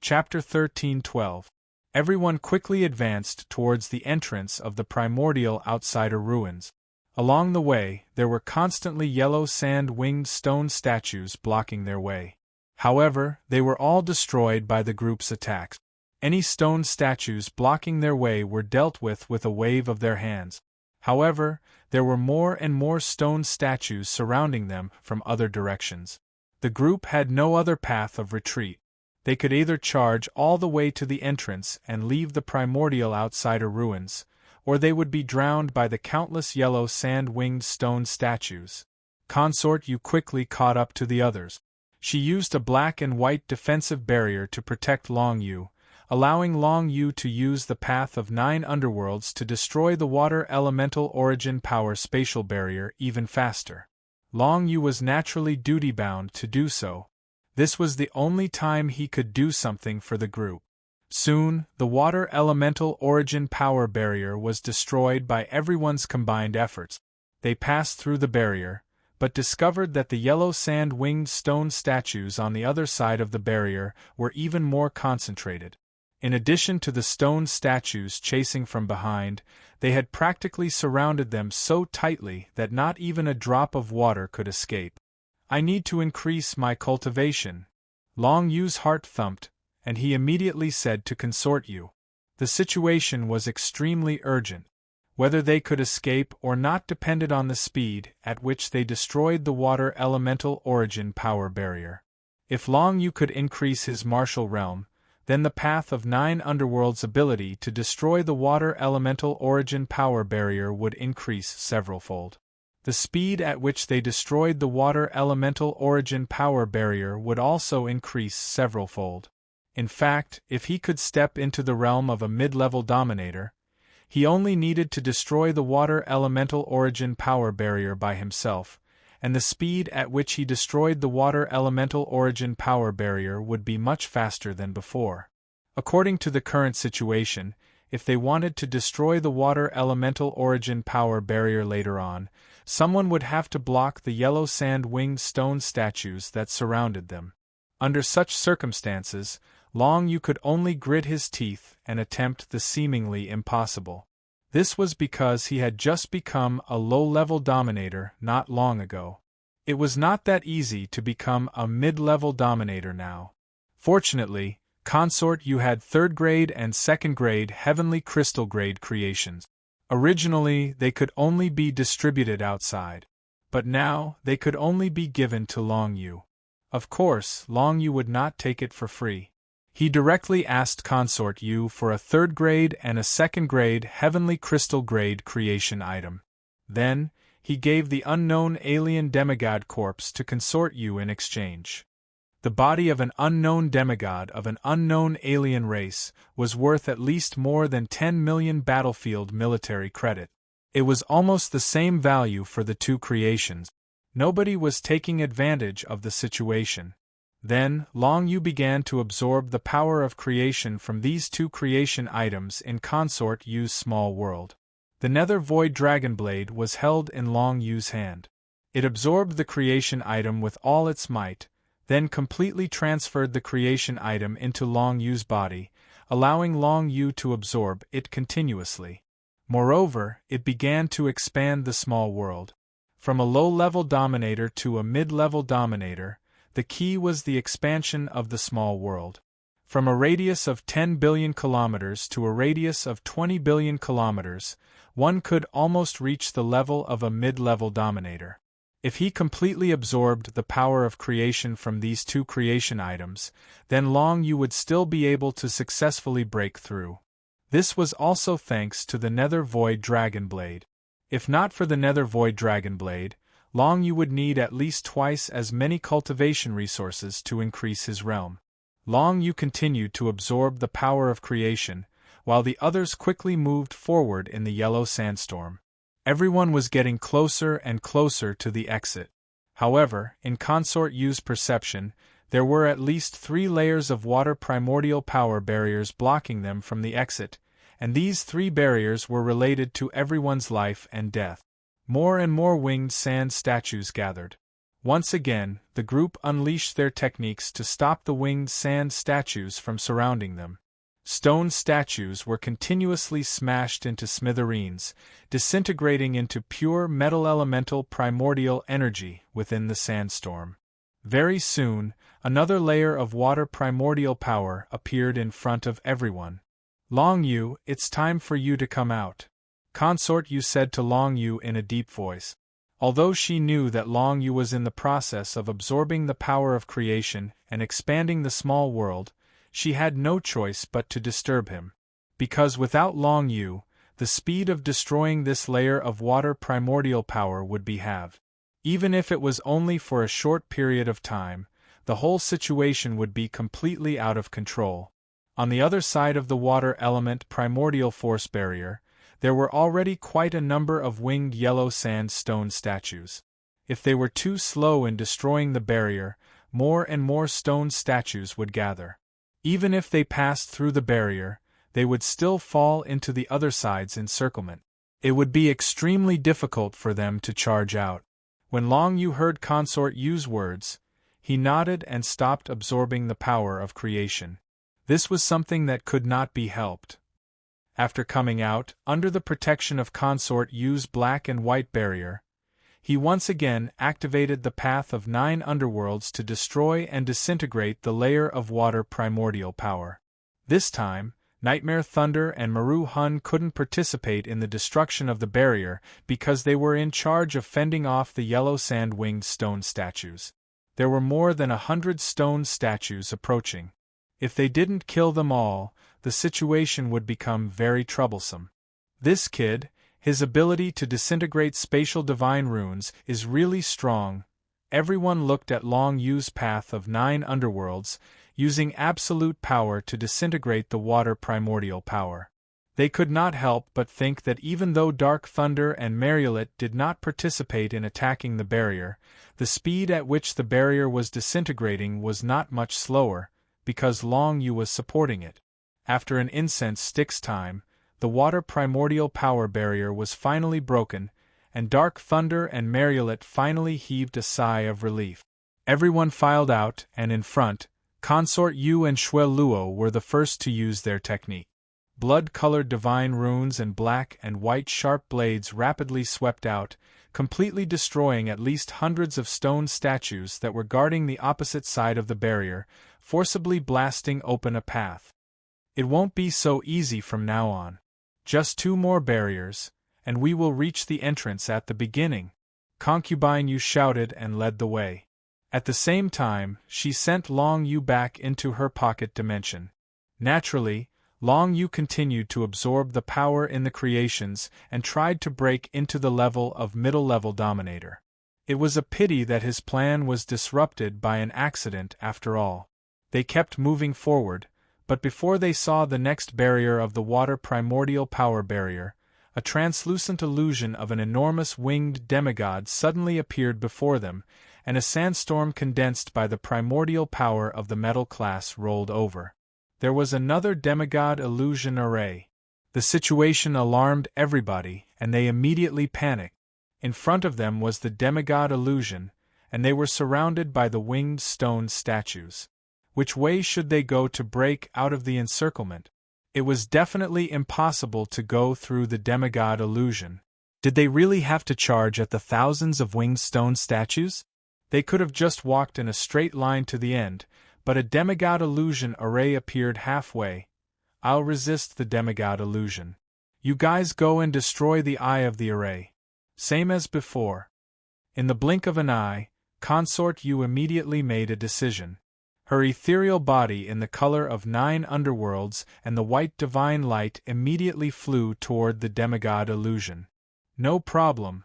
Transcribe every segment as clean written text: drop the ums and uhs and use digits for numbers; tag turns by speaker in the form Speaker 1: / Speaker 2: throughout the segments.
Speaker 1: Chapter 13:12. Everyone quickly advanced towards the entrance of the primordial outsider ruins. Along the way, there were constantly yellow sand-winged stone statues blocking their way. However, they were all destroyed by the group's attacks. Any stone statues blocking their way were dealt with a wave of their hands. However, there were more and more stone statues surrounding them from other directions. The group had no other path of retreat. They could either charge all the way to the entrance and leave the primordial outsider ruins, or they would be drowned by the countless yellow sand-winged stone statues. Consort Yu quickly caught up to the others. She used a black and white defensive barrier to protect Long Yu, allowing Long Yu to use the Path of 9 Underworlds to destroy the Water Elemental Origin Power spatial barrier even faster. Long Yu was naturally duty-bound to do so. This was the only time he could do something for the group. Soon, the Water Elemental Origin Power barrier was destroyed by everyone's combined efforts. They passed through the barrier, but discovered that the yellow sand-winged stone statues on the other side of the barrier were even more concentrated. In addition to the stone statues chasing from behind, they had practically surrounded them so tightly that not even a drop of water could escape. "I need to increase my cultivation." Long Yu's heart thumped, and he immediately said to Consort Yu. The situation was extremely urgent. Whether they could escape or not depended on the speed at which they destroyed the Water Elemental Origin Power barrier. If Long Yu could increase his martial realm, then the Path of 9 Underworld's ability to destroy the Water Elemental Origin Power barrier would increase severalfold. The speed at which they destroyed the Water Elemental Origin Power barrier would also increase severalfold. In fact, if he could step into the realm of a mid-level dominator, he only needed to destroy the Water Elemental Origin Power barrier by himself, and the speed at which he destroyed the Water Elemental Origin Power barrier would be much faster than before. According to the current situation, if they wanted to destroy the Water Elemental Origin Power barrier later on, someone would have to block the yellow sand-winged stone statues that surrounded them. Under such circumstances, Long Yu could only grit his teeth and attempt the seemingly impossible. This was because he had just become a low-level dominator not long ago. It was not that easy to become a mid-level dominator now. Fortunately, Consort Yu had 3rd grade and 2nd grade heavenly crystal grade creations. Originally, they could only be distributed outside, but now they could only be given to Long Yu. Of course, Long Yu would not take it for free. He directly asked Consort Yu for a 3rd grade and a 2nd grade heavenly crystal grade creation item. Then, he gave the unknown alien demigod corpse to Consort Yu in exchange. The body of an unknown demigod of an unknown alien race was worth at least more than 10 million battlefield military credit. It was almost the same value for the two creations. Nobody was taking advantage of the situation. Then, Long Yu began to absorb the power of creation from these two creation items in Consort Yu's small world. The Nether Void Dragonblade was held in Long Yu's hand. It absorbed the creation item with all its might, then completely transferred the creation item into Long Yu's body, allowing Long Yu to absorb it continuously. Moreover, it began to expand the small world. From a low-level dominator to a mid-level dominator, the key was the expansion of the small world. From a radius of 10 billion kilometers to a radius of 20 billion kilometers, one could almost reach the level of a mid-level dominator. If he completely absorbed the power of creation from these two creation items, then Long Yu would still be able to successfully break through. This was also thanks to the Nether Void Dragonblade. If not for the Nether Void Dragonblade, Long Yu would need at least twice as many cultivation resources to increase his realm. Long Yu continued to absorb the power of creation, while the others quickly moved forward in the yellow sandstorm. Everyone was getting closer and closer to the exit. However, in Consort Yu's perception, there were at least 3 layers of water primordial power barriers blocking them from the exit, and these 3 barriers were related to everyone's life and death. More and more winged sand statues gathered. Once again, the group unleashed their techniques to stop the winged sand statues from surrounding them. Stone statues were continuously smashed into smithereens, disintegrating into pure metal elemental primordial energy within the sandstorm. Very soon, another layer of water primordial power appeared in front of everyone. Long Yu, it's time for you to come out. Consort Yu said to Long Yu in a deep voice. Although she knew that Long Yu was in the process of absorbing the power of creation and expanding the small world, she had no choice but to disturb him. Because without Long Yu, the speed of destroying this layer of water primordial power would be halved. Even if it was only for a short period of time, the whole situation would be completely out of control. On the other side of the water element primordial force barrier, there were already quite a number of winged yellow sandstone statues. If they were too slow in destroying the barrier, more and more stone statues would gather. Even if they passed through the barrier, they would still fall into the other side's encirclement. It would be extremely difficult for them to charge out. When Long Yu heard Consort Yu's words, he nodded and stopped absorbing the power of creation. This was something that could not be helped. After coming out, under the protection of Consort Yu's black and white barrier, he once again activated the path of 9 underworlds to destroy and disintegrate the layer of water primordial power. This time, Nightmare Thunder and Maru Hun couldn't participate in the destruction of the barrier because they were in charge of fending off the yellow sand-winged stone statues. There were more than 100 stone statues approaching. If they didn't kill them all, the situation would become very troublesome. This kid, his ability to disintegrate spatial divine runes is really strong. Everyone looked at Long Yu's path of 9 underworlds, using absolute power to disintegrate the water primordial power. They could not help but think that even though Dark Thunder and Mariolet did not participate in attacking the barrier, the speed at which the barrier was disintegrating was not much slower, because Long Yu was supporting it. After an incense stick's time, the water primordial power barrier was finally broken, and Dark Thunder and Mariolet finally heaved a sigh of relief. Everyone filed out, and in front, Consort Yu and Shui Luo were the first to use their technique. Blood-colored divine runes and black and white sharp blades rapidly swept out, completely destroying at least hundreds of stone statues that were guarding the opposite side of the barrier, forcibly blasting open a path. It won't be so easy from now on. Just 2 more barriers, and we will reach the entrance at the beginning. Concubine Yu shouted and led the way. At the same time, she sent Long Yu back into her pocket dimension. Naturally, Long Yu continued to absorb the power in the creations and tried to break into the level of middle-level dominator. It was a pity that his plan was disrupted by an accident after all. They kept moving forward, but before they saw the next barrier of the water primordial power barrier, a translucent illusion of an enormous winged demigod suddenly appeared before them, and a sandstorm condensed by the primordial power of the metal class rolled over. There was another demigod illusion array. The situation alarmed everybody, and they immediately panicked. In front of them was the demigod illusion, and they were surrounded by the winged stone statues. Which way should they go to break out of the encirclement? It was definitely impossible to go through the demigod illusion. Did they really have to charge at the thousands of winged stone statues? They could have just walked in a straight line to the end, but a demigod illusion array appeared halfway. I'll resist the demigod illusion. You guys go and destroy the eye of the array. Same as before. In the blink of an eye, Consort Yu immediately made a decision. Her ethereal body in the color of 9 underworlds and the white divine light immediately flew toward the demigod illusion. No problem.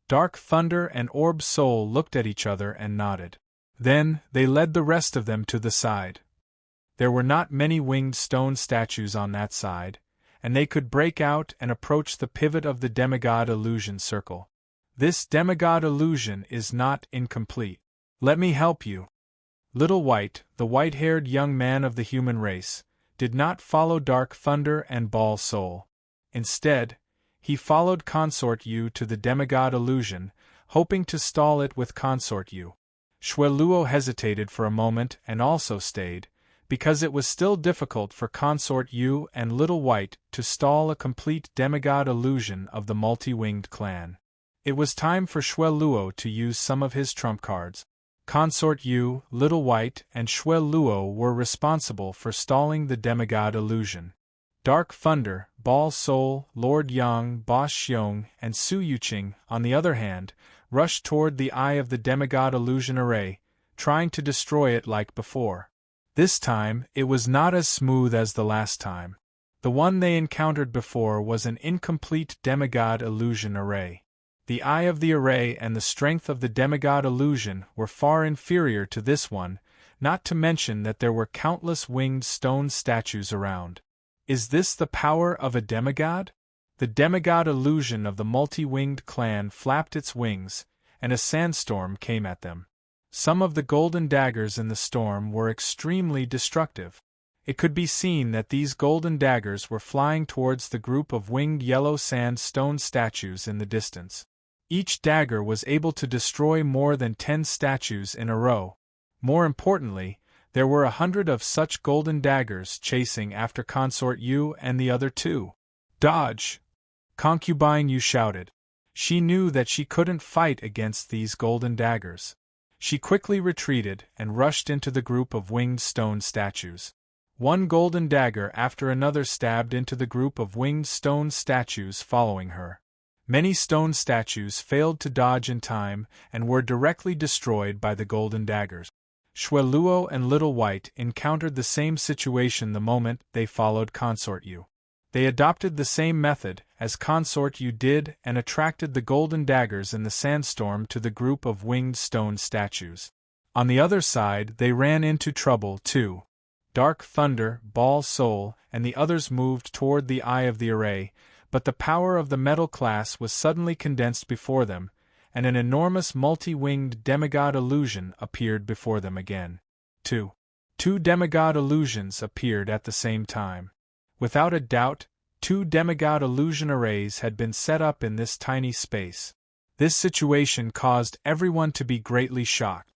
Speaker 1: Dark Thunder and Orb Soul looked at each other and nodded. Then, they led the rest of them to the side. There were not many winged stone statues on that side, and they could break out and approach the pivot of the demigod illusion circle. This demigod illusion is not incomplete. Let me help you. Little White, the white-haired young man of the human race, did not follow Dark Thunder and Ball Soul. Instead, he followed Consort Yu to the demigod illusion, hoping to stall it with Consort Yu. Luo hesitated for a moment and also stayed, because it was still difficult for Consort Yu and Little White to stall a complete demigod illusion of the multi-winged clan. It was time for Luo to use some of his trump cards. Consort Yu, Little White, and Luo were responsible for stalling the demigod illusion. Dark Thunder, Ball Soul, Lord Yang, Boss Xiong, and Su Yuqing, on the other hand, rushed toward the eye of the demigod illusion array, trying to destroy it like before. This time, it was not as smooth as the last time. The one they encountered before was an incomplete demigod illusion array. The eye of the array and the strength of the demigod illusion were far inferior to this one, not to mention that there were countless winged stone statues around. Is this the power of a demigod? The demigod illusion of the multi-winged clan flapped its wings, and a sandstorm came at them. Some of the golden daggers in the storm were extremely destructive. It could be seen that these golden daggers were flying towards the group of winged yellow sandstone statues in the distance. Each dagger was able to destroy more than 10 statues in a row. More importantly, there were 100 of such golden daggers chasing after Consort Yu and the other two. Dodge! Concubine Yu shouted. She knew that she couldn't fight against these golden daggers. She quickly retreated and rushed into the group of winged stone statues. One golden dagger after another stabbed into the group of winged stone statues following her. Many stone statues failed to dodge in time and were directly destroyed by the golden daggers. Luo and Little White encountered the same situation the moment they followed Consort Yu. They adopted the same method as Consort Yu did and attracted the golden daggers in the sandstorm to the group of winged stone statues. On the other side, they ran into trouble too. Dark Thunder, Ball Soul, and the others moved toward the eye of the array, but the power of the metal class was suddenly condensed before them, and an enormous multi-winged demigod illusion appeared before them again. Two demigod illusions appeared at the same time. Without a doubt, 2 demigod illusion arrays had been set up in this tiny space. This situation caused everyone to be greatly shocked.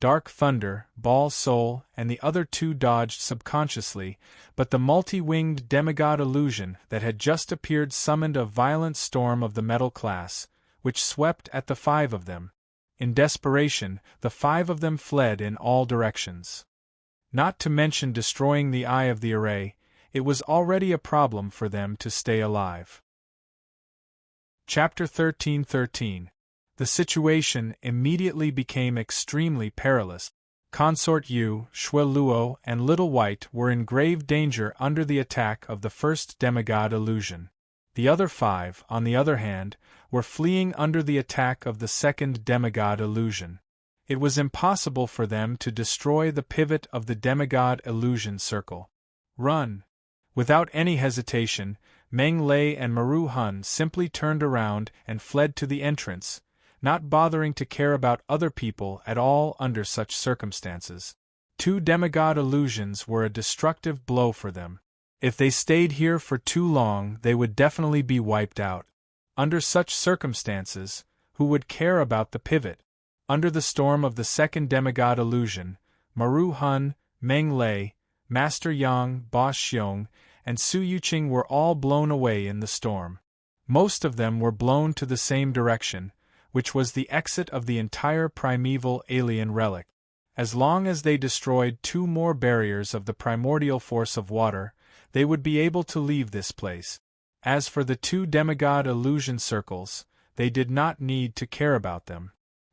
Speaker 1: Dark Thunder, Ball Soul, and the other 2 dodged subconsciously, but the multi-winged demigod illusion that had just appeared summoned a violent storm of the metal class, which swept at the 5 of them. In desperation, the 5 of them fled in all directions. Not to mention destroying the eye of the array, it was already a problem for them to stay alive. Chapter 13:13. The situation immediately became extremely perilous. Consort Yu, Luo, and Little White were in grave danger under the attack of the first demigod illusion. The other 5, on the other hand, were fleeing under the attack of the second demigod illusion. It was impossible for them to destroy the pivot of the demigod illusion circle. Run! Without any hesitation, Meng Lei and Maru Hun simply turned around and fled to the entrance, not bothering to care about other people at all under such circumstances. 2 demigod illusions were a destructive blow for them. If they stayed here for too long, they would definitely be wiped out. Under such circumstances, who would care about the pivot? Under the storm of the second demigod illusion, Maru Hun, Meng Lei, Master Yang, Boss Xiong, and Su Yuqing were all blown away in the storm. Most of them were blown to the same direction, which was the exit of the entire primeval alien relic. As long as they destroyed 2 more barriers of the primordial force of water, they would be able to leave this place. As for the 2 demigod illusion circles, they did not need to care about them.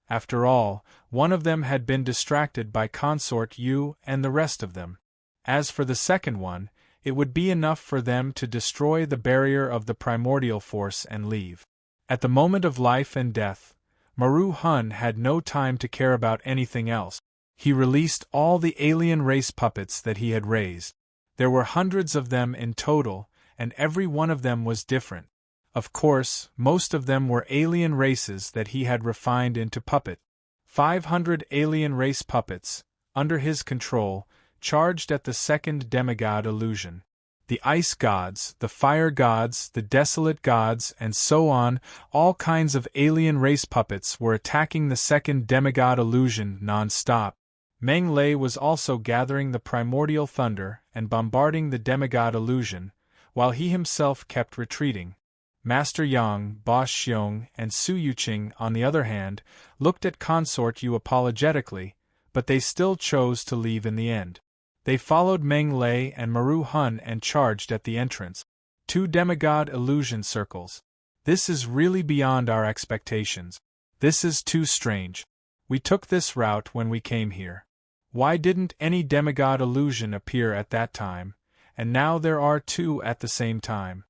Speaker 1: After all, one of them had been distracted by Consort Yu and the rest of them. As for the second one, it would be enough for them to destroy the barrier of the primordial force and leave. At the moment of life and death, Maru Hun had no time to care about anything else. He released all the alien race puppets that he had raised. There were hundreds of them in total, and every one of them was different. Of course, most of them were alien races that he had refined into puppet. 500 alien race puppets, under his control, charged at the second demigod illusion. The ice gods, the fire gods, the desolate gods, and so on, all kinds of alien race puppets were attacking the second demigod illusion non-stop. Meng Lei was also gathering the primordial thunder and bombarding the demigod illusion, while he himself kept retreating. Master Yang, Boss Xiong, and Su Yuqing, on the other hand, looked at Consort Yu apologetically, but they still chose to leave in the end. They followed Meng Lei and Maru Hun and charged at the entrance. 2 demigod illusion circles. This is really beyond our expectations. This is too strange. We took this route when we came here. Why didn't any demigod illusion appear at that time, and now there are 2 at the same time?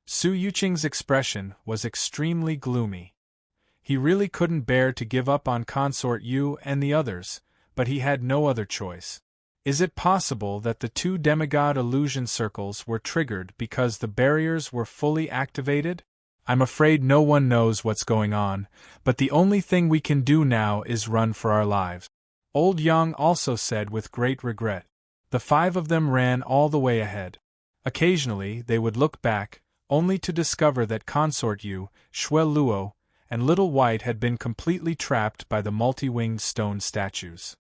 Speaker 1: Su Yuqing's expression was extremely gloomy. He really couldn't bear to give up on Consort Yu and the others, but he had no other choice. Is it possible that the 2 demigod illusion circles were triggered because the barriers were fully activated? I'm afraid no one knows what's going on, but the only thing we can do now is run for our lives. Old Yang also said with great regret. The 5 of them ran all the way ahead. Occasionally they would look back, only to discover that Consort Yu, Shui Luo, and Little White had been completely trapped by the multi-winged stone statues.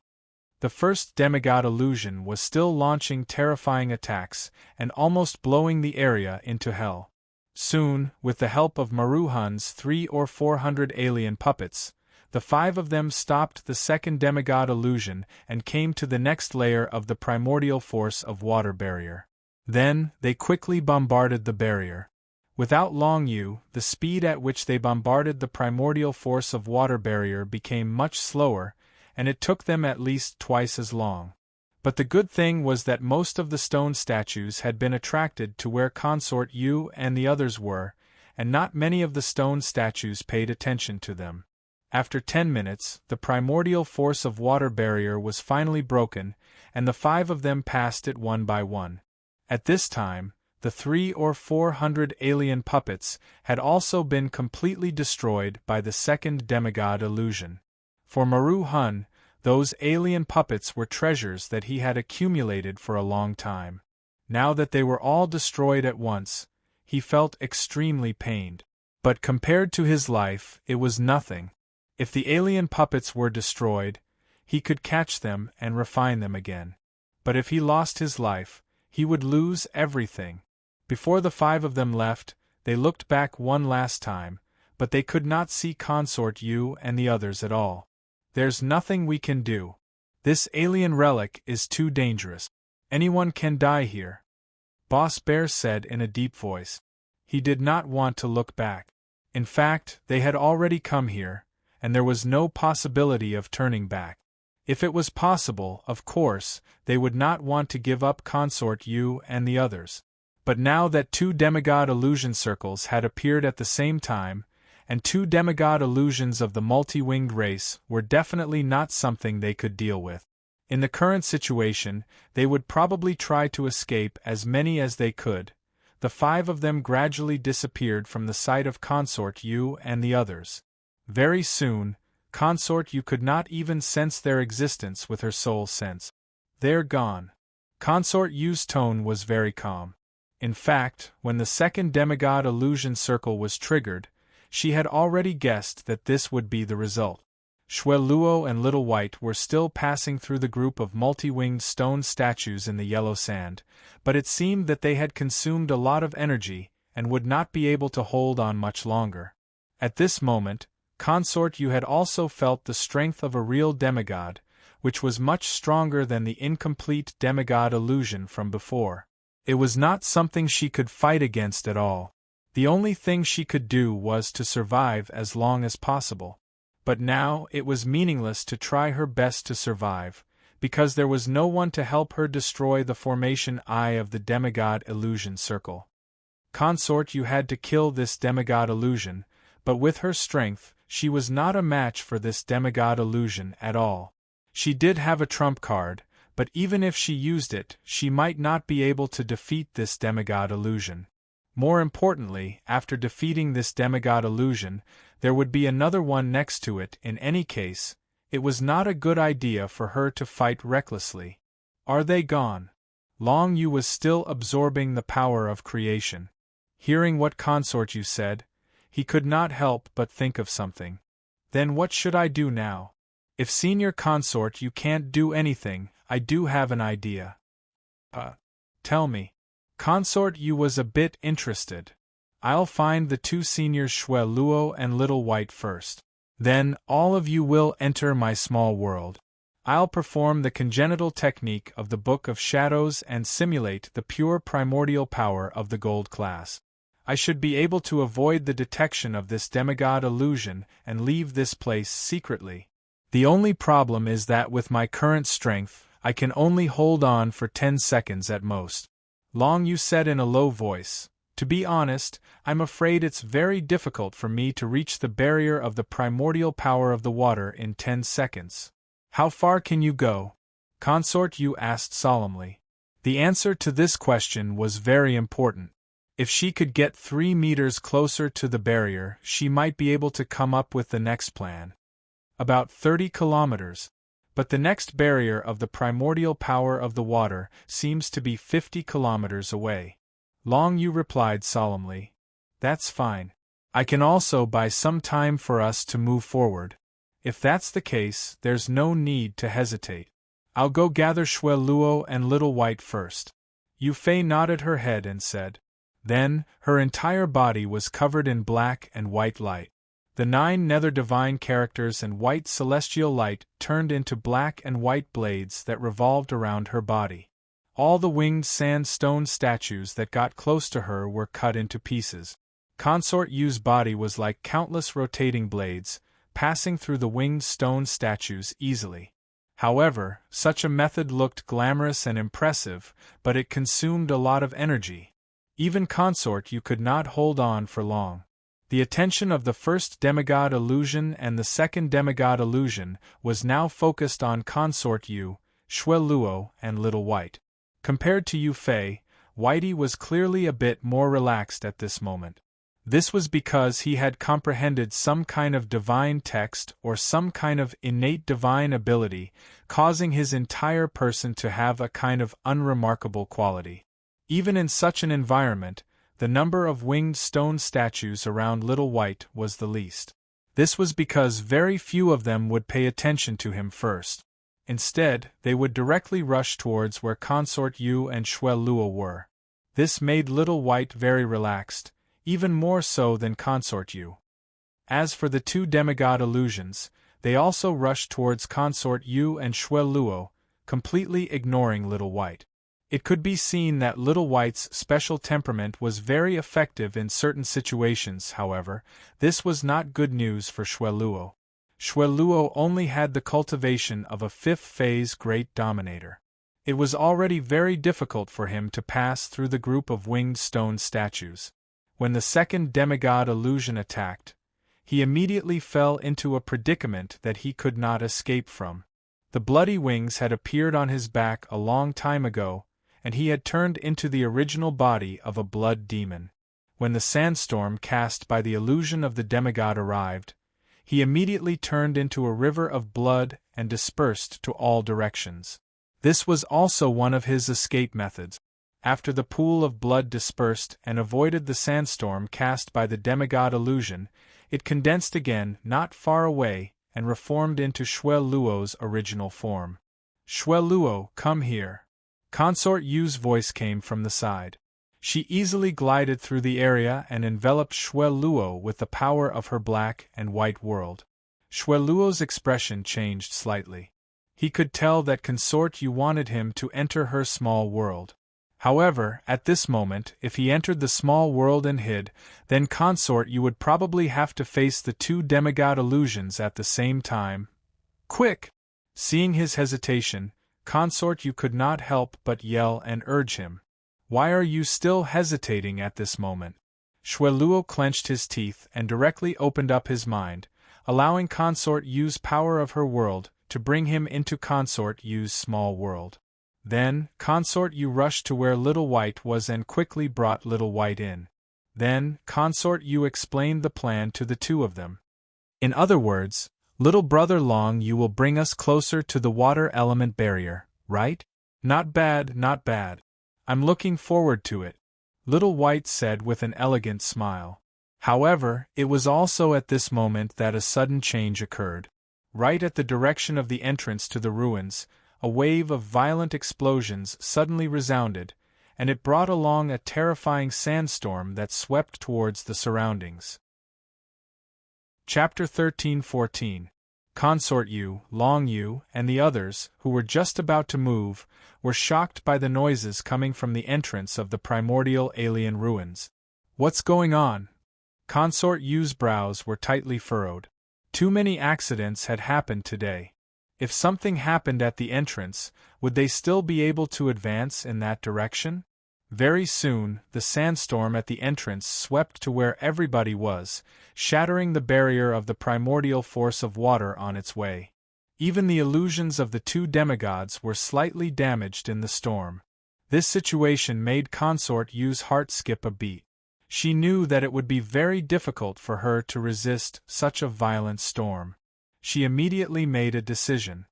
Speaker 1: The first demigod illusion was still launching terrifying attacks and almost blowing the area into hell. Soon, with the help of Maru Hun's 300 or 400 alien puppets, the 5 of them stopped the second demigod illusion and came to the next layer of the primordial force of water barrier. Then, they quickly bombarded the barrier. Without long the speed at which they bombarded the primordial force of water barrier became much slower, and it took them at least twice as long. But the good thing was that most of the stone statues had been attracted to where Consort Yu and the others were, and not many of the stone statues paid attention to them. After 10 minutes, the primordial force of water barrier was finally broken, and the 5 of them passed it one by one. At this time, the 300 or 400 alien puppets had also been completely destroyed by the second demigod illusion. For Maru Hun, those alien puppets were treasures that he had accumulated for a long time. Now that they were all destroyed at once, he felt extremely pained. But compared to his life, it was nothing. If the alien puppets were destroyed, he could catch them and refine them again. But if he lost his life, he would lose everything. Before the 5 of them left, they looked back one last time, but they could not see Consort Yu and the others at all. There's nothing we can do. This alien relic is too dangerous. Anyone can die here. Boss Bear said in a deep voice. He did not want to look back. In fact, they had already come here, and there was no possibility of turning back. If it was possible, of course, they would not want to give up Consort Yu and the others. But now that 2 demigod illusion circles had appeared at the same time, and 2 demigod illusions of the multi-winged race were definitely not something they could deal with. In the current situation, they would probably try to escape as many as they could. The 5 of them gradually disappeared from the sight of Consort Yu and the others. Very soon, Consort Yu could not even sense their existence with her soul sense. They're gone. Consort Yu's tone was very calm. In fact, when the second demigod illusion circle was triggered, she had already guessed that this would be the result. Shui Luo and Little White were still passing through the group of multi-winged stone statues in the yellow sand, but it seemed that they had consumed a lot of energy and would not be able to hold on much longer. At this moment, Consort Yu had also felt the strength of a real demigod, which was much stronger than the incomplete demigod illusion from before. It was not something she could fight against at all. The only thing she could do was to survive as long as possible. But now it was meaningless to try her best to survive, because there was no one to help her destroy the formation eye of the demigod illusion circle. Consort Yu had to kill this demigod illusion, but with her strength, she was not a match for this demigod illusion at all. She did have a trump card, but even if she used it, she might not be able to defeat this demigod illusion. More importantly, after defeating this demigod illusion, there would be another one next to it. In any case, it was not a good idea for her to fight recklessly. Are they gone? Long Yu was still absorbing the power of creation. Hearing what Consort Yu said, he could not help but think of something. Then what should I do now? If Senior Consort Yu can't do anything, I do have an idea. Tell me. Consort Yu was a bit interested. I'll find the two seniors Xue Luo and Little White first. Then, all of you will enter my small world. I'll perform the congenital technique of the Book of Shadows and simulate the pure primordial power of the gold class. I should be able to avoid the detection of this demigod illusion and leave this place secretly. The only problem is that with my current strength, I can only hold on for 10 seconds at most. Long Yu said in a low voice, "To be honest, I'm afraid it's very difficult for me to reach the barrier of the primordial power of the water in 10 seconds. How far can you go?" Consort Yu asked solemnly. The answer to this question was very important. If she could get 3 meters closer to the barrier, she might be able to come up with the next plan. About 30 kilometers. But the next barrier of the primordial power of the water seems to be 50 kilometers away. Long Yu replied solemnly, "That's fine. I can also buy some time for us to move forward. If that's the case, there's no need to hesitate. I'll go gather Xue Luo and Little White first." Yu Fei nodded her head and said. Then, her entire body was covered in black and white light. The 9 nether divine characters and white celestial light turned into black and white blades that revolved around her body. All the winged sandstone statues that got close to her were cut into pieces. Consort Yu's body was like countless rotating blades, passing through the winged stone statues easily. However, such a method looked glamorous and impressive, but it consumed a lot of energy. Even Consort Yu could not hold on for long. The attention of the first demigod illusion and the second demigod illusion was now focused on Consort Yu, Xue Luo, and Little White. Compared to Yu Fei, Whitey was clearly a bit more relaxed at this moment. This was because he had comprehended some kind of divine text or some kind of innate divine ability, causing his entire person to have a kind of unremarkable quality. Even in such an environment, the number of winged stone statues around Little White was the least. This was because very few of them would pay attention to him first. Instead, they would directly rush towards where Consort Yu and Xue Luo were. This made Little White very relaxed, even more so than Consort Yu. As for the 2 demigod illusions, they also rushed towards Consort Yu and Xue Luo, completely ignoring Little White. It could be seen that Little White's special temperament was very effective in certain situations. However, this was not good news for Xue Luo. Xue Luo only had the cultivation of a 5th phase Great Dominator. It was already very difficult for him to pass through the group of winged stone statues. When the second demigod illusion attacked, he immediately fell into a predicament that he could not escape from. The bloody wings had appeared on his back a long time ago, and he had turned into the original body of a blood demon. When the sandstorm cast by the illusion of the demigod arrived, he immediately turned into a river of blood and dispersed to all directions. This was also one of his escape methods. After the pool of blood dispersed and avoided the sandstorm cast by the demigod illusion, it condensed again not far away and reformed into Xue Luo's original form. "Xue Luo, come here." Consort Yu's voice came from the side. She easily glided through the area and enveloped Xue Luo with the power of her black and white world. Xue Luo's expression changed slightly. He could tell that Consort Yu wanted him to enter her small world. However, at this moment, if he entered the small world and hid, then Consort Yu would probably have to face the 2 demigod illusions at the same time. "Quick!" Seeing his hesitation, Consort Yu could not help but yell and urge him. "Why are you still hesitating at this moment?" Xue Luo clenched his teeth and directly opened up his mind, allowing Consort Yu's power of her world to bring him into Consort Yu's small world. Then, Consort Yu rushed to where Little White was and quickly brought Little White in. Then, Consort Yu explained the plan to the 2 of them. "In other words, little brother Long Yu will bring us closer to the water element barrier, right? Not bad, not bad." I'm looking forward to it, Little White said with an elegant smile. However, it was also at this moment that a sudden change occurred. Right at the direction of the entrance to the ruins, a wave of violent explosions suddenly resounded, and it brought along a terrifying sandstorm that swept towards the surroundings. Chapter 13-14. Consort Yu, Long Yu, and the others, who were just about to move, were shocked by the noises coming from the entrance of the primordial alien ruins. What's going on? Consort Yu's brows were tightly furrowed. Too many accidents had happened today. If something happened at the entrance, would they still be able to advance in that direction? Very soon, the sandstorm at the entrance swept to where everybody was, shattering the barrier of the primordial force of water on its way. Even the illusions of the two demigods were slightly damaged in the storm. This situation made Consort Yu's heart skip a beat. She knew that it would be very difficult for her to resist such a violent storm. She immediately made a decision.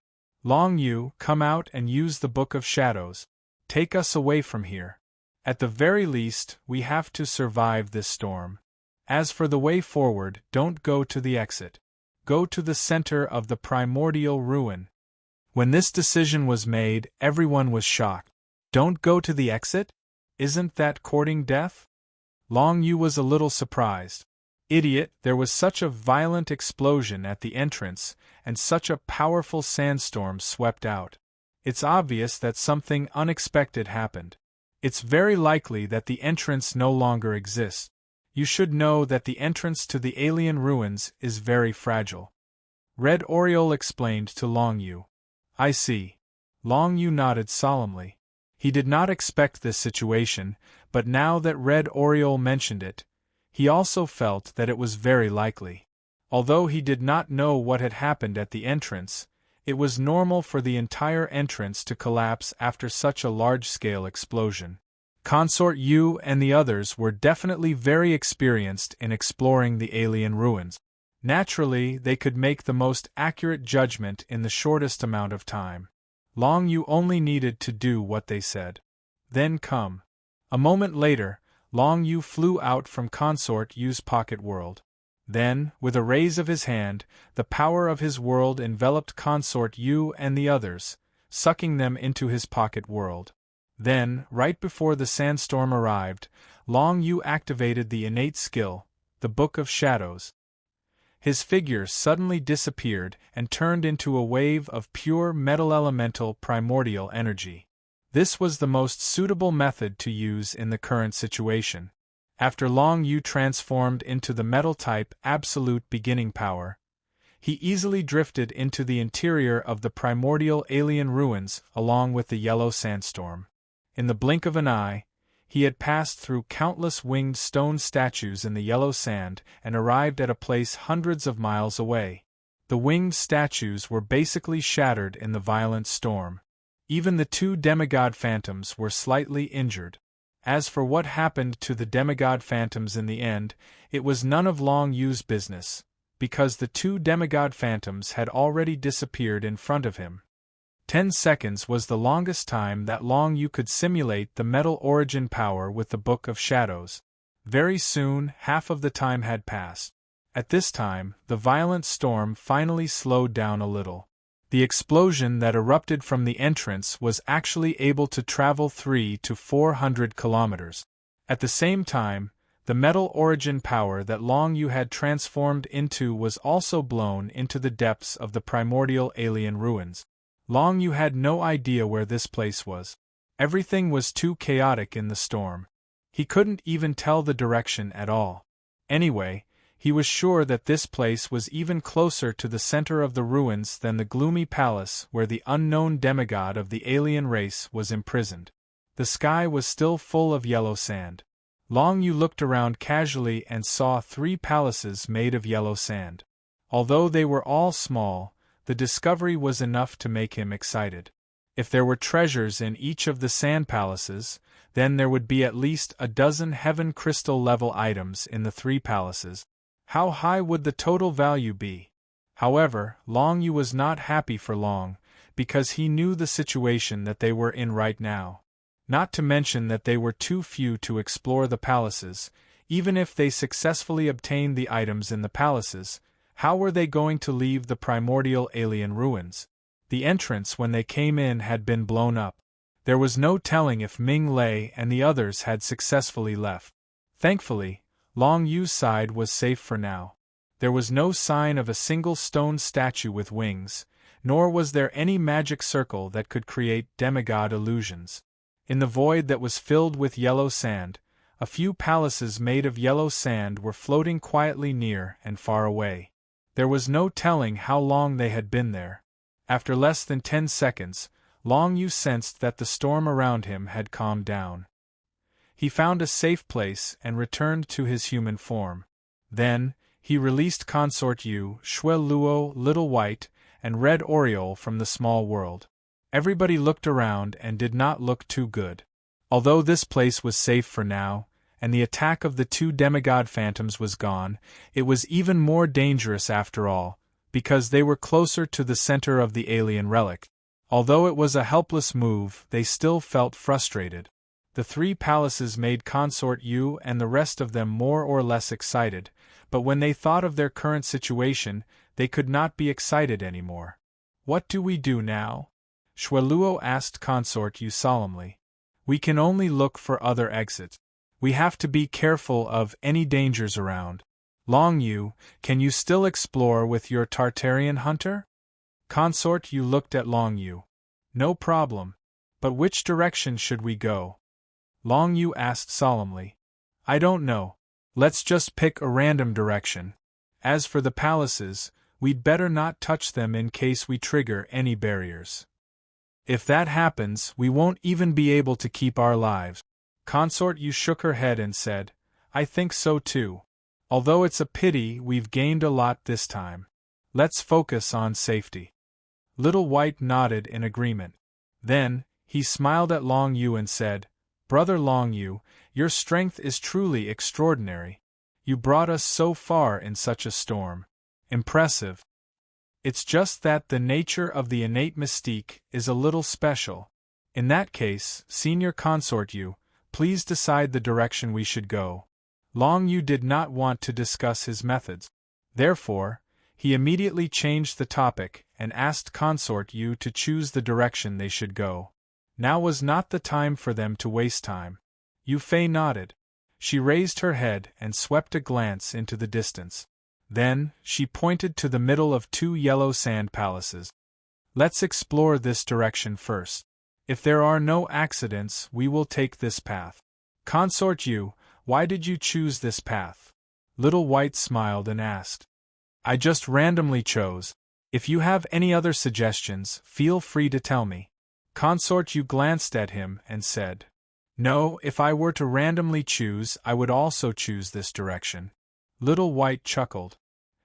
Speaker 1: Long Yu, come out and use the Book of Shadows. Take us away from here. At the very least, we have to survive this storm. As for the way forward, don't go to the exit. Go to the center of the primordial ruin. When this decision was made, everyone was shocked. Don't go to the exit? Isn't that courting death? Long Yu was a little surprised. Idiot, there was such a violent explosion at the entrance, and such a powerful sandstorm swept out. It's obvious that something unexpected happened. It's very likely that the entrance no longer exists. You should know that the entrance to the alien ruins is very fragile. Red Oriole explained to Long Yu. I see. Long Yu nodded solemnly. He did not expect this situation, but now that Red Oriole mentioned it, he also felt that it was very likely. Although he did not know what had happened at the entrance, it was normal for the entire entrance to collapse after such a large-scale explosion. Consort Yu and the others were definitely very experienced in exploring the alien ruins. Naturally, they could make the most accurate judgment in the shortest amount of time. Long Yu only needed to do what they said. Then come. A moment later, Long Yu flew out from Consort Yu's pocket world. Then, with a raise of his hand, the power of his world enveloped Consort Yu and the others, sucking them into his pocket world. Then, right before the sandstorm arrived, Long Yu activated the innate skill, the Book of Shadows. His figure suddenly disappeared and turned into a wave of pure metal elemental primordial energy. This was the most suitable method to use in the current situation. After Long Yu transformed into the metal-type absolute beginning power, he easily drifted into the interior of the primordial alien ruins along with the yellow sandstorm. In the blink of an eye, he had passed through countless winged stone statues in the yellow sand and arrived at a place hundreds of miles away. The winged statues were basically shattered in the violent storm. Even the two demigod phantoms were slightly injured. As for what happened to the demigod phantoms in the end, it was none of Long Yu's business, because the two demigod phantoms had already disappeared in front of him. 10 seconds was the longest time that Long Yu could simulate the metal origin power with the Book of Shadows. Very soon, half of the time had passed. At this time, the violent storm finally slowed down a little. The explosion that erupted from the entrance was actually able to travel 300 to 400 kilometers. At the same time, the metal origin power that Long Yu had transformed into was also blown into the depths of the primordial alien ruins. Long Yu had no idea where this place was. Everything was too chaotic in the storm. He couldn't even tell the direction at all. Anyway, he was sure that this place was even closer to the center of the ruins than the gloomy palace where the unknown demigod of the alien race was imprisoned. The sky was still full of yellow sand. Long Yu looked around casually and saw 3 palaces made of yellow sand. Although they were all small, the discovery was enough to make him excited. If there were treasures in each of the sand palaces, then there would be at least a dozen heaven crystal-level items in the 3 palaces. How high would the total value be? However, Long Yu was not happy for long, because he knew the situation that they were in right now. Not to mention that they were too few to explore the palaces. Even if they successfully obtained the items in the palaces, how were they going to leave the primordial alien ruins? The entrance when they came in had been blown up. There was no telling if Ming Lei and the others had successfully left. Thankfully, Long Yu's side was safe for now. There was no sign of a single stone statue with wings, nor was there any magic circle that could create demigod illusions. In the void that was filled with yellow sand, a few palaces made of yellow sand were floating quietly near and far away. There was no telling how long they had been there. After less than 10 seconds, Long Yu sensed that the storm around him had calmed down. He found a safe place and returned to his human form. Then, he released Consort Yu, Shui Luo, Little White, and Red Oriole from the small world. Everybody looked around and did not look too good. Although this place was safe for now, and the attack of the 2 demigod phantoms was gone, it was even more dangerous after all, because they were closer to the center of the alien relic. Although it was a helpless move, they still felt frustrated. The 3 palaces made Consort Yu and the rest of them more or less excited, but when they thought of their current situation, they could not be excited anymore. What do we do now? Shui Luo asked Consort Yu solemnly. We can only look for other exits. We have to be careful of any dangers around. Long Yu, can you still explore with your Tartarian hunter? Consort Yu looked at Long Yu. No problem. But which direction should we go? Long Yu asked solemnly. I don't know. Let's just pick a random direction. As for the palaces, we'd better not touch them in case we trigger any barriers. If that happens, we won't even be able to keep our lives. Consort Yu shook her head and said, I think so too. Although it's a pity we've gained a lot this time. Let's focus on safety. Little White nodded in agreement. Then, he smiled at Long Yu and said, Brother Long Yu, your strength is truly extraordinary. You brought us so far in such a storm. Impressive. It's just that the nature of the innate mystique is a little special. In that case, Senior Consort Yu, please decide the direction we should go. Long Yu did not want to discuss his methods. Therefore, he immediately changed the topic and asked Consort Yu to choose the direction they should go. Now was not the time for them to waste time. Yu Fei nodded. She raised her head and swept a glance into the distance. Then, she pointed to the middle of 2 yellow sand palaces. Let's explore this direction first. If there are no accidents, we will take this path. Consort Yu, why did you choose this path? Little White smiled and asked. I just randomly chose. If you have any other suggestions, feel free to tell me. Consort Yu glanced at him and said, No, if I were to randomly choose, I would also choose this direction. Little White chuckled.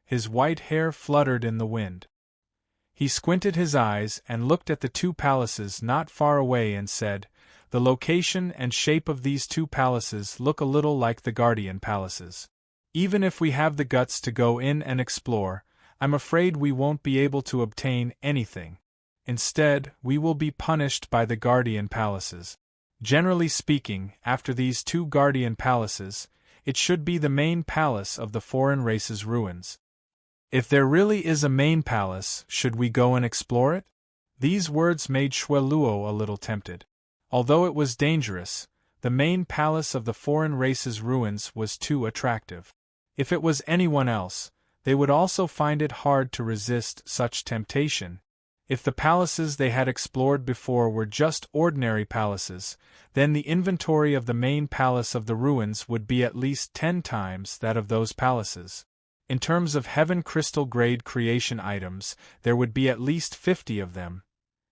Speaker 1: His white hair fluttered in the wind. He squinted his eyes and looked at the 2 palaces not far away and said, The location and shape of these 2 palaces look a little like the Guardian palaces. Even if we have the guts to go in and explore, I'm afraid we won't be able to obtain anything. Instead, we will be punished by the Guardian palaces. Generally speaking, after these 2 Guardian palaces, it should be the main palace of the foreign race's ruins. If there really is a main palace, should we go and explore it? These words made Shui Luo a little tempted. Although it was dangerous, the main palace of the foreign race's ruins was too attractive. If it was anyone else, they would also find it hard to resist such temptation. If the palaces they had explored before were just ordinary palaces, then the inventory of the main palace of the ruins would be at least 10 times that of those palaces. In terms of heaven crystal grade creation items, there would be at least 50 of them.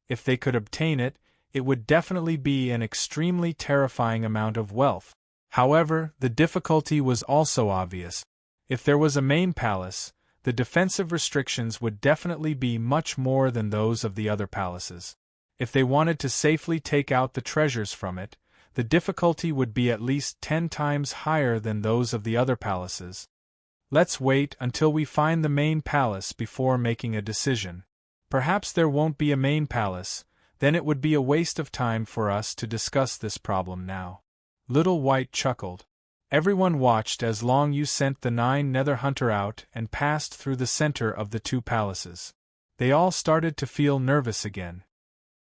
Speaker 1: If they could obtain it, it would definitely be an extremely terrifying amount of wealth. However, the difficulty was also obvious. If there was a main palace, the defensive restrictions would definitely be much more than those of the other palaces. If they wanted to safely take out the treasures from it, the difficulty would be at least 10 times higher than those of the other palaces. Let's wait until we find the main palace before making a decision. Perhaps there won't be a main palace, Then it would be a waste of time for us to discuss this problem now. Little White chuckled. Everyone watched as Long Yu sent the 9 Nether Hunter out and passed through the center of the 2 palaces. They all started to feel nervous again.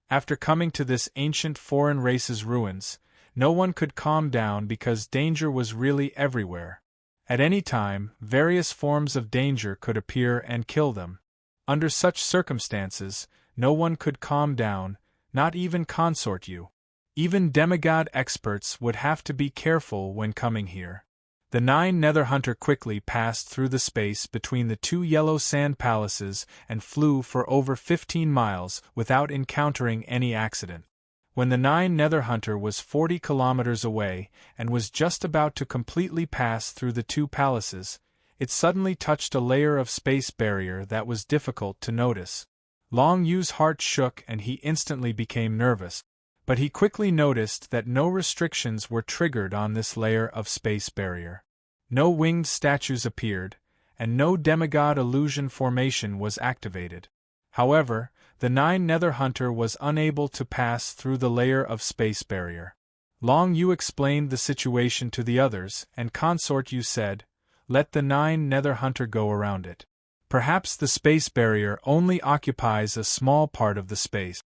Speaker 1: After coming to this ancient foreign race's ruins, no one could calm down because danger was really everywhere. At any time, various forms of danger could appear and kill them. Under such circumstances, no one could calm down, not even Consort Yu. Even demigod experts would have to be careful when coming here. The 9 Nether Hunter quickly passed through the space between the 2 yellow sand palaces and flew for over 15 miles without encountering any accident. When the 9 Nether Hunter was 40 kilometers away and was just about to completely pass through the 2 palaces, it suddenly touched a layer of space barrier that was difficult to notice. Long Yu's heart shook and he instantly became nervous, but he quickly noticed that no restrictions were triggered on this layer of space barrier. No winged statues appeared, and no demigod illusion formation was activated. However, the 9 Nether Hunter was unable to pass through the layer of space barrier. Long Yu explained the situation to the others, and Consort Yu said, "Let the 9 Nether Hunter go around it. Perhaps the space barrier only occupies a small part of the space."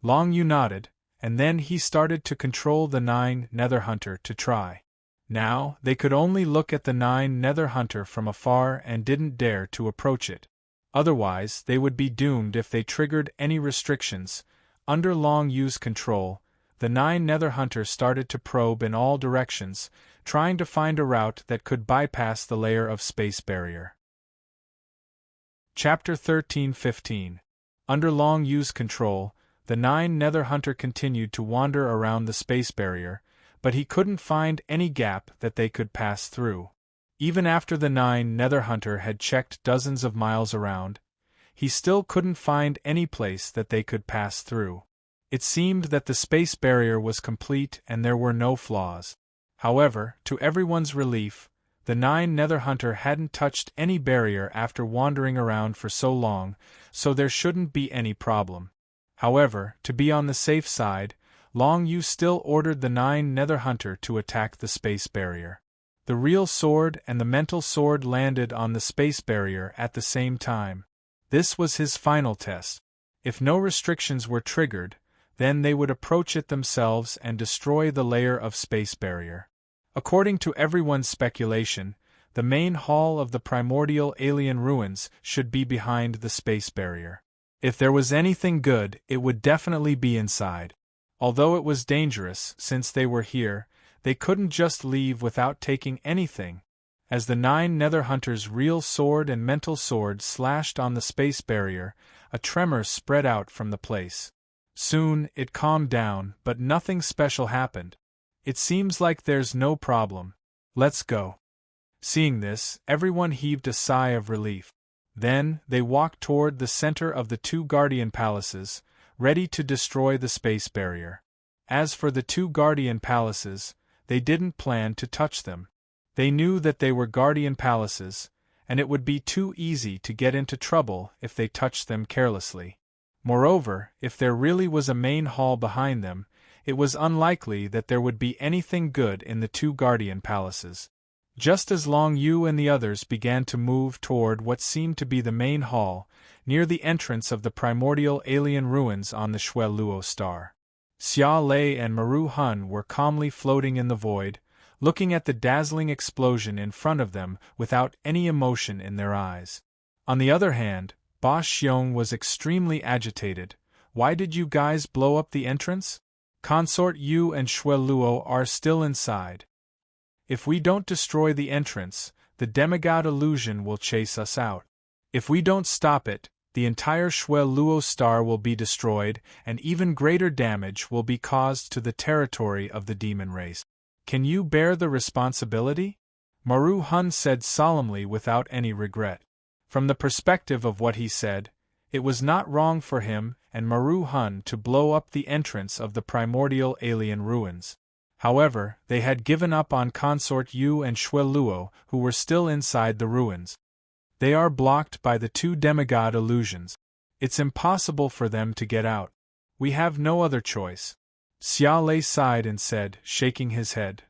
Speaker 1: Long Yu nodded, and then he started to control the 9 Nether Hunter to try. Now, they could only look at the 9 Nether Hunter from afar and didn't dare to approach it. Otherwise, they would be doomed if they triggered any restrictions. Under Long Yu's control, the 9 Nether Hunter started to probe in all directions, trying to find a route that could bypass the layer of space barrier. Chapter 13-15. Under Long Yu's control, the 9 Nether Hunter continued to wander around the space barrier, but he couldn't find any gap that they could pass through. Even after the 9 Nether Hunter had checked dozens of miles around, he still couldn't find any place that they could pass through. It seemed that the space barrier was complete and there were no flaws. However, to everyone's relief, the 9 Nether Hunter hadn't touched any barrier after wandering around for so long, so there shouldn't be any problem. However, to be on the safe side, Long Yu still ordered the 9 Nether Hunter to attack the space barrier. The real sword and the mental sword landed on the space barrier at the same time. This was his final test. If no restrictions were triggered, then they would approach it themselves and destroy the layer of space barrier. According to everyone's speculation, the main hall of the primordial alien ruins should be behind the space barrier. If there was anything good, it would definitely be inside. Although it was dangerous, since they were here, they couldn't just leave without taking anything. As the 9 Nether Hunter's real sword and mental sword slashed on the space barrier, a tremor spread out from the place. Soon, it calmed down, but nothing special happened. "It seems like there's no problem. Let's go." Seeing this, everyone heaved a sigh of relief. Then, they walked toward the center of the 2 Guardian Palaces, ready to destroy the space barrier. As for the 2 Guardian Palaces, they didn't plan to touch them. They knew that they were Guardian Palaces, and it would be too easy to get into trouble if they touched them carelessly. Moreover, if there really was a main hall behind them, it was unlikely that there would be anything good in the 2 Guardian Palaces. Just as Long Yu and the others began to move toward what seemed to be the main hall, near the entrance of the primordial alien ruins on the Shui Luo star, Xia Lei and Maru Hun were calmly floating in the void, looking at the dazzling explosion in front of them without any emotion in their eyes. On the other hand, Ba Xiong was extremely agitated. "Why did you guys blow up the entrance? Consort Yu and Shui Luo are still inside. If we don't destroy the entrance, the demigod illusion will chase us out. If we don't stop it, the entire Shui Luo star will be destroyed, and even greater damage will be caused to the territory of the demon race. Can you bear the responsibility?" Maru Hun said solemnly without any regret. From the perspective of what he said, it was not wrong for him and Maru Hun to blow up the entrance of the primordial alien ruins. However, they had given up on Consort Yu and Shui Luo, who were still inside the ruins. They are blocked by the 2 demigod illusions. It's impossible for them to get out. We have no other choice. Xia Lei sighed and said, shaking his head.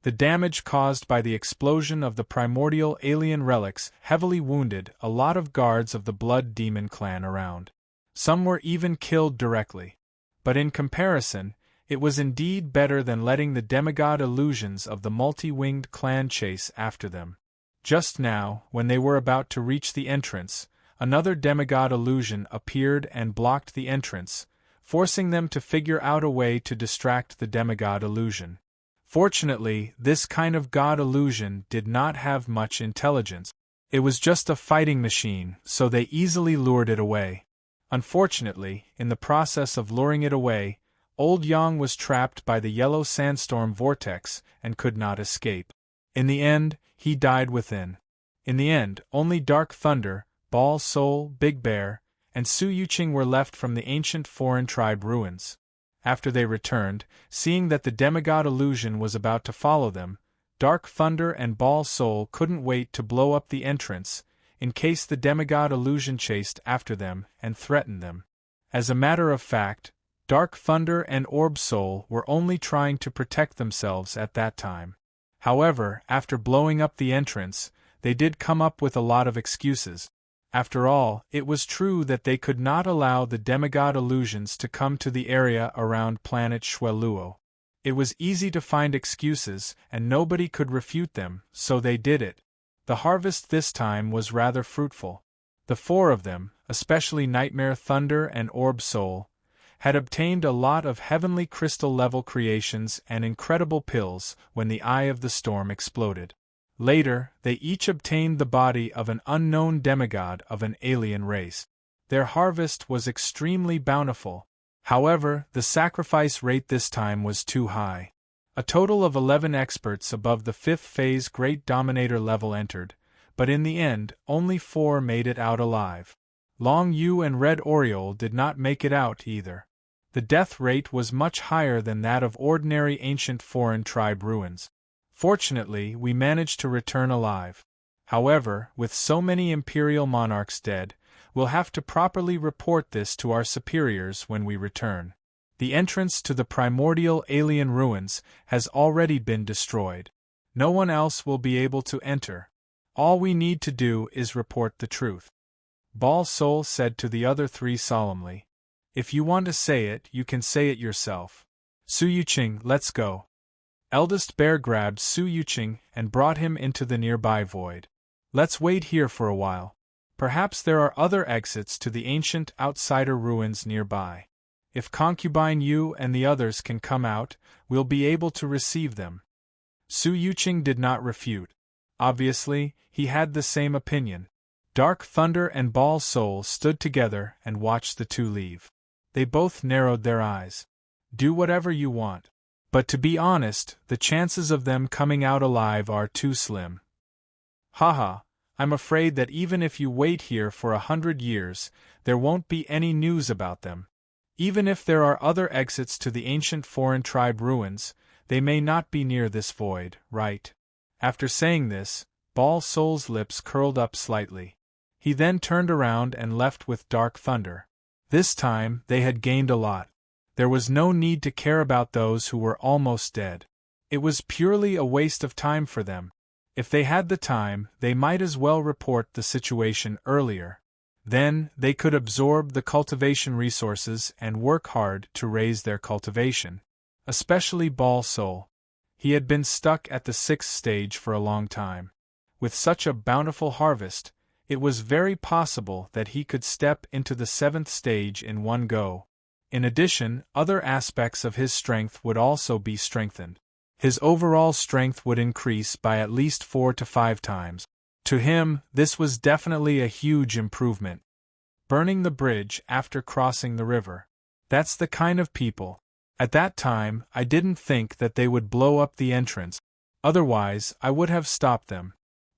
Speaker 1: The damage caused by the explosion of the primordial alien relics heavily wounded a lot of guards of the Blood Demon clan around. Some were even killed directly. But in comparison, it was indeed better than letting the demigod illusions of the multi-winged clan chase after them. Just now, when they were about to reach the entrance, another demigod illusion appeared and blocked the entrance, forcing them to figure out a way to distract the demigod illusion. Fortunately, this kind of god illusion did not have much intelligence. It was just a fighting machine, so they easily lured it away. Unfortunately, in the process of luring it away, Old Yang was trapped by the yellow sandstorm vortex and could not escape. In the end, he died within. In the end, only Dark Thunder, Ball Soul, Big Bear, and Su Yuqing were left from the ancient foreign tribe ruins. After they returned, seeing that the demigod illusion was about to follow them, Dark Thunder and Ball Soul couldn't wait to blow up the entrance, in case the demigod illusion chased after them and threatened them. As a matter of fact, Dark Thunder and Orb Soul were only trying to protect themselves at that time. However, after blowing up the entrance, they did come up with a lot of excuses. After all, it was true that they could not allow the demigod illusions to come to the area around planet Xueluo. It was easy to find excuses, and nobody could refute them, so they did it. The harvest this time was rather fruitful. The four of them, especially Nightmare Thunder and Orb Soul, had obtained a lot of heavenly crystal-level creations and incredible pills when the Eye of the Storm exploded. Later, they each obtained the body of an unknown demigod of an alien race. Their harvest was extremely bountiful. However, the sacrifice rate this time was too high. A total of 11 experts above the 5th phase Great Dominator level entered, but in the end, only 4 made it out alive. Long Yu and Red Oriole did not make it out either. The death rate was much higher than that of ordinary ancient foreign tribe ruins. Fortunately, we managed to return alive. However, with so many Imperial monarchs dead, we'll have to properly report this to our superiors when we return. The entrance to the primordial alien ruins has already been destroyed. No one else will be able to enter. All we need to do is report the truth. Ball Soul said to the other 3 solemnly. If you want to say it, you can say it yourself. Su Yuqing, let's go. Eldest Bear grabbed Su Yuqing and brought him into the nearby void. Let's wait here for a while. Perhaps there are other exits to the ancient outsider ruins nearby. If Concubine Yu and the others can come out, we'll be able to receive them. Su Yuqing did not refute. Obviously, he had the same opinion. Dark Thunder and Ball Soul stood together and watched the 2 leave. They both narrowed their eyes. Do whatever you want. But to be honest, the chances of them coming out alive are too slim. Haha, I'm afraid that even if you wait here for 100 years, there won't be any news about them. Even if there are other exits to the ancient foreign tribe ruins, they may not be near this void, right? After saying this, Ball Soul's lips curled up slightly. He then turned around and left with Dark Thunder. This time, they had gained a lot. There was no need to care about those who were almost dead. It was purely a waste of time for them. If they had the time, they might as well report the situation earlier. Then, they could absorb the cultivation resources and work hard to raise their cultivation. Especially Ball Soul. He had been stuck at the 6th stage for a long time. With such a bountiful harvest, it was very possible that he could step into the 7th stage in one go. In addition, other aspects of his strength would also be strengthened. His overall strength would increase by at least 4 to 5 times. To him, this was definitely a huge improvement. Burning the bridge after crossing the river. That's the kind of people. At that time, I didn't think that they would blow up the entrance. Otherwise, I would have stopped them.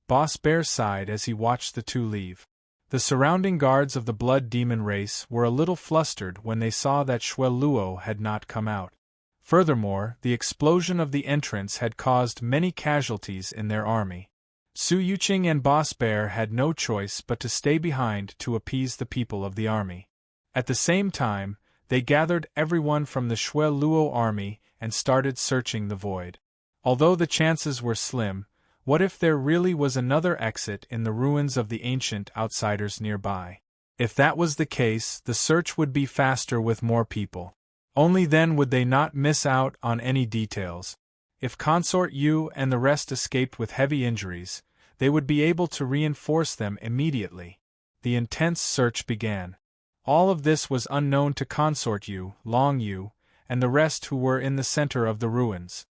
Speaker 1: Boss Bear sighed as he watched the 2 leave. The surrounding guards of the Blood Demon race were a little flustered when they saw that Xueluo had not come out. Furthermore, the explosion of the entrance had caused many casualties in their army. Su Yuqing and Boss Bear had no choice but to stay behind to appease the people of the army. At the same time, They gathered everyone from the Shui Luo army and started searching the void. Although the chances were slim, what if there really was another exit in the ruins of the ancient outsiders nearby? If that was the case, the search would be faster with more people. Only then would they not miss out on any details. If Consort Yu and the rest escaped with heavy injuries, they would be able to reinforce them immediately. The intense search began. All of this was unknown to Consort Yu, Long Yu, and the rest who were in the center of the ruins.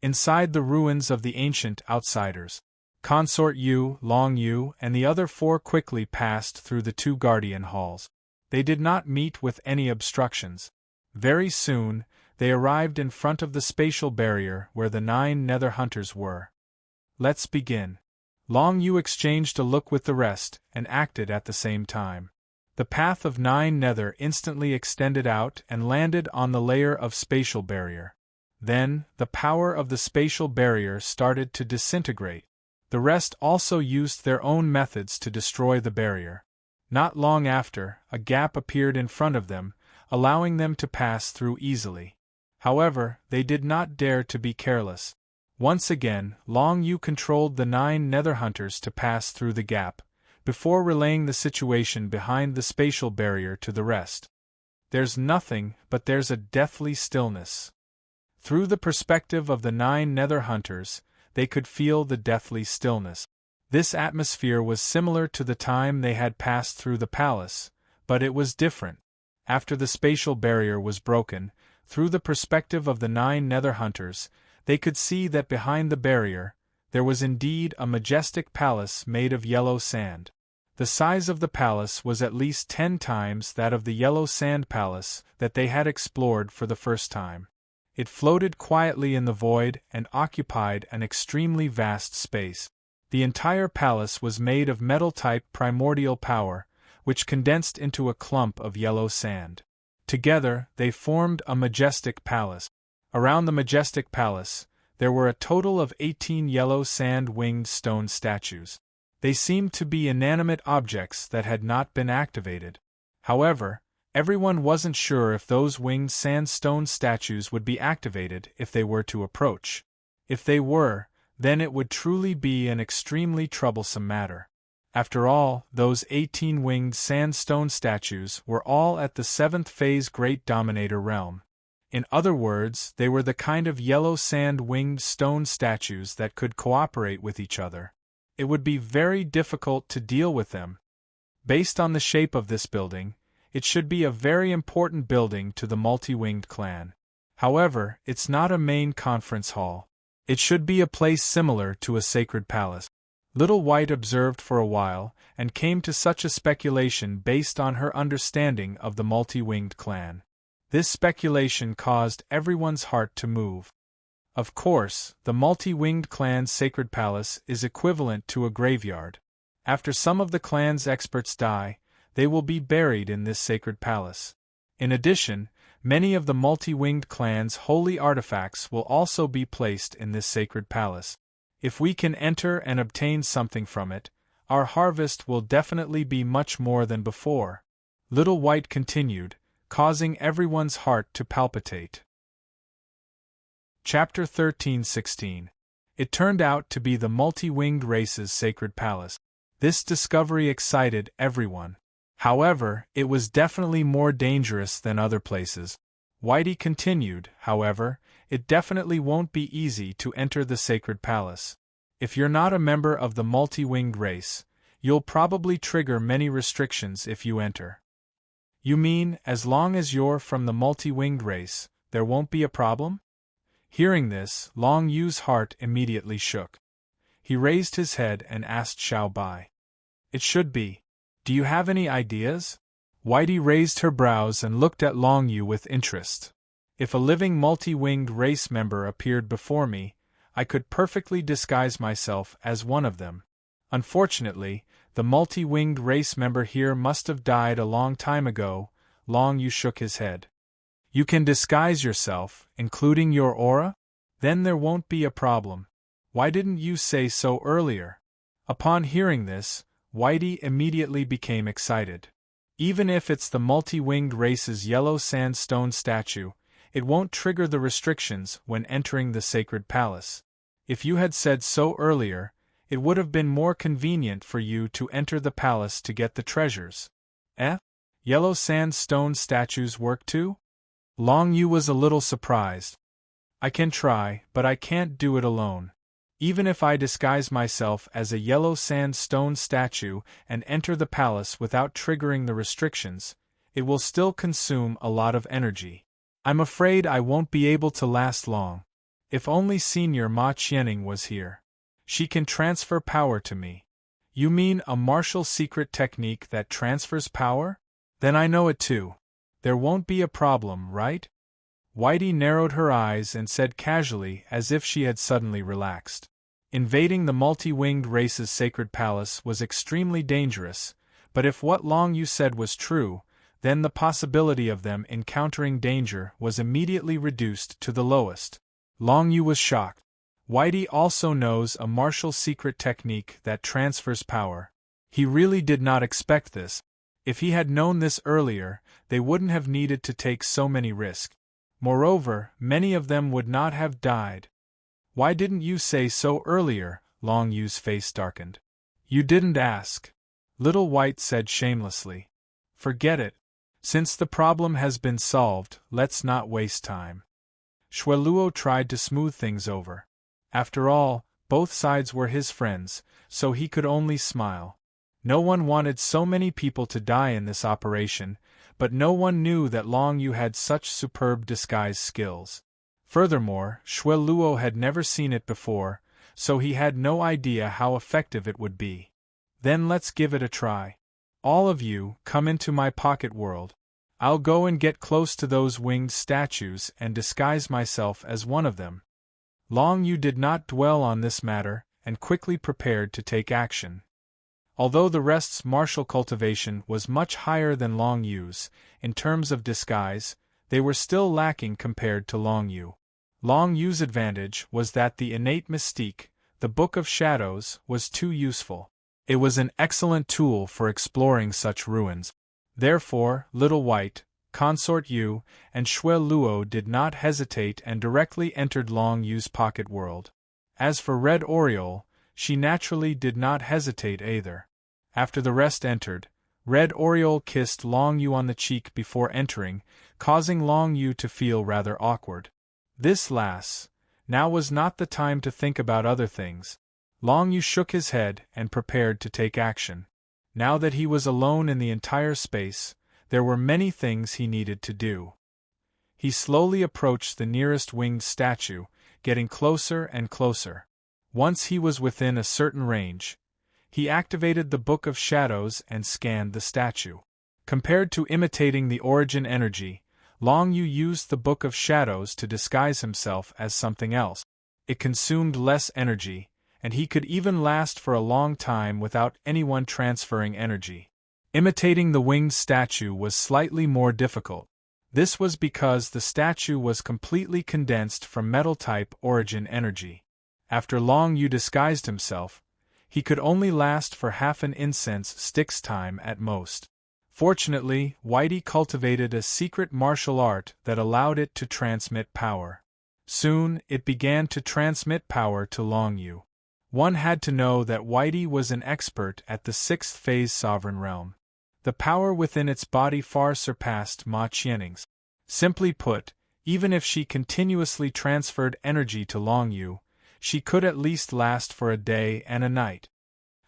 Speaker 1: Inside the ruins of the ancient outsiders, Consort Yu, Long Yu, and the other 4 quickly passed through the 2 guardian halls. They did not meet with any obstructions. Very soon, they arrived in front of the spatial barrier where the 9 nether hunters were. Let's begin. Long Yu exchanged a look with the rest and acted at the same time. The path of 9 nether instantly extended out and landed on the layer of spatial barrier. Then, the power of the spatial barrier started to disintegrate. The rest also used their own methods to destroy the barrier. Not long after, a gap appeared in front of them, allowing them to pass through easily. However, they did not dare to be careless. Once again, Long Yu controlled the 9 nether hunters to pass through the gap, before relaying the situation behind the spatial barrier to the rest. There's nothing, but there's a deathly stillness. Through the perspective of the 9 nether hunters, they could feel the deathly stillness. This atmosphere was similar to the time they had passed through the palace, but it was different. After the spatial barrier was broken, through the perspective of the 9 nether hunters, they could see that behind the barrier, there was indeed a majestic palace made of yellow sand. The size of the palace was at least 10 times that of the yellow sand palace that they had explored for the first time. It floated quietly in the void and occupied an extremely vast space. The entire palace was made of metal-type primordial power, which condensed into a clump of yellow sand. Together, they formed a majestic palace. Around the majestic palace, there were a total of 18 yellow sand-winged stone statues. They seemed to be inanimate objects that had not been activated. However, everyone wasn't sure if those winged sandstone statues would be activated if they were to approach. If they were, then it would truly be an extremely troublesome matter. After all, those 18 winged sandstone statues were all at the 7th phase Great Dominator realm. In other words, they were the kind of yellow sand-winged stone statues that could cooperate with each other. It would be very difficult to deal with them. Based on the shape of this building, it should be a very important building to the multi-winged clan. However, it's not a main conference hall. It should be a place similar to a sacred palace. Little White observed for a while, and came to such a speculation based on her understanding of the multi-winged clan. This speculation caused everyone's heart to move. Of course, the multi-winged clan's sacred palace is equivalent to a graveyard. After some of the clan's experts die, they will be buried in this sacred palace. In addition, many of the multi-winged clan's holy artifacts will also be placed in this sacred palace. If we can enter and obtain something from it, our harvest will definitely be much more than before. Little White continued, causing everyone's heart to palpitate. Chapter 13:16. It turned out to be the multi-winged race's sacred palace. This discovery excited everyone. However, it was definitely more dangerous than other places. Whitey continued, however, it definitely won't be easy to enter the sacred palace. If you're not a member of the multi-winged race, you'll probably trigger many restrictions if you enter. You mean, as long as you're from the multi-winged race, there won't be a problem? Hearing this, Long Yu's heart immediately shook. He raised his head and asked Xiao Bai. It should be. Do you have any ideas? Whitey raised her brows and looked at Long Yu with interest. If a living multi-winged race member appeared before me, I could perfectly disguise myself as one of them. Unfortunately, the multi-winged race member here must have died a long time ago. Long Yu shook his head. You can disguise yourself, including your aura? Then there won't be a problem. Why didn't you say so earlier? Upon hearing this, Whitey immediately became excited. Even if it's the multi-winged race's yellow sandstone statue, it won't trigger the restrictions when entering the sacred palace. If you had said so earlier, it would have been more convenient for you to enter the palace to get the treasures. Eh? Yellow sandstone statues work too? Long Yu was a little surprised. I can try, but I can't do it alone. Even if I disguise myself as a yellow sandstone statue and enter the palace without triggering the restrictions, it will still consume a lot of energy. I'm afraid I won't be able to last long. If only Senior Ma Qianing was here. She can transfer power to me. You mean a martial secret technique that transfers power? Then I know it too. There won't be a problem, right? Whitey narrowed her eyes and said casually as if she had suddenly relaxed. Invading the multi-winged race's sacred palace was extremely dangerous, but if what Long Yu said was true, then the possibility of them encountering danger was immediately reduced to the lowest. Long Yu was shocked. Whitey also knows a martial secret technique that transfers power. He really did not expect this. If he had known this earlier, they wouldn't have needed to take so many risks. Moreover, many of them would not have died. Why didn't you say so earlier? Long Yu's face darkened. You didn't ask. Little White said shamelessly. Forget it. Since the problem has been solved, let's not waste time. Shueluo tried to smooth things over. After all, both sides were his friends, so he could only smile. No one wanted so many people to die in this operation, but no one knew that Long Yu had such superb disguise skills. Furthermore, Shueluo had never seen it before, so he had no idea how effective it would be. Then let's give it a try. All of you, come into my pocket world. I'll go and get close to those winged statues and disguise myself as one of them. Long Yu did not dwell on this matter, and quickly prepared to take action. Although the rest's martial cultivation was much higher than Long Yu's, in terms of disguise, they were still lacking compared to Long Yu. Long Yu's advantage was that the innate mystique, the Book of Shadows, was too useful. It was an excellent tool for exploring such ruins. Therefore, Little White, Consort Yu, and Shueluo did not hesitate and directly entered Long Yu's pocket world. As for Red Oriole, she naturally did not hesitate either. After the rest entered, Red Oriole kissed Long Yu on the cheek before entering, causing Long Yu to feel rather awkward. This lass, now was not the time to think about other things. Long Yu shook his head and prepared to take action. Now that he was alone in the entire space, there were many things he needed to do. He slowly approached the nearest winged statue, getting closer and closer. Once he was within a certain range, he activated the Book of Shadows and scanned the statue. Compared to imitating the origin energy, Long Yu used the Book of Shadows to disguise himself as something else. It consumed less energy, and he could even last for a long time without anyone transferring energy. Imitating the winged statue was slightly more difficult. This was because the statue was completely condensed from metal-type origin energy. After Long Yu disguised himself, he could only last for half an incense stick's time at most. Fortunately, Whitey cultivated a secret martial art that allowed it to transmit power. Soon, it began to transmit power to Long Yu. One had to know that Whitey was an expert at the 6th phase sovereign realm. The power within its body far surpassed Ma Qianing's. Simply put, even if she continuously transferred energy to Long Yu, she could at least last for a day and a night.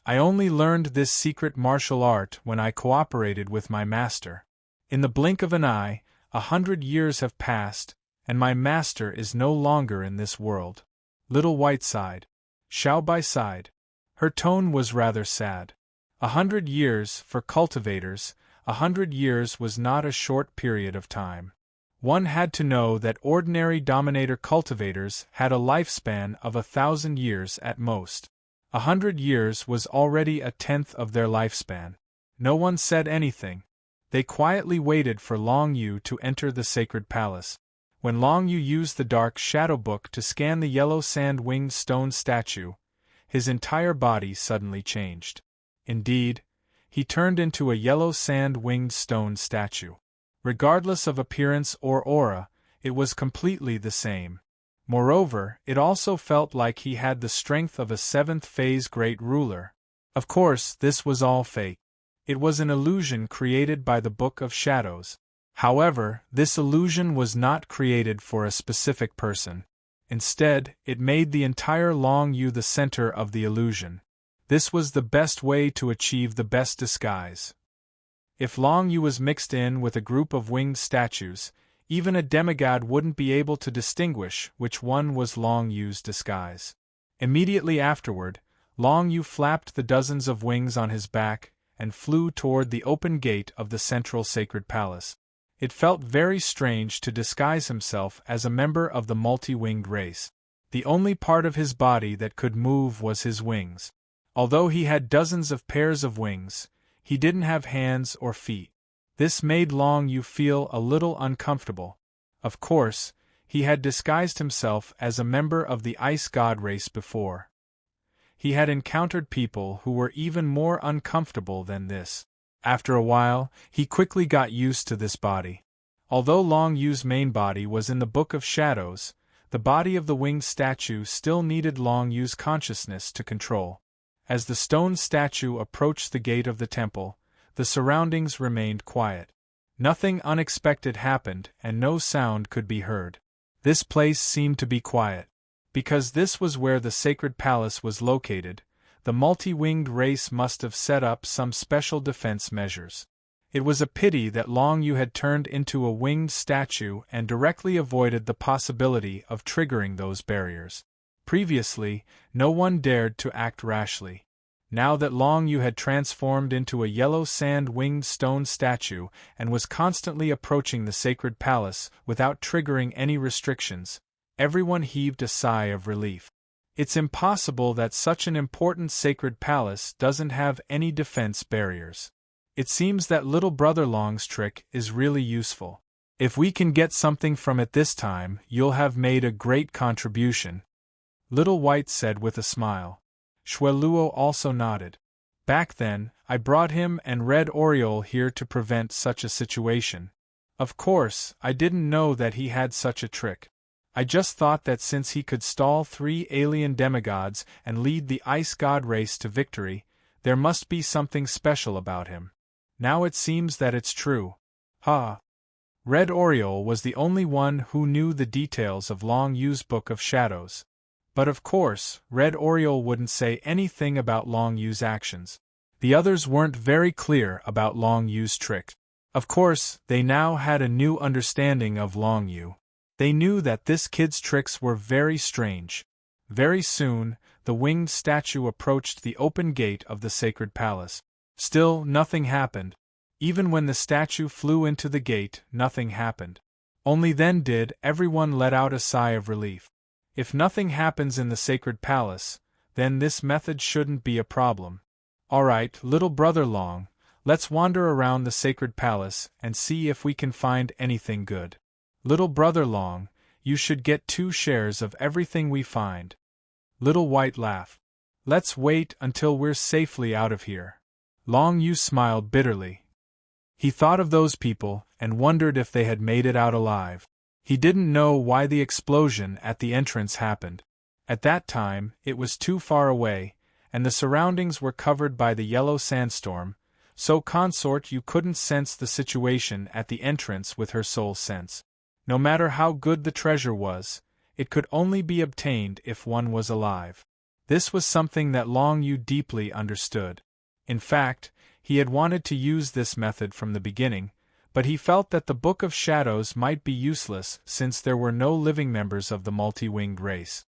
Speaker 1: I only learned this secret martial art when I cooperated with my master. In the blink of an eye, 100 years have passed, and my master is no longer in this world. Little White sighed. Xiao Bai sighed. Her tone was rather sad. 100 years, for cultivators, 100 years was not a short period of time. One had to know that ordinary dominator cultivators had a lifespan of 1,000 years at most. 100 years was already a tenth of their lifespan. No one said anything. They quietly waited for Long Yu to enter the sacred palace. When Long Yu used the dark shadow book to scan the yellow sand-winged stone statue, his entire body suddenly changed. Indeed, he turned into a yellow sand-winged stone statue. Regardless of appearance or aura, it was completely the same. Moreover, it also felt like he had the strength of a seventh-phase great ruler. Of course, this was all fake. It was an illusion created by the Book of Shadows. However, this illusion was not created for a specific person. Instead, it made the entire Long Yu the center of the illusion. This was the best way to achieve the best disguise. If Long Yu was mixed in with a group of winged statues, even a demigod wouldn't be able to distinguish which one was Long Yu's disguise. Immediately afterward, Long Yu flapped the dozens of wings on his back and flew toward the open gate of the central sacred palace. It felt very strange to disguise himself as a member of the multi-winged race. The only part of his body that could move was his wings. Although he had dozens of pairs of wings, he didn't have hands or feet. This made Long Yu feel a little uncomfortable. Of course, he had disguised himself as a member of the ice god race before. He had encountered people who were even more uncomfortable than this. After a while, he quickly got used to this body. Although Long Yu's main body was in the Book of Shadows, the body of the winged statue still needed Long Yu's consciousness to control. As the stone statue approached the gate of the temple, the surroundings remained quiet. Nothing unexpected happened and no sound could be heard. This place seemed to be quiet. Because this was where the sacred palace was located, the multi-winged race must have set up some special defense measures. It was a pity that Long Yu had turned into a winged statue and directly avoided the possibility of triggering those barriers. Previously, no one dared to act rashly. Now that Long Yu had transformed into a yellow sand-winged stone statue and was constantly approaching the sacred palace without triggering any restrictions, everyone heaved a sigh of relief. It's impossible that such an important sacred palace doesn't have any defense barriers. It seems that Little Brother Long's trick is really useful. If we can get something from it this time, you'll have made a great contribution, Little White said with a smile. Shueluo also nodded. Back then, I brought him and Red Oriole here to prevent such a situation. Of course, I didn't know that he had such a trick. I just thought that since he could stall 3 alien demigods and lead the ice god race to victory, there must be something special about him. Now it seems that it's true. Ha! Red Oriole was the only one who knew the details of Long Yu's Book of Shadows. But of course, Red Oriole wouldn't say anything about Long Yu's actions. The others weren't very clear about Long Yu's trick. Of course, they now had a new understanding of Long Yu. They knew that this kid's tricks were very strange. Very soon, the winged statue approached the open gate of the sacred palace. Still, nothing happened. Even when the statue flew into the gate, nothing happened. Only then did everyone let out a sigh of relief. If nothing happens in the sacred palace, then this method shouldn't be a problem. Alright, Little Brother Long, let's wander around the sacred palace and see if we can find anything good. Little Brother Long, you should get 2 shares of everything we find. Little White laughed. Let's wait until we're safely out of here. Long Yu smiled bitterly. He thought of those people and wondered if they had made it out alive. He didn't know why the explosion at the entrance happened. At that time, it was too far away, and the surroundings were covered by the yellow sandstorm, so Consort you couldn't sense the situation at the entrance with her soul sense. No matter how good the treasure was, it could only be obtained if one was alive. This was something that Long Yu deeply understood. In fact, he had wanted to use this method from the beginning, but he felt that the Book of Shadows might be useless since there were no living members of the multi-winged race.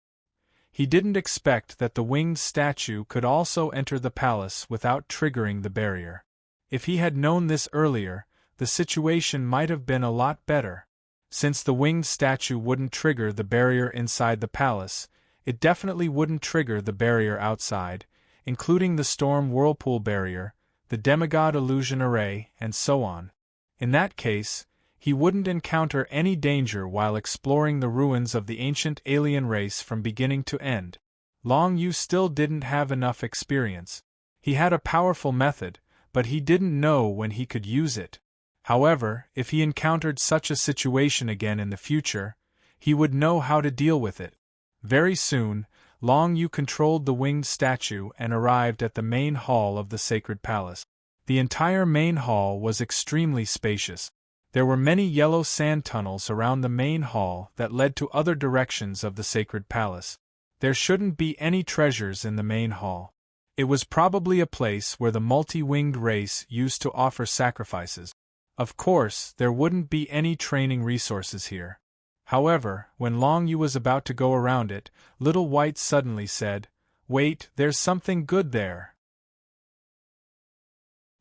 Speaker 1: He didn't expect that the winged statue could also enter the palace without triggering the barrier. If he had known this earlier, the situation might have been a lot better. Since the winged statue wouldn't trigger the barrier inside the palace, it definitely wouldn't trigger the barrier outside, including the storm whirlpool barrier, the demigod illusion array, and so on. In that case, he wouldn't encounter any danger while exploring the ruins of the ancient alien race from beginning to end. Long Yu still didn't have enough experience. He had a powerful method, but he didn't know when he could use it. However, if he encountered such a situation again in the future, he would know how to deal with it. Very soon, Long Yu controlled the winged statue and arrived at the main hall of the sacred palace. The entire main hall was extremely spacious. There were many yellow sand tunnels around the main hall that led to other directions of the sacred palace. There shouldn't be any treasures in the main hall. It was probably a place where the multi-winged race used to offer sacrifices. Of course, there wouldn't be any training resources here. However, when Long Yu was about to go around it, Little White suddenly said, "Wait, there's something good there."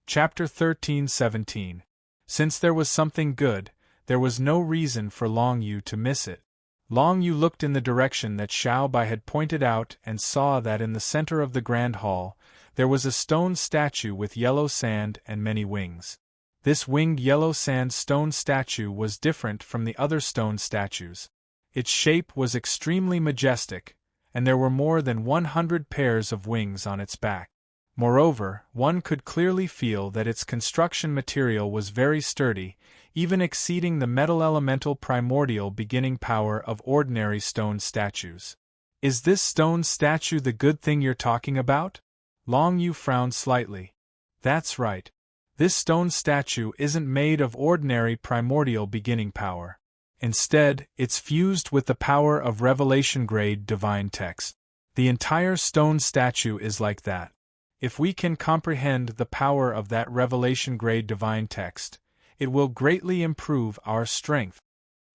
Speaker 1: Chapter 13:17. Since there was something good, there was no reason for Long Yu to miss it. Long Yu looked in the direction that Xiao Bai had pointed out and saw that in the center of the Grand Hall, there was a stone statue with yellow sand and many wings. This winged yellow sand stone statue was different from the other stone statues. Its shape was extremely majestic, and there were more than 100 pairs of wings on its back. Moreover, one could clearly feel that its construction material was very sturdy, even exceeding the metal elemental primordial beginning power of ordinary stone statues. "Is this stone statue the good thing you're talking about?" Long Yu frowned slightly. "That's right. This stone statue isn't made of ordinary primordial beginning power. Instead, it's fused with the power of revelation-grade divine text. The entire stone statue is like that. If we can comprehend the power of that revelation-grade divine text, it will greatly improve our strength."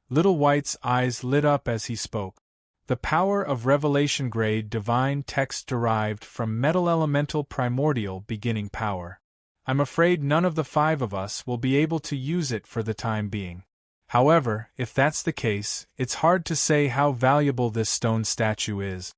Speaker 1: Little White's eyes lit up as he spoke. The power of revelation-grade divine text derived from metal elemental primordial beginning power. I'm afraid none of the 5 of us will be able to use it for the time being. However, if that's the case, it's hard to say how valuable this stone statue is.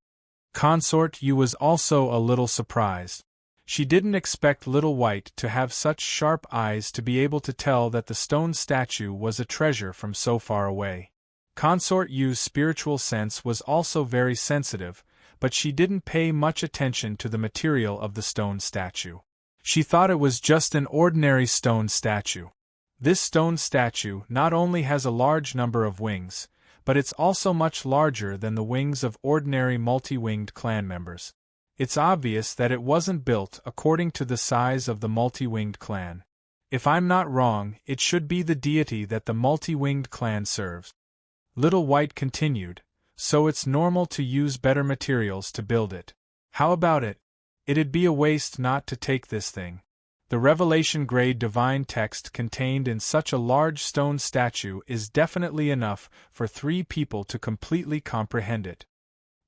Speaker 1: Consort Yu was also a little surprised. She didn't expect Little White to have such sharp eyes to be able to tell that the stone statue was a treasure from so far away. Consort Yu's spiritual sense was also very sensitive, but she didn't pay much attention to the material of the stone statue. She thought it was just an ordinary stone statue. This stone statue not only has a large number of wings, but it's also much larger than the wings of ordinary multi-winged clan members. It's obvious that it wasn't built according to the size of the multi-winged clan. If I'm not wrong, it should be the deity that the multi-winged clan serves. Little White continued, so it's normal to use better materials to build it. How about it? It'd be a waste not to take this thing. The revelation-grade divine text contained in such a large stone statue is definitely enough for 3 people to completely comprehend it.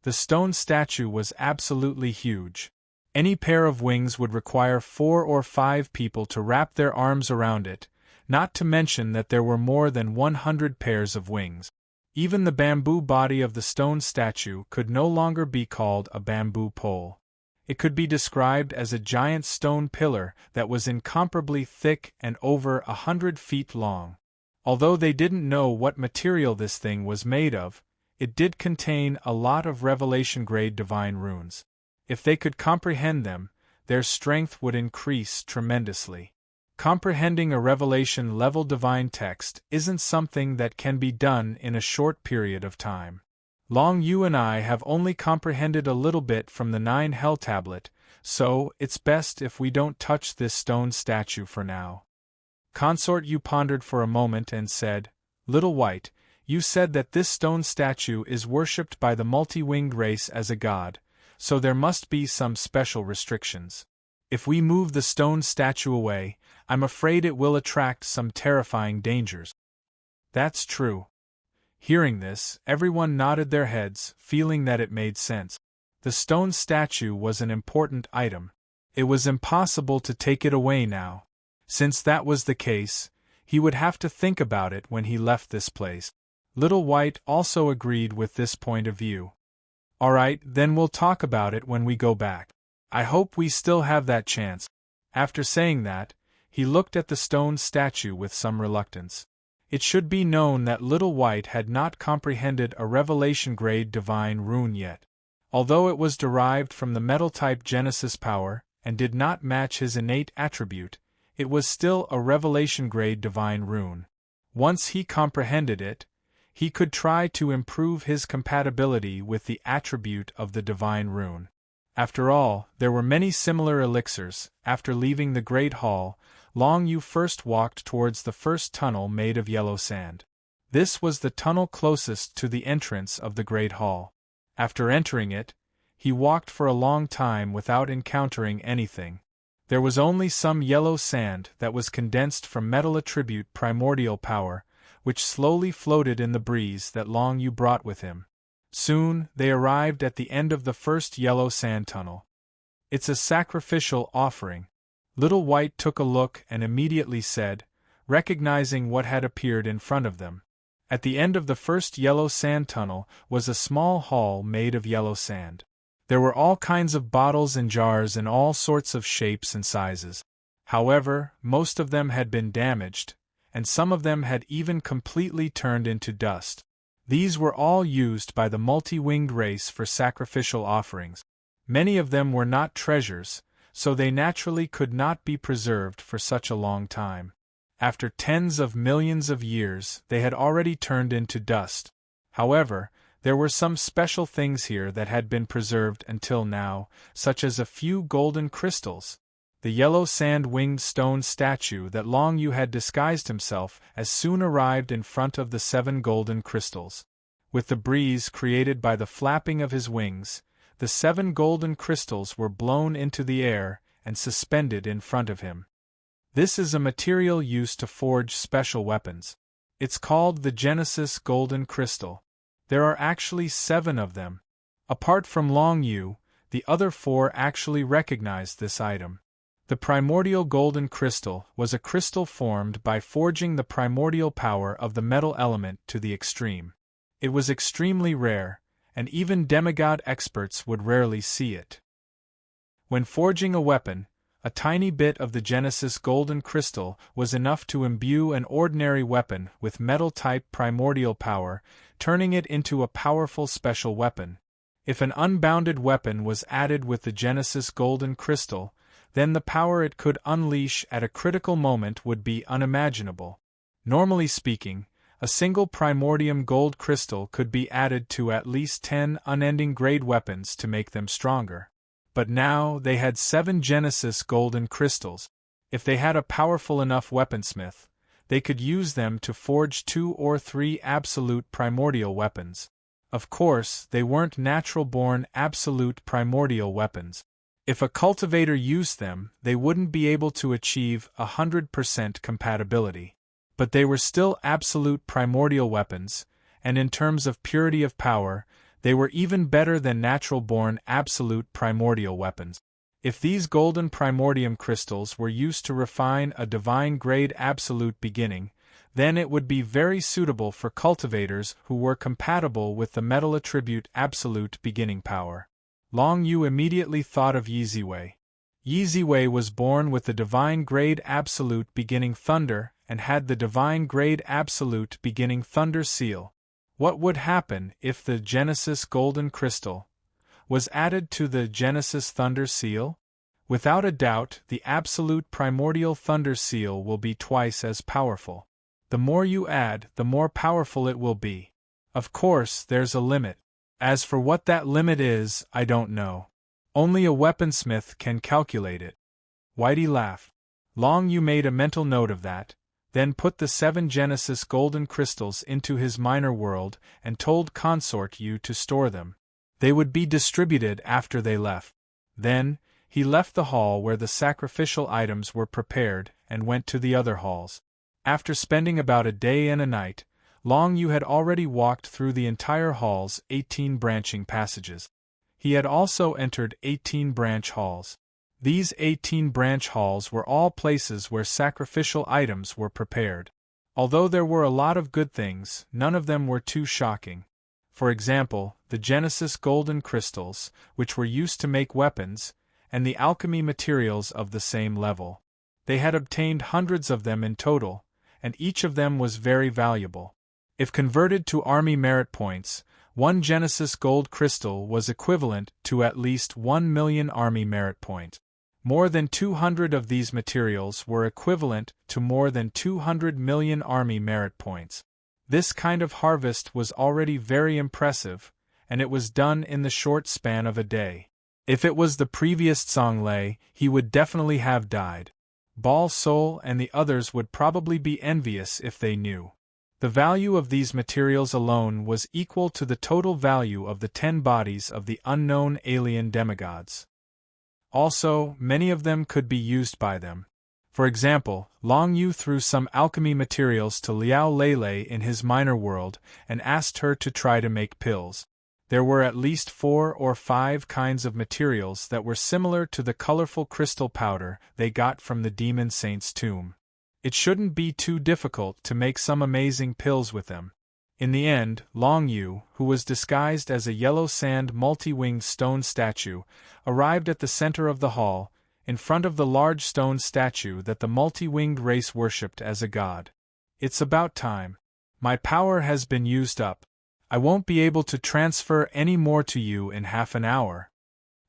Speaker 1: The stone statue was absolutely huge. Any pair of wings would require 4 or 5 people to wrap their arms around it, not to mention that there were more than 100 pairs of wings. Even the bamboo body of the stone statue could no longer be called a bamboo pole. It could be described as a giant stone pillar that was incomparably thick and over 100 feet long. Although they didn't know what material this thing was made of, it did contain a lot of revelation-grade divine runes. If they could comprehend them, their strength would increase tremendously. Comprehending a revelation-level divine text isn't something that can be done in a short period of time. Long Yu and I have only comprehended a little bit from the 9 Hell Tablet, so it's best if we don't touch this stone statue for now. Consort Yu pondered for a moment and said, "Little White, you said that this stone statue is worshipped by the multi-winged race as a god, so there must be some special restrictions. If we move the stone statue away, I'm afraid it will attract some terrifying dangers." "That's true." Hearing this, everyone nodded their heads, feeling that it made sense. The stone statue was an important item. It was impossible to take it away now. Since that was the case, he would have to think about it when he left this place. Little White also agreed with this point of view. "Alright, then we'll talk about it when we go back. I hope we still have that chance." After saying that, he looked at the stone statue with some reluctance. It should be known that Little White had not comprehended a revelation-grade divine rune yet. Although it was derived from the metal-type Genesis power and did not match his innate attribute, It was still a revelation-grade divine rune. Once he comprehended it, he could try to improve his compatibility with the attribute of the divine rune. After all, there were many similar elixirs. After leaving the Great Hall, Long Yu first walked towards the first tunnel made of yellow sand. This was the tunnel closest to the entrance of the Great Hall. After entering it, he walked for a long time without encountering anything. There was only some yellow sand that was condensed from metal attribute primordial power, which slowly floated in the breeze that Long Yu brought with him. Soon, they arrived at the end of the first yellow sand tunnel. "It's a sacrificial offering." Little White took a look and immediately said, recognizing what had appeared in front of them. At the end of the first yellow sand tunnel was a small hall made of yellow sand. There were all kinds of bottles and jars in all sorts of shapes and sizes. However, most of them had been damaged, and some of them had even completely turned into dust. These were all used by the multi-winged race for sacrificial offerings. Many of them were not treasures, so they naturally could not be preserved for such a long time. After tens of millions of years, they had already turned into dust. However, there were some special things here that had been preserved until now, such as a few golden crystals. The yellow sand-winged stone statue that Long Yu had disguised himself as soon arrived in front of the 7 golden crystals. With the breeze created by the flapping of his wings, the 7 golden crystals were blown into the air and suspended in front of him. This is a material used to forge special weapons. It's called the Genesis Golden Crystal. There are actually 7 of them. Apart from Long Yu, the other 4 actually recognized this item. The primordial golden crystal was a crystal formed by forging the primordial power of the metal element to the extreme. It was extremely rare, and even demigod experts would rarely see it. When forging a weapon, a tiny bit of the Genesis golden crystal was enough to imbue an ordinary weapon with metal-type primordial power, turning it into a powerful special weapon. If an unbounded weapon was added with the Genesis golden crystal, then the power it could unleash at a critical moment would be unimaginable. Normally speaking, a single primordium gold crystal could be added to at least 10 unending grade weapons to make them stronger. But now they had 7 Genesis golden crystals. If they had a powerful enough weaponsmith, they could use them to forge 2 or 3 absolute primordial weapons. Of course, they weren't natural-born absolute primordial weapons. If a cultivator used them, they wouldn't be able to achieve 100% compatibility. But they were still absolute primordial weapons, and in terms of purity of power, they were even better than natural-born absolute primordial weapons. If these golden primordium crystals were used to refine a divine-grade absolute beginning, then it would be very suitable for cultivators who were compatible with the metal attribute absolute beginning power. Long Yu immediately thought of Yiziwei. Yiziwei was born with the divine-grade absolute beginning thunder and had the divine-grade absolute beginning thunder seal. What would happen if the Genesis golden crystal was added to the Genesis thunder seal? Without a doubt, the absolute primordial thunder seal will be twice as powerful. The more you add, the more powerful it will be. Of course, there's a limit. As for what that limit is, I don't know. Only a weaponsmith can calculate it. Whitey laughed. Long Yu made a mental note of that, then put the 7 Genesis golden crystals into his minor world and told Consort Yu to store them. They would be distributed after they left. Then, he left the hall where the sacrificial items were prepared and went to the other halls. After spending about a day and a night, Long Yu had already walked through the entire hall's 18 branching passages. He had also entered 18 branch halls. These 18 branch halls were all places where sacrificial items were prepared. Although there were a lot of good things, none of them were too shocking. For example, the Genesis golden crystals, which were used to make weapons, and the alchemy materials of the same level. They had obtained hundreds of them in total, and each of them was very valuable. If converted to army merit points, 1 Genesis gold crystal was equivalent to at least 1 million army merit points. More than 200 of these materials were equivalent to more than 200 million army merit points. This kind of harvest was already very impressive, and it was done in the short span of a day. If it was the previous Zhonglei, he would definitely have died. Bal Sol and the others would probably be envious if they knew. The value of these materials alone was equal to the total value of the 10 bodies of the unknown alien demigods. Also, many of them could be used by them. For example, Long Yu threw some alchemy materials to Liao Lele in his minor world and asked her to try to make pills. There were at least 4 or 5 kinds of materials that were similar to the colorful crystal powder they got from the demon saint's tomb. It shouldn't be too difficult to make some amazing pills with them. In the end, Long Yu, who was disguised as a yellow sand multi-winged stone statue, arrived at the center of the hall, in front of the large stone statue that the multi-winged race worshipped as a god. It's about time. My power has been used up. I won't be able to transfer any more to you in half an hour.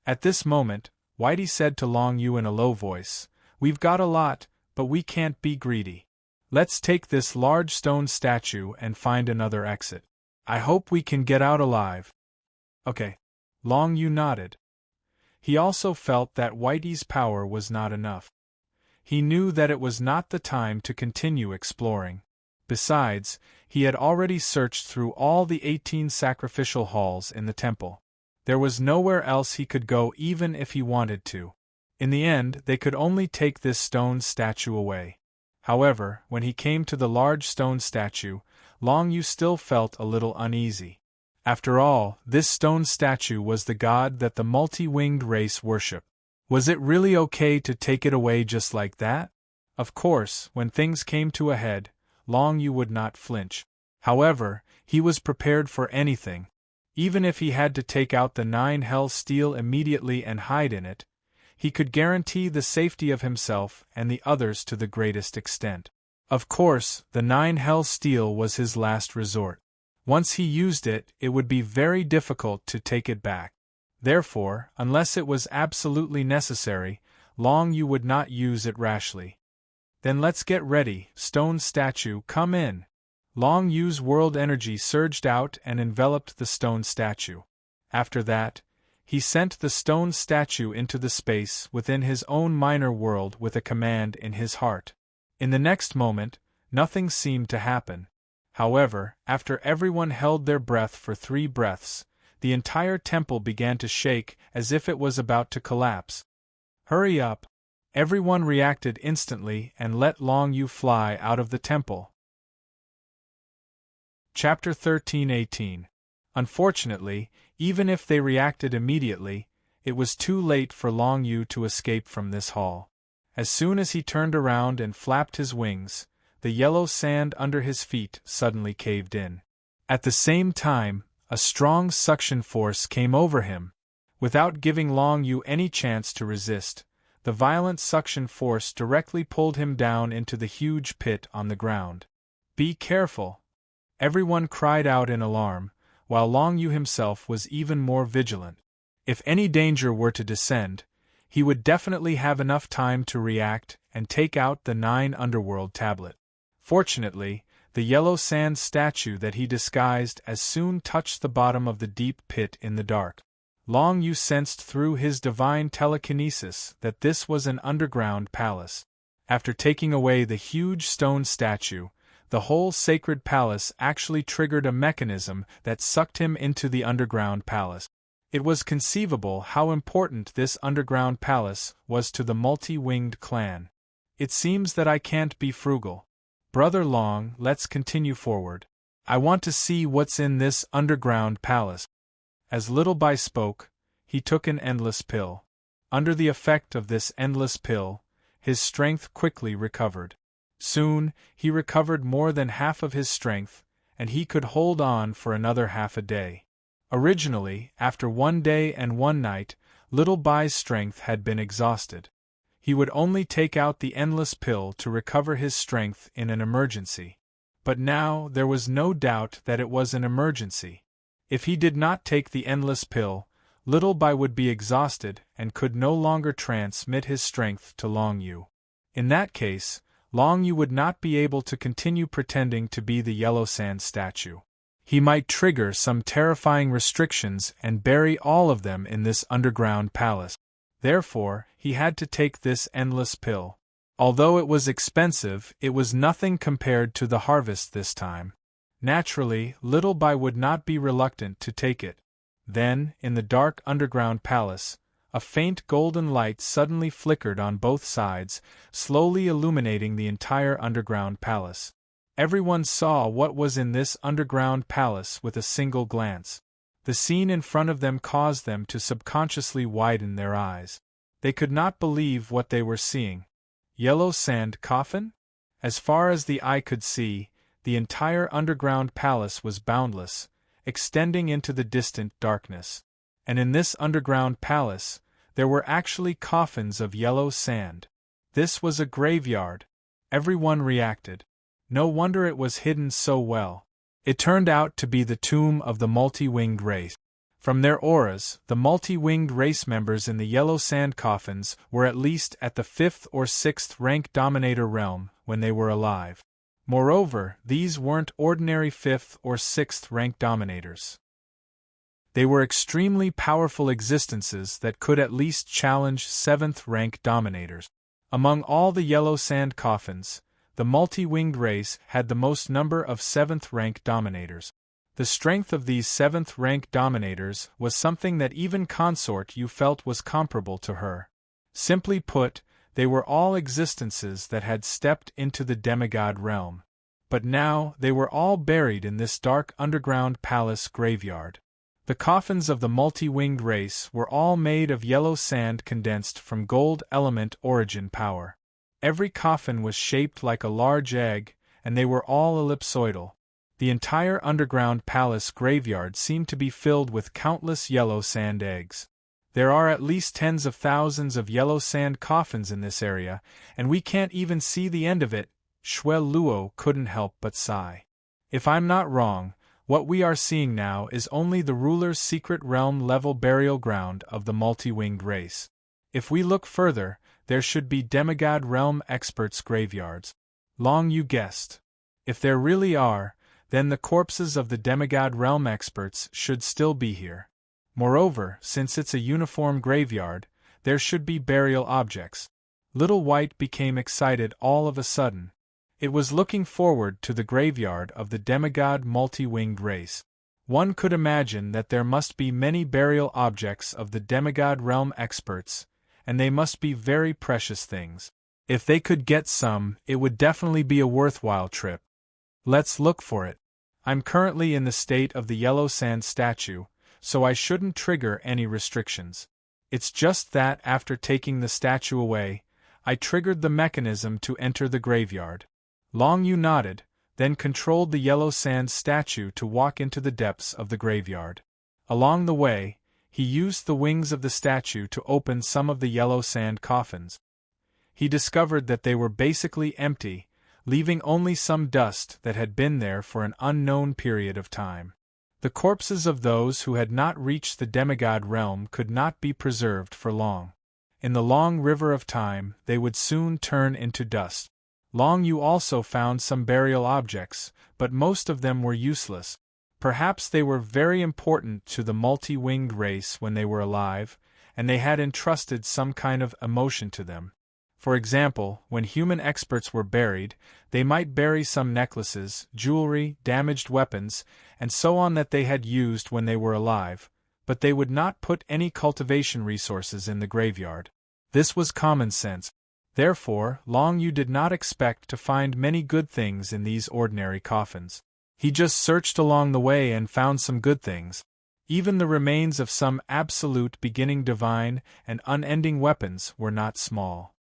Speaker 1: At this moment, Whitey said to Long Yu in a low voice, "We've got a lot, but we can't be greedy. Let's take this large stone statue and find another exit. I hope we can get out alive." Okay. Long Yu nodded. He also felt that Whitey's power was not enough. He knew that it was not the time to continue exploring. Besides, he had already searched through all the 18 sacrificial halls in the temple. There was nowhere else he could go even if he wanted to. In the end, they could only take this stone statue away. However, when he came to the large stone statue, Long Yu still felt a little uneasy. After all, this stone statue was the god that the multi-winged race worshiped. Was it really okay to take it away just like that? Of course, when things came to a head, Long Yu would not flinch. However, he was prepared for anything. Even if he had to take out the 9 hell steel immediately and hide in it, he could guarantee the safety of himself and the others to the greatest extent. Of course, the 9 hell steel was his last resort. Once he used it, it would be very difficult to take it back. Therefore, unless it was absolutely necessary, Long Yu would not use it rashly. Then let's get ready, stone statue, come in. Long Yu's world energy surged out and enveloped the stone statue. After that, he sent the stone statue into the space within his own minor world with a command in his heart. In the next moment, nothing seemed to happen. However, after everyone held their breath for 3 breaths, the entire temple began to shake as if it was about to collapse. "Hurry up!" Everyone reacted instantly and let Long Yu fly out of the temple. Chapter 13:18. Unfortunately, even if they reacted immediately, it was too late for Long Yu to escape from this hall. As soon as he turned around and flapped his wings, the yellow sand under his feet suddenly caved in. At the same time, a strong suction force came over him. Without giving Long Yu any chance to resist, the violent suction force directly pulled him down into the huge pit on the ground. "Be careful!" Everyone cried out in alarm, while Long Yu himself was even more vigilant. If any danger were to descend, he would definitely have enough time to react and take out the 9 underworld tablet. Fortunately, the yellow sand statue that he disguised as soon touched the bottom of the deep pit in the dark. Long Yu sensed through his divine telekinesis that this was an underground palace. After taking away the huge stone statue, the whole sacred palace actually triggered a mechanism that sucked him into the underground palace. It was conceivable how important this underground palace was to the multi-winged clan. "It seems that I can't be frugal. Brother Long, let's continue forward. I want to see what's in this underground palace." As Little Bai spoke, he took an endless pill. Under the effect of this endless pill, his strength quickly recovered. Soon, he recovered more than half of his strength, and he could hold on for another half a day. Originally, after 1 day and 1 night, Little Bai's strength had been exhausted. He would only take out the endless pill to recover his strength in an emergency. But now there was no doubt that it was an emergency. If he did not take the endless pill, Little Bai would be exhausted and could no longer transmit his strength to Long Yu. In that case, Long Yu would not be able to continue pretending to be the yellow sand statue. He might trigger some terrifying restrictions and bury all of them in this underground palace. Therefore, he had to take this endless pill. Although it was expensive, it was nothing compared to the harvest this time. Naturally, Little Bai would not be reluctant to take it. Then, in the dark underground palace, a faint golden light suddenly flickered on both sides, slowly illuminating the entire underground palace. Everyone saw what was in this underground palace with a single glance. The scene in front of them caused them to subconsciously widen their eyes. They could not believe what they were seeing. Yellow sand coffin? As far as the eye could see, the entire underground palace was boundless, extending into the distant darkness. And in this underground palace, there were actually coffins of yellow sand. This was a graveyard. Everyone reacted. No wonder it was hidden so well. It turned out to be the tomb of the multi-winged race. From their auras, the multi-winged race members in the yellow sand coffins were at least at the 5th or 6th rank Dominator realm when they were alive. Moreover, these weren't ordinary 5th or 6th rank Dominators. They were extremely powerful existences that could at least challenge 7th rank Dominators. Among all the yellow sand coffins, the multi-winged race had the most number of 7th rank Dominators. The strength of these 7th rank Dominators was something that even Consort Yu felt was comparable to her. Simply put, they were all existences that had stepped into the demigod realm. But now they were all buried in this dark underground palace graveyard. The coffins of the multi-winged race were all made of yellow sand condensed from gold element origin power. Every coffin was shaped like a large egg, and they were all ellipsoidal. The entire underground palace graveyard seemed to be filled with countless yellow sand eggs. There are at least tens of thousands of yellow sand coffins in this area, and we can't even see the end of it. Shui Luo couldn't help but sigh. If I'm not wrong, what we are seeing now is only the ruler's secret realm level burial ground of the multi-winged race. If we look further, there should be demigod realm experts' graveyards. Long Yu guessed. If there really are, then the corpses of the demigod realm experts should still be here. Moreover, since it's a uniform graveyard, there should be burial objects. Little White became excited all of a sudden. It was looking forward to the graveyard of the demigod multi-winged race. One could imagine that there must be many burial objects of the demigod realm experts, and they must be very precious things. If they could get some, it would definitely be a worthwhile trip. Let's look for it. I'm currently in the state of the yellow sand statue, so I shouldn't trigger any restrictions. It's just that after taking the statue away, I triggered the mechanism to enter the graveyard. Long Yu nodded, then controlled the yellow sand statue to walk into the depths of the graveyard. Along the way, he used the wings of the statue to open some of the yellow sand coffins. He discovered that they were basically empty, leaving only some dust that had been there for an unknown period of time. The corpses of those who had not reached the demigod realm could not be preserved for long. In the long river of time, they would soon turn into dust. Long Yu also found some burial objects, but most of them were useless. Perhaps they were very important to the multi-winged race when they were alive, and they had entrusted some kind of emotion to them. For example, when human experts were buried, they might bury some necklaces, jewelry, damaged weapons, and so on that they had used when they were alive, but they would not put any cultivation resources in the graveyard. This was common sense. Therefore, Long Yu did not expect to find many good things in these ordinary coffins. He just searched along the way and found some good things. Even the remains of some absolute beginning divine and unending weapons were not small.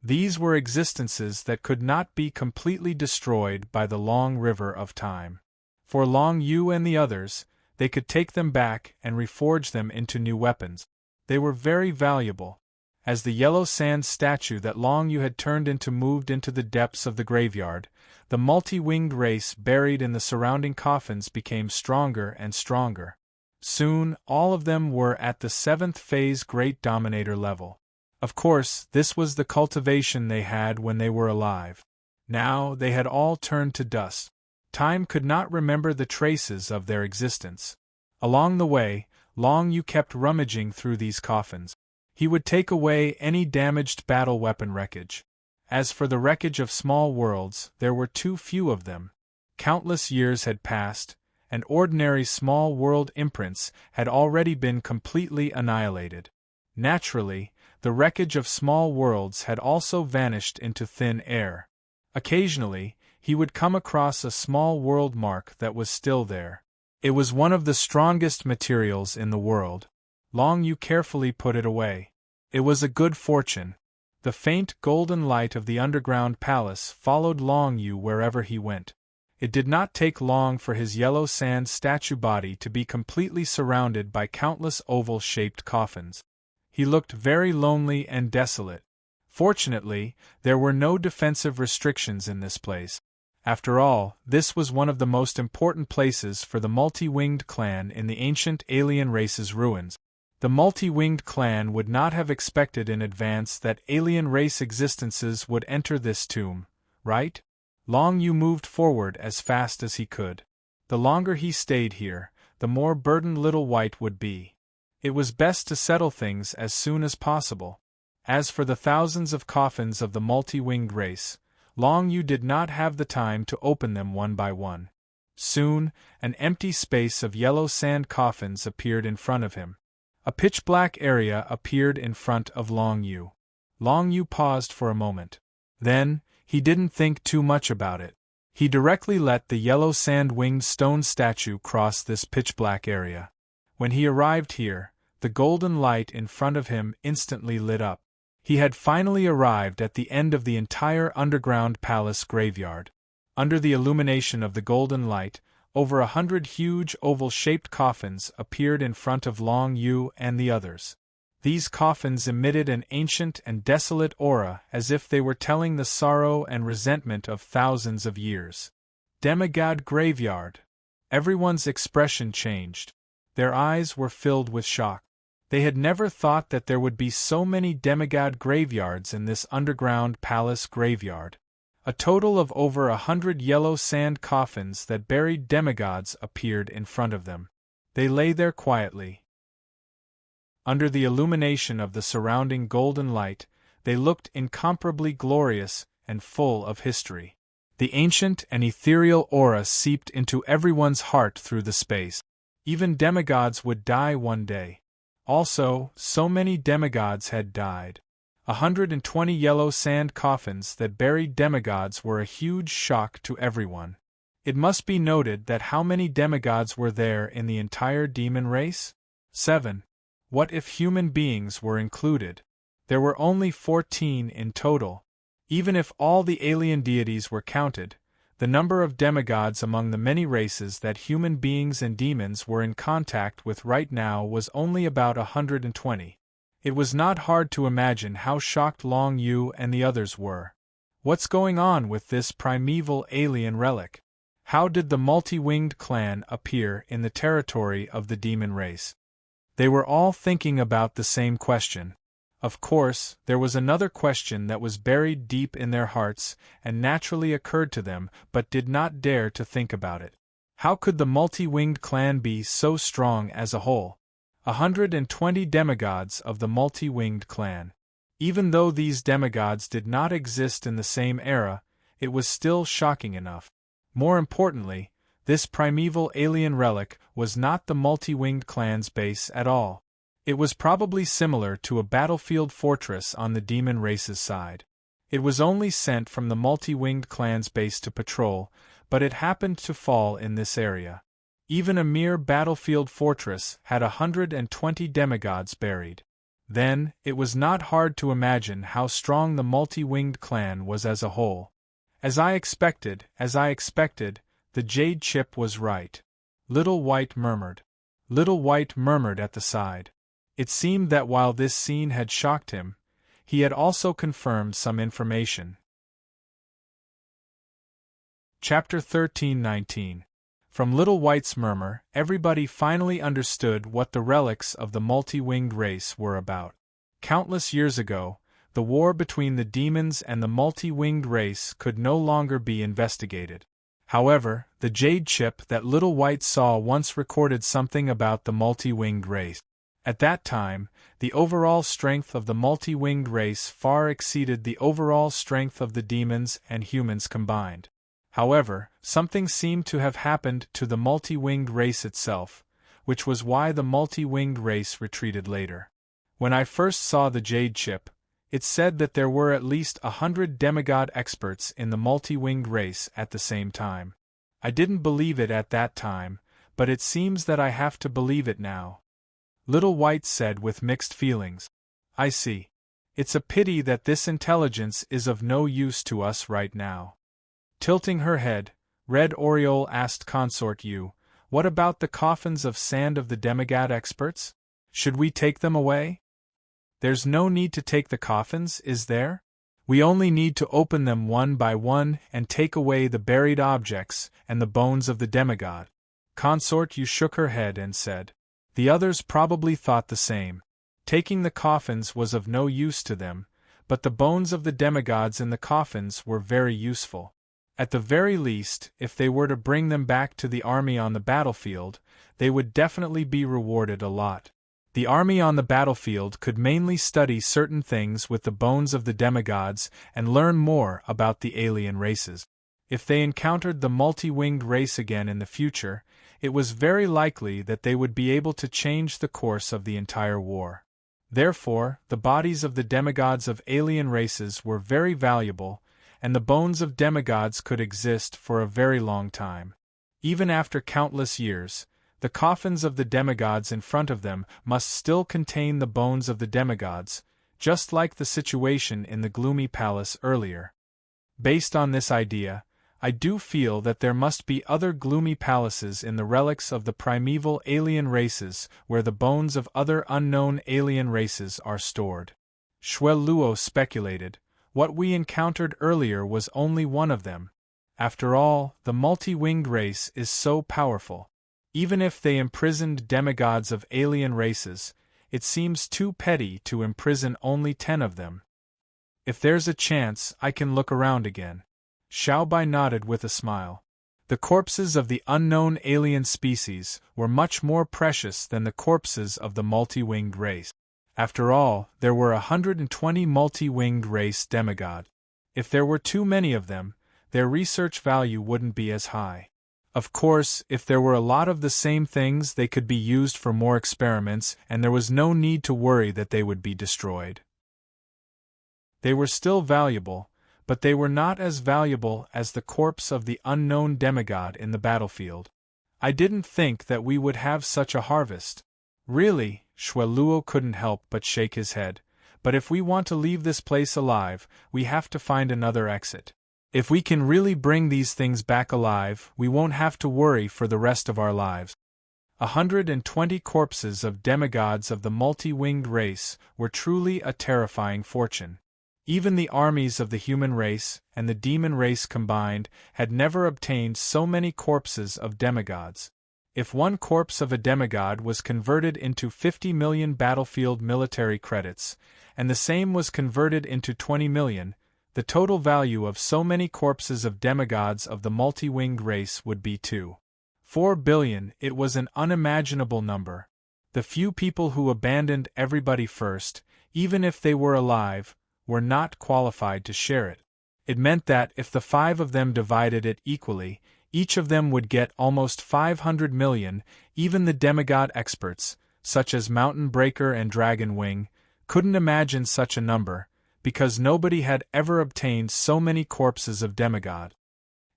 Speaker 1: These were existences that could not be completely destroyed by the long river of time. For Long Yu and the others, they could take them back and reforge them into new weapons. They were very valuable. As the yellow sand statue that Long Yu had turned into moved into the depths of the graveyard, the multi-winged race buried in the surrounding coffins became stronger and stronger. Soon, all of them were at the 7th phase Great Dominator level. Of course, this was the cultivation they had when they were alive. Now, they had all turned to dust. Time could not remember the traces of their existence. Along the way, Long Yu kept rummaging through these coffins. He would take away any damaged battle weapon wreckage. As for the wreckage of small worlds, there were too few of them. Countless years had passed, and ordinary small world imprints had already been completely annihilated. Naturally, the wreckage of small worlds had also vanished into thin air. Occasionally, he would come across a small world mark that was still there. It was one of the strongest materials in the world. Long Yu carefully put it away. It was a good fortune. The faint golden light of the underground palace followed Long Yu wherever he went. It did not take long for his yellow sand statue body to be completely surrounded by countless oval-shaped coffins. He looked very lonely and desolate. Fortunately, there were no defensive restrictions in this place. After all, this was one of the most important places for the multi-winged clan in the ancient alien race's ruins. The multi-winged clan would not have expected in advance that alien race existences would enter this tomb, right? Long Yu moved forward as fast as he could. The longer he stayed here, the more burdened Little White would be. It was best to settle things as soon as possible. As for the thousands of coffins of the multi-winged race, Long Yu did not have the time to open them one by one. Soon, an empty space of yellow sand coffins appeared in front of him. A pitch-black area appeared in front of Long Yu. Long Yu paused for a moment. Then, he didn't think too much about it. He directly let the yellow sand-winged stone statue cross this pitch-black area. When he arrived here, the golden light in front of him instantly lit up. He had finally arrived at the end of the entire underground palace graveyard. Under the illumination of the golden light, over 100 huge oval-shaped coffins appeared in front of Long Yu and the others. These coffins emitted an ancient and desolate aura as if they were telling the sorrow and resentment of thousands of years. Demigod graveyard. Everyone's expression changed. Their eyes were filled with shock. They had never thought that there would be so many demigod graveyards in this underground palace graveyard. A total of over 100 yellow sand coffins that buried demigods appeared in front of them. They lay there quietly. Under the illumination of the surrounding golden light, they looked incomparably glorious and full of history. The ancient and ethereal aura seeped into everyone's heart through the space. Even demigods would die one day. Also, so many demigods had died. 120 yellow sand coffins that buried demigods were a huge shock to everyone. It must be noted that how many demigods were there in the entire demon race? 7. What if human beings were included? There were only 14 in total. Even if all the alien deities were counted, the number of demigods among the many races that human beings and demons were in contact with right now was only about 120. It was not hard to imagine how shocked Long Yu and the others were. What's going on with this primeval alien relic? How did the multi-winged clan appear in the territory of the demon race? They were all thinking about the same question. Of course, there was another question that was buried deep in their hearts and naturally occurred to them but did not dare to think about it. How could the multi-winged clan be so strong as a whole? 120 demigods of the multi-winged clan. Even though these demigods did not exist in the same era, it was still shocking enough. More importantly, this primeval alien relic was not the multi-winged clan's base at all. It was probably similar to a battlefield fortress on the demon race's side. It was only sent from the multi-winged clan's base to patrol, but it happened to fall in this area. Even a mere battlefield fortress had 120 demigods buried. Then, it was not hard to imagine how strong the multi-winged clan was as a whole. As I expected, the jade chip was right. Little White murmured. Little White murmured at the side. It seemed that while this scene had shocked him, he had also confirmed some information. Chapter 13:19. From Little White's murmur, everybody finally understood what the relics of the multi-winged race were about. Countless years ago, the war between the demons and the multi-winged race could no longer be investigated. However, the jade chip that Little White saw once recorded something about the multi-winged race. At that time, the overall strength of the multi-winged race far exceeded the overall strength of the demons and humans combined. However, something seemed to have happened to the multi-winged race itself, which was why the multi-winged race retreated later. When I first saw the jade chip, it said that there were at least 100 demigod experts in the multi-winged race at the same time. I didn't believe it at that time, but it seems that I have to believe it now. Little White said with mixed feelings. I see. It's a pity that this intelligence is of no use to us right now. Tilting her head, Red Oriole asked Consort You, what about the coffins of sand of the demigod experts? Should we take them away? There's no need to take the coffins, is there? We only need to open them one by one and take away the buried objects and the bones of the demigod. Consort You shook her head and said. The others probably thought the same. Taking the coffins was of no use to them, but the bones of the demigods in the coffins were very useful. At the very least, if they were to bring them back to the army on the battlefield, they would definitely be rewarded a lot. The army on the battlefield could mainly study certain things with the bones of the demigods and learn more about the alien races. If they encountered the multi-winged race again in the future, it was very likely that they would be able to change the course of the entire war. Therefore, the bodies of the demigods of alien races were very valuable, and the bones of demigods could exist for a very long time. Even after countless years, the coffins of the demigods in front of them must still contain the bones of the demigods, just like the situation in the gloomy palace earlier. Based on this idea, I do feel that there must be other gloomy palaces in the relics of the primeval alien races where the bones of other unknown alien races are stored. Shuel Luo speculated. What we encountered earlier was only one of them. After all, the multi-winged race is so powerful. Even if they imprisoned demigods of alien races, it seems too petty to imprison only 10 of them. If there's a chance, I can look around again. Xiaobai nodded with a smile. The corpses of the unknown alien species were much more precious than the corpses of the multi-winged race. After all, there were 120 multi-winged race demigod. If there were too many of them, their research value wouldn't be as high. Of course, if there were a lot of the same things, they could be used for more experiments, and there was no need to worry that they would be destroyed. They were still valuable, but they were not as valuable as the corpse of the unknown demigod in the battlefield. I didn't think that we would have such a harvest. Really, Shuel Luo couldn't help but shake his head, but if we want to leave this place alive, we have to find another exit. If we can really bring these things back alive, we won't have to worry for the rest of our lives. 120 corpses of demigods of the multi-winged race were truly a terrifying fortune. Even the armies of the human race and the demon race combined had never obtained so many corpses of demigods. If one corpse of a demigod was converted into 50 million battlefield military credits, and the same was converted into 20 million, the total value of so many corpses of demigods of the multi-winged race would be 2.4 billion. It was an unimaginable number. The few people who abandoned everybody first, even if they were alive, were not qualified to share it. It meant that if the 5 of them divided it equally, each of them would get almost 500 million. Even the demigod experts, such as Mountain Breaker and Dragon Wing, couldn't imagine such a number, because nobody had ever obtained so many corpses of demigod.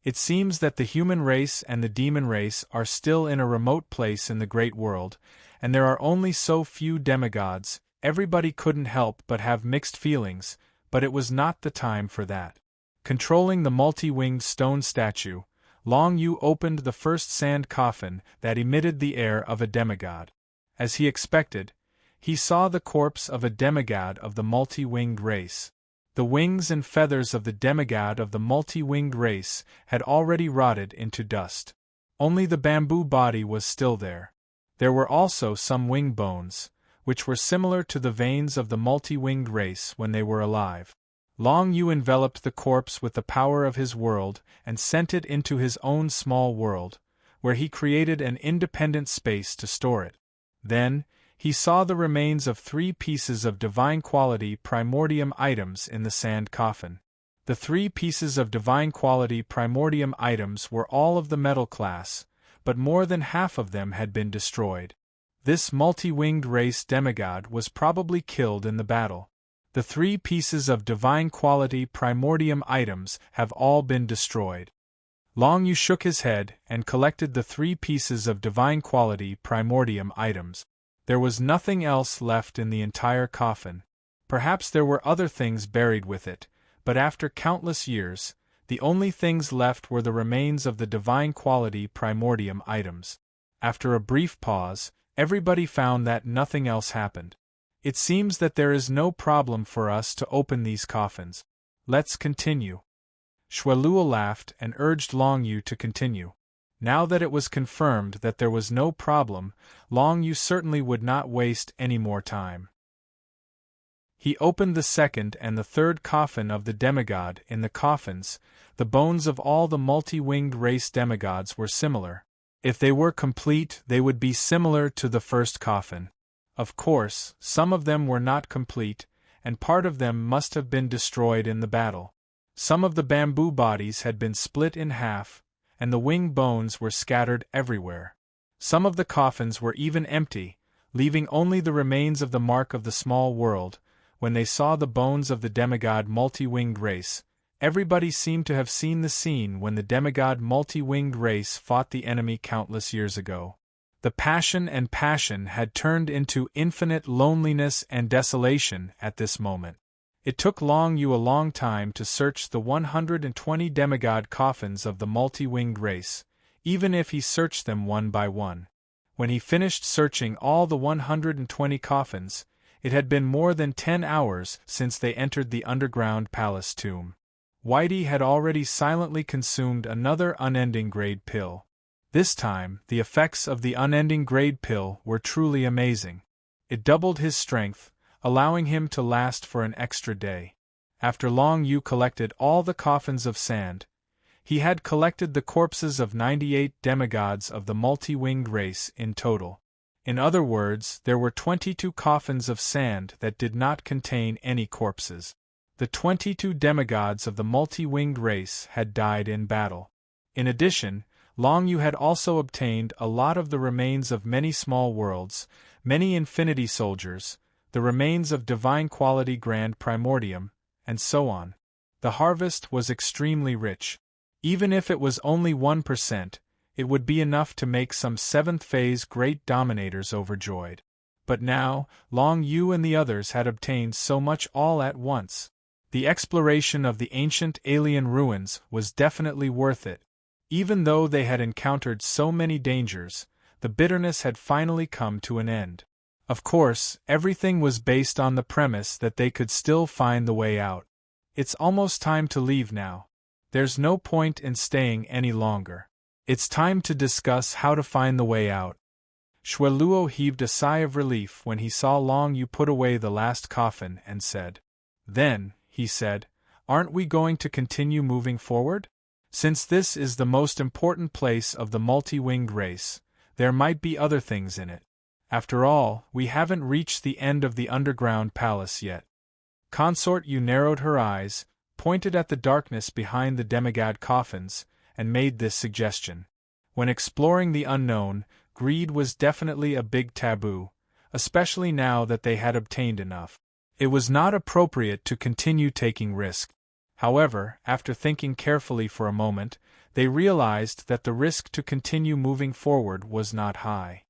Speaker 1: It seems that the human race and the demon race are still in a remote place in the great world, and there are only so few demigods. Everybody couldn't help but have mixed feelings, but it was not the time for that. Controlling the multi-winged stone statue, Long Yu opened the first sand coffin that emitted the air of a demigod. As he expected, he saw the corpse of a demigod of the multi-winged race. The wings and feathers of the demigod of the multi-winged race had already rotted into dust. Only the bamboo body was still there. There were also some wing bones, which were similar to the veins of the multi-winged race when they were alive. Long Yu enveloped the corpse with the power of his world and sent it into his own small world, where he created an independent space to store it. Then, he saw the remains of 3 pieces of divine quality primordium items in the sand coffin. The 3 pieces of divine quality primordium items were all of the metal class, but more than half of them had been destroyed. This multi-winged race demigod was probably killed in the battle. The 3 pieces of divine quality primordium items have all been destroyed. Long Yu shook his head and collected the 3 pieces of divine quality primordium items. There was nothing else left in the entire coffin. Perhaps there were other things buried with it, but after countless years, the only things left were the remains of the divine quality primordium items. After a brief pause, everybody found that nothing else happened. It seems that there is no problem for us to open these coffins. Let's continue. Shueluo laughed and urged Long Yu to continue. Now that it was confirmed that there was no problem, Long Yu certainly would not waste any more time. He opened the second and the third coffin of the demigod. In the coffins, the bones of all the multi-winged race demigods were similar. If they were complete, they would be similar to the first coffin. Of course, some of them were not complete, and part of them must have been destroyed in the battle. Some of the bamboo bodies had been split in half, and the wing bones were scattered everywhere. Some of the coffins were even empty, leaving only the remains of the mark of the small world. When they saw the bones of the demigod multi-winged race, everybody seemed to have seen the scene when the demigod multi-winged race fought the enemy countless years ago. The passion had turned into infinite loneliness and desolation at this moment. It took Long Yu a long time to search the 120 demigod coffins of the multi-winged race, even if he searched them one by one. When he finished searching all the 120 coffins, it had been more than 10 hours since they entered the underground palace tomb. Whitey had already silently consumed another unending grade pill. This time, the effects of the unending grade pill were truly amazing. It doubled his strength, allowing him to last for an extra day. After Long Yu collected all the coffins of sand, he had collected the corpses of 98 demigods of the multi-winged race in total. In other words, there were 22 coffins of sand that did not contain any corpses. The 22 demigods of the multi-winged race had died in battle. In addition, Long Yu had also obtained a lot of the remains of many small worlds, many infinity soldiers, the remains of divine quality grand primordium, and so on. The harvest was extremely rich. Even if it was only 1%, it would be enough to make some 7th phase great dominators overjoyed. But now, Long Yu and the others had obtained so much all at once. The exploration of the ancient alien ruins was definitely worth it. Even though they had encountered so many dangers, the bitterness had finally come to an end. Of course, everything was based on the premise that they could still find the way out. It's almost time to leave now. There's no point in staying any longer. It's time to discuss how to find the way out. Shueluo heaved a sigh of relief when he saw Long Yu put away the last coffin and said, "Then," he said, "aren't we going to continue moving forward? Since this is the most important place of the multi-winged race, there might be other things in it. After all, we haven't reached the end of the underground palace yet." Consort Yu narrowed her eyes, pointed at the darkness behind the demigod coffins, and made this suggestion. When exploring the unknown, greed was definitely a big taboo, especially now that they had obtained enough. It was not appropriate to continue taking risks. However, after thinking carefully for a moment, they realized that the risk to continue moving forward was not high.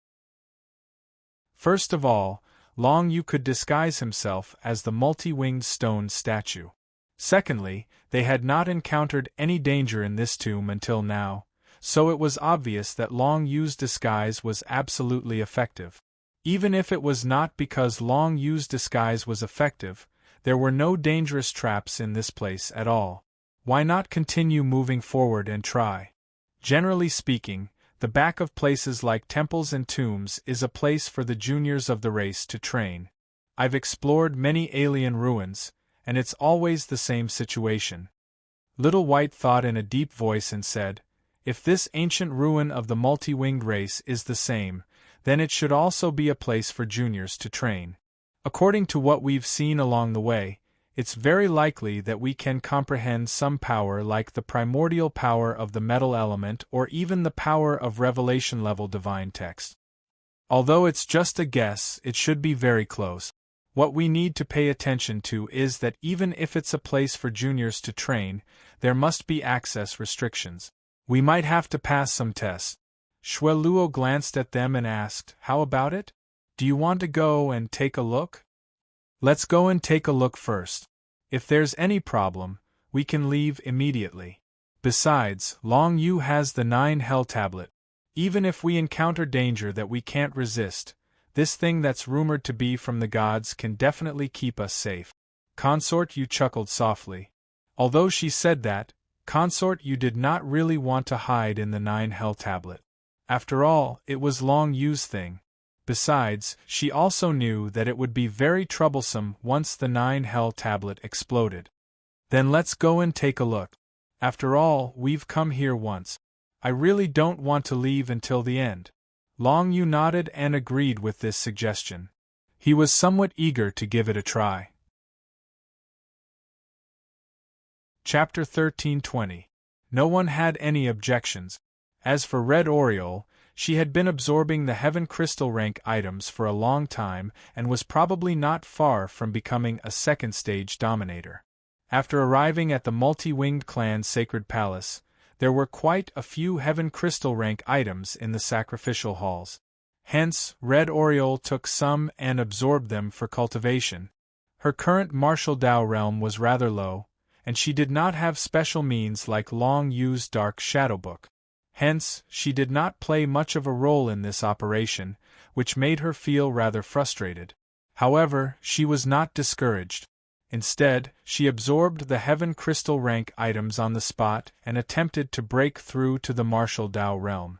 Speaker 1: First of all, Long Yu could disguise himself as the multi-winged stone statue. Secondly, they had not encountered any danger in this tomb until now, so it was obvious that Long Yu's disguise was absolutely effective. Even if it was not because Long Yu's disguise was effective, there were no dangerous traps in this place at all. Why not continue moving forward and try? Generally speaking, The back of places like temples and tombs is a place for the juniors of the race to train. I've explored many alien ruins, and it's always the same situation. Little White thought in a deep voice and said, if this ancient ruin of the multi-winged race is the same, then it should also be a place for juniors to train. According to what we've seen along the way, it's very likely that we can comprehend some power like the primordial power of the metal element or even the power of revelation-level divine text. Although it's just a guess, it should be very close. What we need to pay attention to is that even if it's a place for juniors to train, there must be access restrictions. We might have to pass some tests. Shueluo glanced at them and asked, how about it? Do you want to go and take a look? Let's go and take a look first. If there's any problem, we can leave immediately. Besides, Long Yu has the 9 Hell Tablet. Even if we encounter danger that we can't resist, this thing that's rumored to be from the gods can definitely keep us safe. Consort Yu chuckled softly. Although she said that, Consort Yu did not really want to hide in the 9 Hell Tablet. After all, it was Long Yu's thing. Besides, she also knew that it would be very troublesome once the 9 Hell Tablet exploded. Then let's go and take a look. After all, we've come here once. I really don't want to leave until the end. Long Yu nodded and agreed with this suggestion. He was somewhat eager to give it a try. Chapter 1320. No one had any objections. As for Red Oriole, she had been absorbing the Heaven Crystal rank items for a long time and was probably not far from becoming a second-stage dominator. After arriving at the multi-winged clan's sacred palace, there were quite a few Heaven Crystal rank items in the sacrificial halls. Hence, Red Oriole took some and absorbed them for cultivation. Her current martial Dao realm was rather low, and she did not have special means like Long Yu's Dark Shadow Book. Hence, she did not play much of a role in this operation, which made her feel rather frustrated. However, she was not discouraged. Instead, she absorbed the Heaven Crystal rank items on the spot and attempted to break through to the martial Dao realm.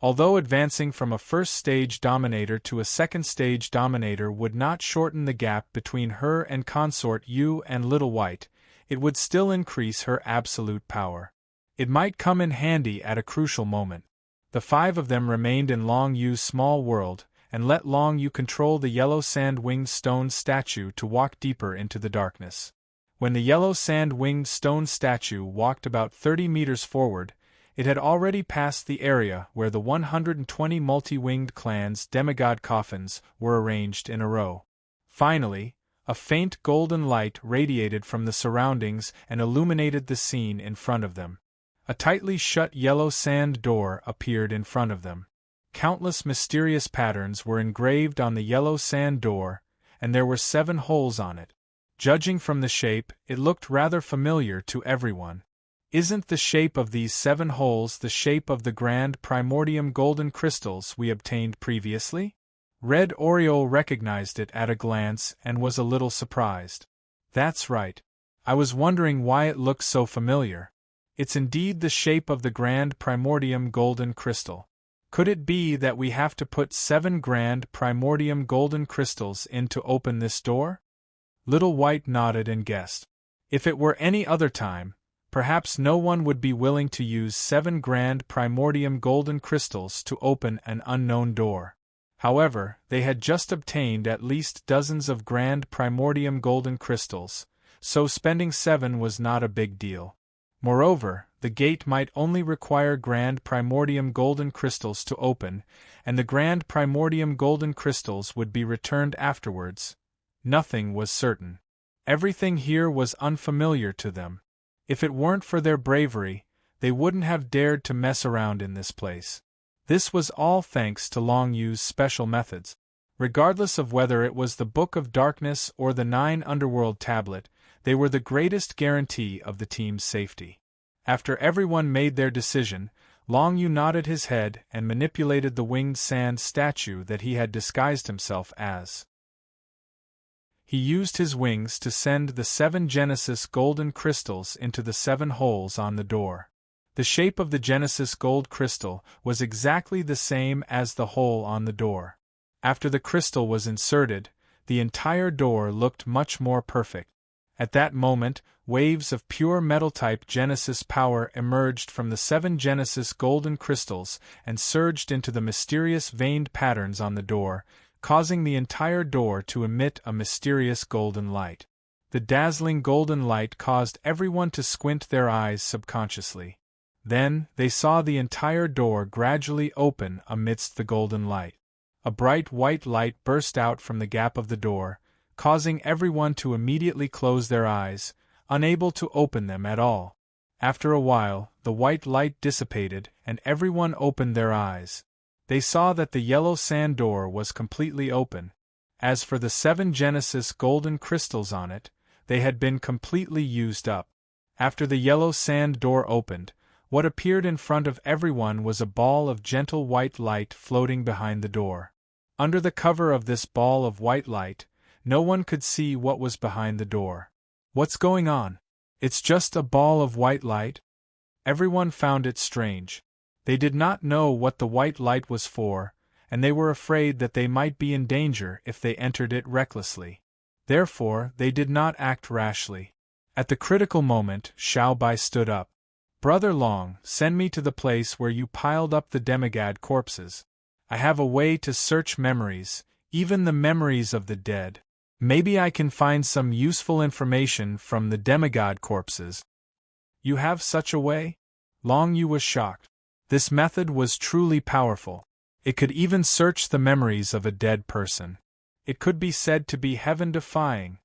Speaker 1: Although advancing from a first-stage dominator to a second-stage dominator would not shorten the gap between her and Consort Yu and Little White, it would still increase her absolute power. It might come in handy at a crucial moment. The 5 of them remained in Long Yu's small world, and let Long Yu control the yellow sand-winged stone statue to walk deeper into the darkness. When the yellow sand-winged stone statue walked about 30 meters forward, it had already passed the area where the 120 multi-winged clans' demigod coffins were arranged in a row. Finally, a faint golden light radiated from the surroundings and illuminated the scene in front of them. A tightly shut yellow sand door appeared in front of them. Countless mysterious patterns were engraved on the yellow sand door, and there were 7 holes on it. Judging from the shape, it looked rather familiar to everyone. Isn't the shape of these 7 holes the shape of the grand primordium golden crystals we obtained previously? Red Oriole recognized it at a glance and was a little surprised. That's right. I was wondering why it looked so familiar. It's indeed the shape of the grand primordium golden crystal. Could it be that we have to put 7 grand primordium golden crystals in to open this door? Little White nodded and guessed. If it were any other time, perhaps no one would be willing to use 7 grand primordium golden crystals to open an unknown door. However, they had just obtained at least dozens of grand primordium golden crystals, so spending 7 was not a big deal. Moreover, the gate might only require grand primordium golden crystals to open, and the grand primordium golden crystals would be returned afterwards. Nothing was certain. Everything here was unfamiliar to them. If it weren't for their bravery, they wouldn't have dared to mess around in this place. This was all thanks to Long Yu's special methods. Regardless of whether it was the Book of Darkness or the 9 Underworld Tablet, they were the greatest guarantee of the team's safety. After everyone made their decision, Long Yu nodded his head and manipulated the winged sand statue that he had disguised himself as. He used his wings to send the 7 Genesis golden crystals into the 7 holes on the door. The shape of the Genesis gold crystal was exactly the same as the hole on the door. After the crystal was inserted, the entire door looked much more perfect. At that moment, waves of pure metal-type Genesis power emerged from the 7 Genesis golden crystals and surged into the mysterious veined patterns on the door, causing the entire door to emit a mysterious golden light. The dazzling golden light caused everyone to squint their eyes subconsciously. Then, they saw the entire door gradually open amidst the golden light. A bright white light burst out from the gap of the door, causing everyone to immediately close their eyes, unable to open them at all. After a while, the white light dissipated and everyone opened their eyes. They saw that the yellow sand door was completely open. As for the 7 Genesis golden crystals on it, they had been completely used up. After the yellow sand door opened, what appeared in front of everyone was a ball of gentle white light floating behind the door. Under the cover of this ball of white light, no one could see what was behind the door. What's going on? It's just a ball of white light? Everyone found it strange. They did not know what the white light was for, and they were afraid that they might be in danger if they entered it recklessly. Therefore, they did not act rashly. At the critical moment, Xiao Bai stood up. "Brother Long, send me to the place where you piled up the demigod corpses. I have a way to search memories, even the memories of the dead. Maybe I can find some useful information from the demigod corpses." "You have such a way?" Long Yu was shocked. This method was truly powerful. It could even search the memories of a dead person. It could be said to be heaven-defying.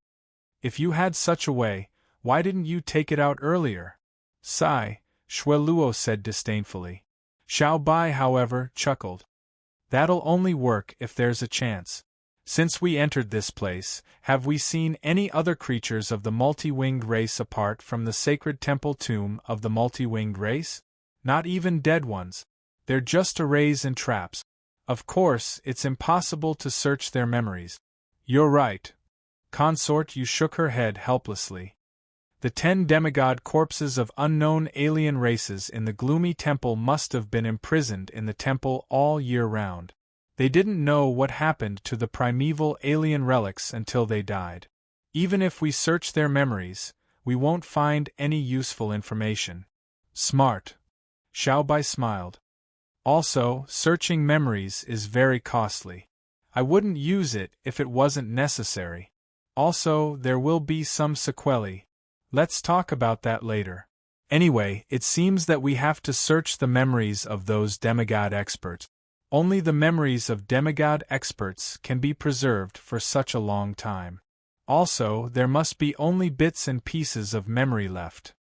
Speaker 1: If you had such a way, why didn't you take it out earlier? Sigh, Shueluo said disdainfully. Xiao Bai, however, chuckled. That'll only work if there's a chance. Since we entered this place, have we seen any other creatures of the multi-winged race apart from the sacred temple tomb of the multi-winged race? Not even dead ones. They're just arrays and traps. Of course, it's impossible to search their memories. You're right. Consort Yu shook her head helplessly. The 10 demigod corpses of unknown alien races in the gloomy temple must have been imprisoned in the temple all year round. They didn't know what happened to the primeval alien relics until they died. Even if we search their memories, we won't find any useful information. Smart. Xiao Bai smiled. Also, searching memories is very costly. I wouldn't use it if it wasn't necessary. Also, there will be some sequelae. Let's talk about that later. Anyway, it seems that we have to search the memories of those demigod experts. Only the memories of demigod experts can be preserved for such a long time. Also, there must be only bits and pieces of memory left.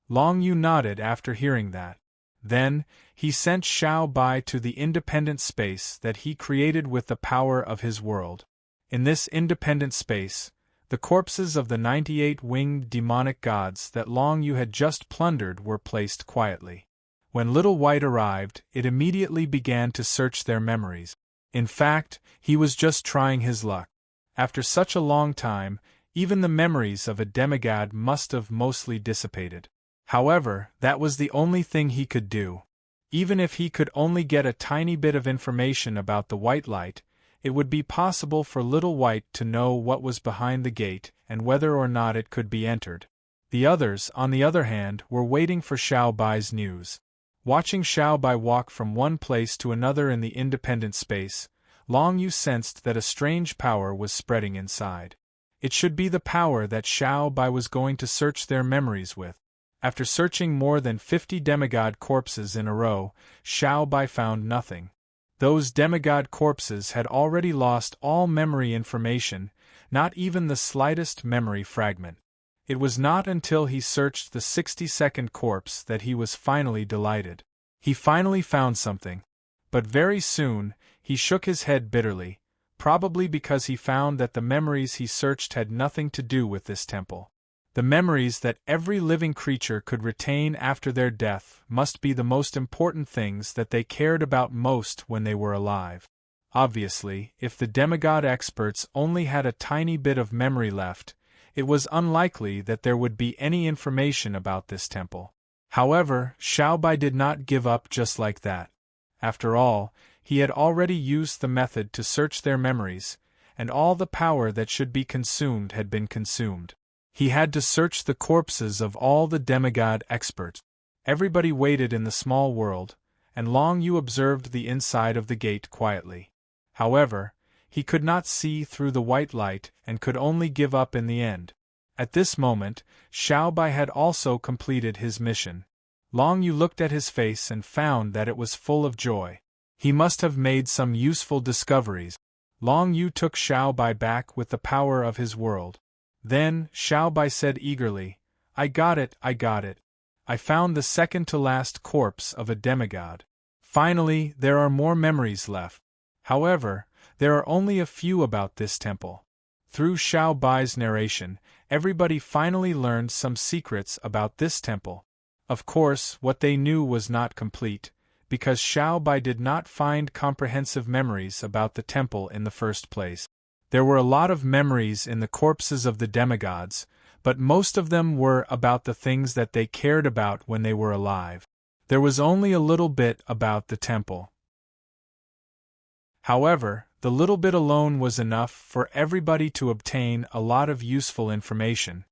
Speaker 1: Long Yu nodded after hearing that. Then, he sent Xiao Bai to the independent space that he created with the power of his world. In this independent space, the corpses of the 98 winged demonic gods that Long Yu had just plundered were placed quietly. When Little White arrived, it immediately began to search their memories. In fact, he was just trying his luck. After such a long time, even the memories of a demigod must have mostly dissipated. However, that was the only thing he could do. Even if he could only get a tiny bit of information about the white light, it would be possible for Little White to know what was behind the gate and whether or not it could be entered. The others, on the other hand, were waiting for Xiao Bai's news. Watching Xiao Bai walk from one place to another in the independent space, Long Yu sensed that a strange power was spreading inside. It should be the power that Xiao Bai was going to search their memories with. After searching more than 50 demigod corpses in a row, Xiao Bai found nothing. Those demigod corpses had already lost all memory information, not even the slightest memory fragment. It was not until he searched the 62nd corpse that he was finally delighted. He finally found something. But very soon, he shook his head bitterly, probably because he found that the memories he searched had nothing to do with this temple. The memories that every living creature could retain after their death must be the most important things that they cared about most when they were alive. Obviously, if the demigod experts only had a tiny bit of memory left, it was unlikely that there would be any information about this temple. However, Xiaobai did not give up just like that. After all, he had already used the method to search their memories, and all the power that should be consumed had been consumed. He had to search the corpses of all the demigod experts. Everybody waited in the small world, and Long Yu observed the inside of the gate quietly. However, he could not see through the white light and could only give up in the end. At this moment, Xiaobai had also completed his mission. Long Yu looked at his face and found that it was full of joy. He must have made some useful discoveries. Long Yu took Xiaobai back with the power of his world. Then, Xiaobai said eagerly, I got it. I found the second-to-last corpse of a demigod. Finally, there are more memories left. However, there are only a few about this temple. Through Xiaobai's narration, everybody finally learned some secrets about this temple. Of course, what they knew was not complete, because Xiaobai did not find comprehensive memories about the temple in the first place. There were a lot of memories in the corpses of the demigods, but most of them were about the things that they cared about when they were alive. There was only a little bit about the temple. However, the little bit alone was enough for everybody to obtain a lot of useful information.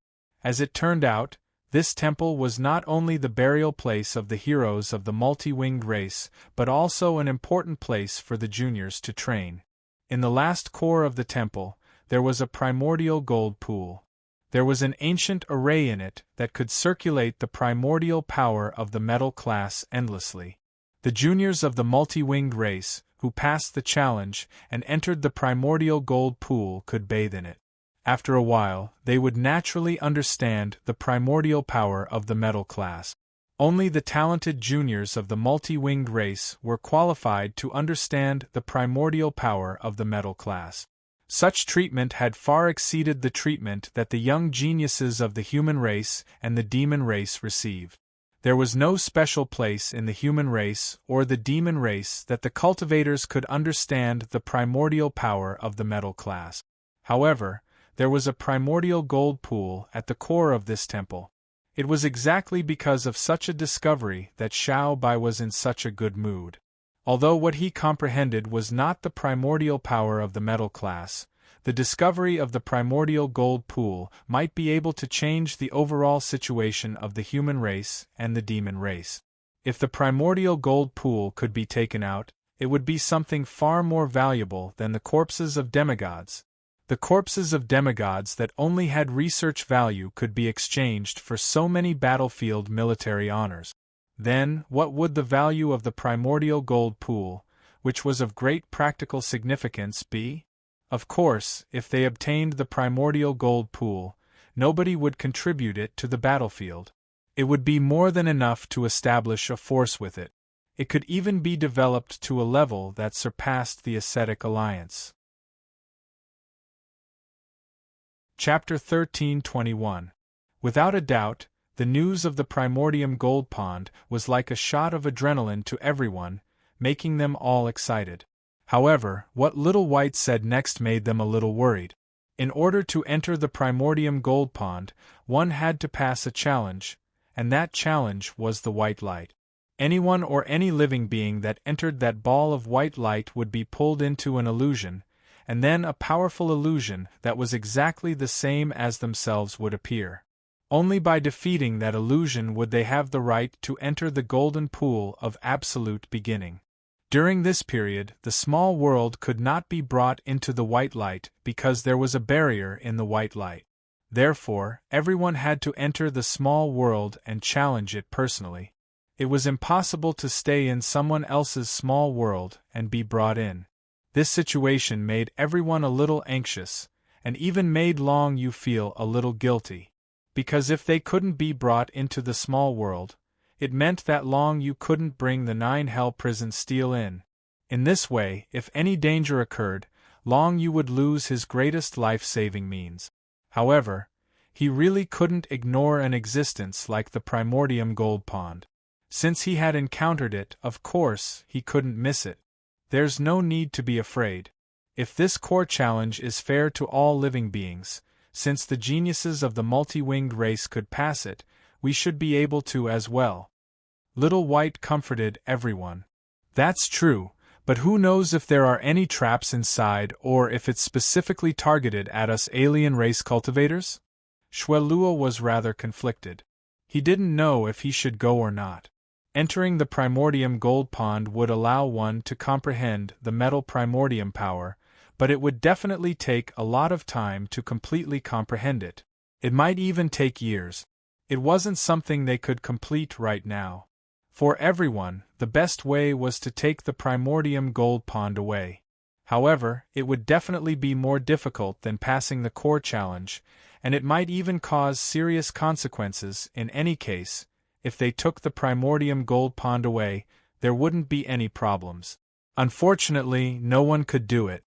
Speaker 1: As it turned out, this temple was not only the burial place of the heroes of the multi-winged race, but also an important place for the juniors to train. In the last core of the temple, there was a primordial gold pool. There was an ancient array in it that could circulate the primordial power of the metal class endlessly. The juniors of the multi-winged race, who passed the challenge and entered the primordial gold pool, could bathe in it. After a while, they would naturally understand the primordial power of the metal class. Only the talented juniors of the multi-winged race were qualified to understand the primordial power of the metal class. Such treatment had far exceeded the treatment that the young geniuses of the human race and the demon race received. There was no special place in the human race or the demon race that the cultivators could understand the primordial power of the metal class. However, there was a primordial gold pool at the core of this temple. It was exactly because of such a discovery that Xiaobai was in such a good mood. Although what he comprehended was not the primordial power of the metal class, the discovery of the primordial gold pool might be able to change the overall situation of the human race and the demon race. If the primordial gold pool could be taken out, it would be something far more valuable than the corpses of demigods. The corpses of demigods that only had research value could be exchanged for so many battlefield military honors. Then, what would the value of the primordial gold pool, which was of great practical significance, be? Of course, if they obtained the primordial gold pool, nobody would contribute it to the battlefield. It would be more than enough to establish a force with it. It could even be developed to a level that surpassed the ascetic alliance. Chapter 1321. Without a doubt, the news of the primordium gold pond was like a shot of adrenaline to everyone, making them all excited. However, what Little White said next made them a little worried. In order to enter the primordium gold pond, one had to pass a challenge, and that challenge was the white light. Anyone or any living being that entered that ball of white light would be pulled into an illusion, and then a powerful illusion that was exactly the same as themselves would appear. Only by defeating that illusion would they have the right to enter the golden pool of absolute beginning. During this period, the small world could not be brought into the white light because there was a barrier in the white light. Therefore, everyone had to enter the small world and challenge it personally. It was impossible to stay in someone else's small world and be brought in. This situation made everyone a little anxious, and even made Long Yu feel a little guilty. Because if they couldn't be brought into the small world, it meant that Long Yu couldn't bring the 9 hell prison steel in. In this way, if any danger occurred, Long Yu would lose his greatest life-saving means. However, he really couldn't ignore an existence like the primordium gold pond. Since he had encountered it, of course, he couldn't miss it. There's no need to be afraid. If this core challenge is fair to all living beings, since the geniuses of the multi-winged race could pass it, we should be able to as well. Little White comforted everyone. That's true, but who knows if there are any traps inside or if it's specifically targeted at us alien race cultivators? Shweluo was rather conflicted. He didn't know if he should go or not. Entering the Primordium Gold Pond would allow one to comprehend the metal Primordium power, but it would definitely take a lot of time to completely comprehend it. It might even take years. It wasn't something they could complete right now. For everyone, the best way was to take the Primordium Gold Pond away. However, it would definitely be more difficult than passing the core challenge, and it might even cause serious consequences. In any case, if they took the Primordium Gold Pond away, there wouldn't be any problems. Unfortunately, no one could do it.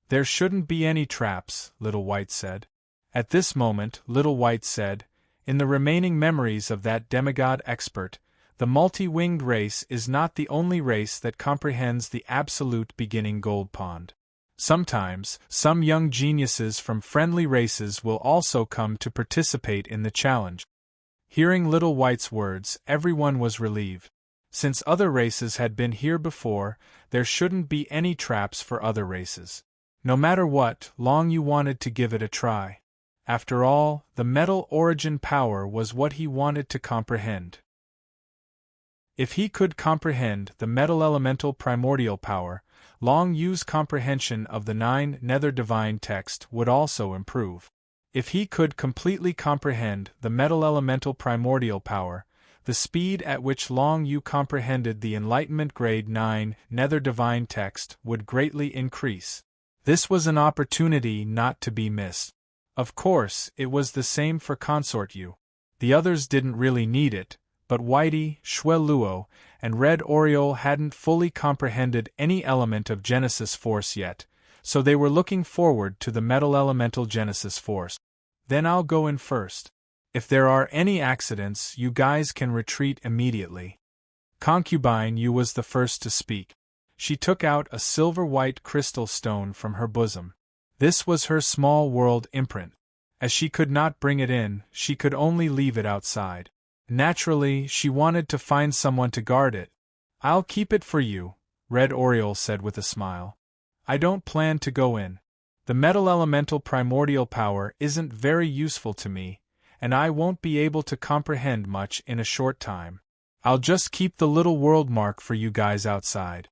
Speaker 1: There shouldn't be any traps, Little White said. At this moment, Little White said, in the remaining memories of that demigod expert, the multi-winged race is not the only race that comprehends the absolute beginning Gold Pond. Sometimes, some young geniuses from friendly races will also come to participate in the challenge. Hearing Little White's words, everyone was relieved. Since other races had been here before, there shouldn't be any traps for other races. No matter what, Long Yu wanted to give it a try. After all, the metal origin power was what he wanted to comprehend. If he could comprehend the metal elemental primordial power, Long Yu's comprehension of the 9 Nether Divine text would also improve. If he could completely comprehend the metal elemental primordial power, the speed at which Long Yu comprehended the Enlightenment Grade 9 Nether Divine text would greatly increase. This was an opportunity not to be missed. Of course, it was the same for Consort Yu. The others didn't really need it, but Whitey, Shweluo, and Red Oriole hadn't fully comprehended any element of Genesis Force yet, so they were looking forward to the Metal Elemental Genesis Force. Then I'll go in first. If there are any accidents, you guys can retreat immediately. Concubine Yu was the first to speak. She took out a silver-white crystal stone from her bosom. This was her small world imprint. As she could not bring it in, she could only leave it outside. Naturally, she wanted to find someone to guard it. I'll keep it for you, Red Oriole said with a smile. I don't plan to go in. The metal elemental primordial power isn't very useful to me, and I won't be able to comprehend much in a short time. I'll just keep the little world mark for you guys outside.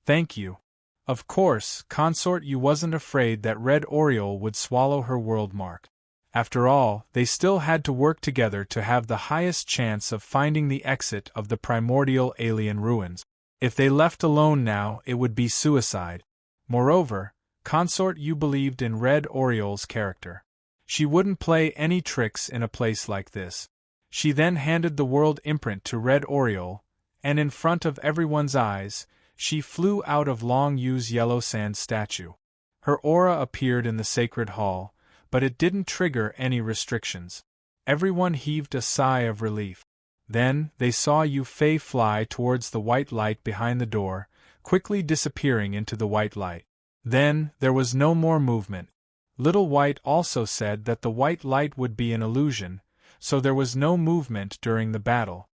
Speaker 1: Thank you. Of course, Consort Yu wasn't afraid that Red Oriole would swallow her world mark. After all, they still had to work together to have the highest chance of finding the exit of the primordial alien ruins. If they left alone now, it would be suicide. Moreover, Consort Yu believed in Red Oriole's character. She wouldn't play any tricks in a place like this. She then handed the world imprint to Red Oriole, and in front of everyone's eyes, she flew out of Long Yu's yellow sand statue. Her aura appeared in the sacred hall, but it didn't trigger any restrictions. Everyone heaved a sigh of relief. Then, they saw Yu Fei fly towards the white light behind the door, quickly disappearing into the white light. Then, there was no more movement. Little White also said that the white light would be an illusion, so there was no movement during the battle.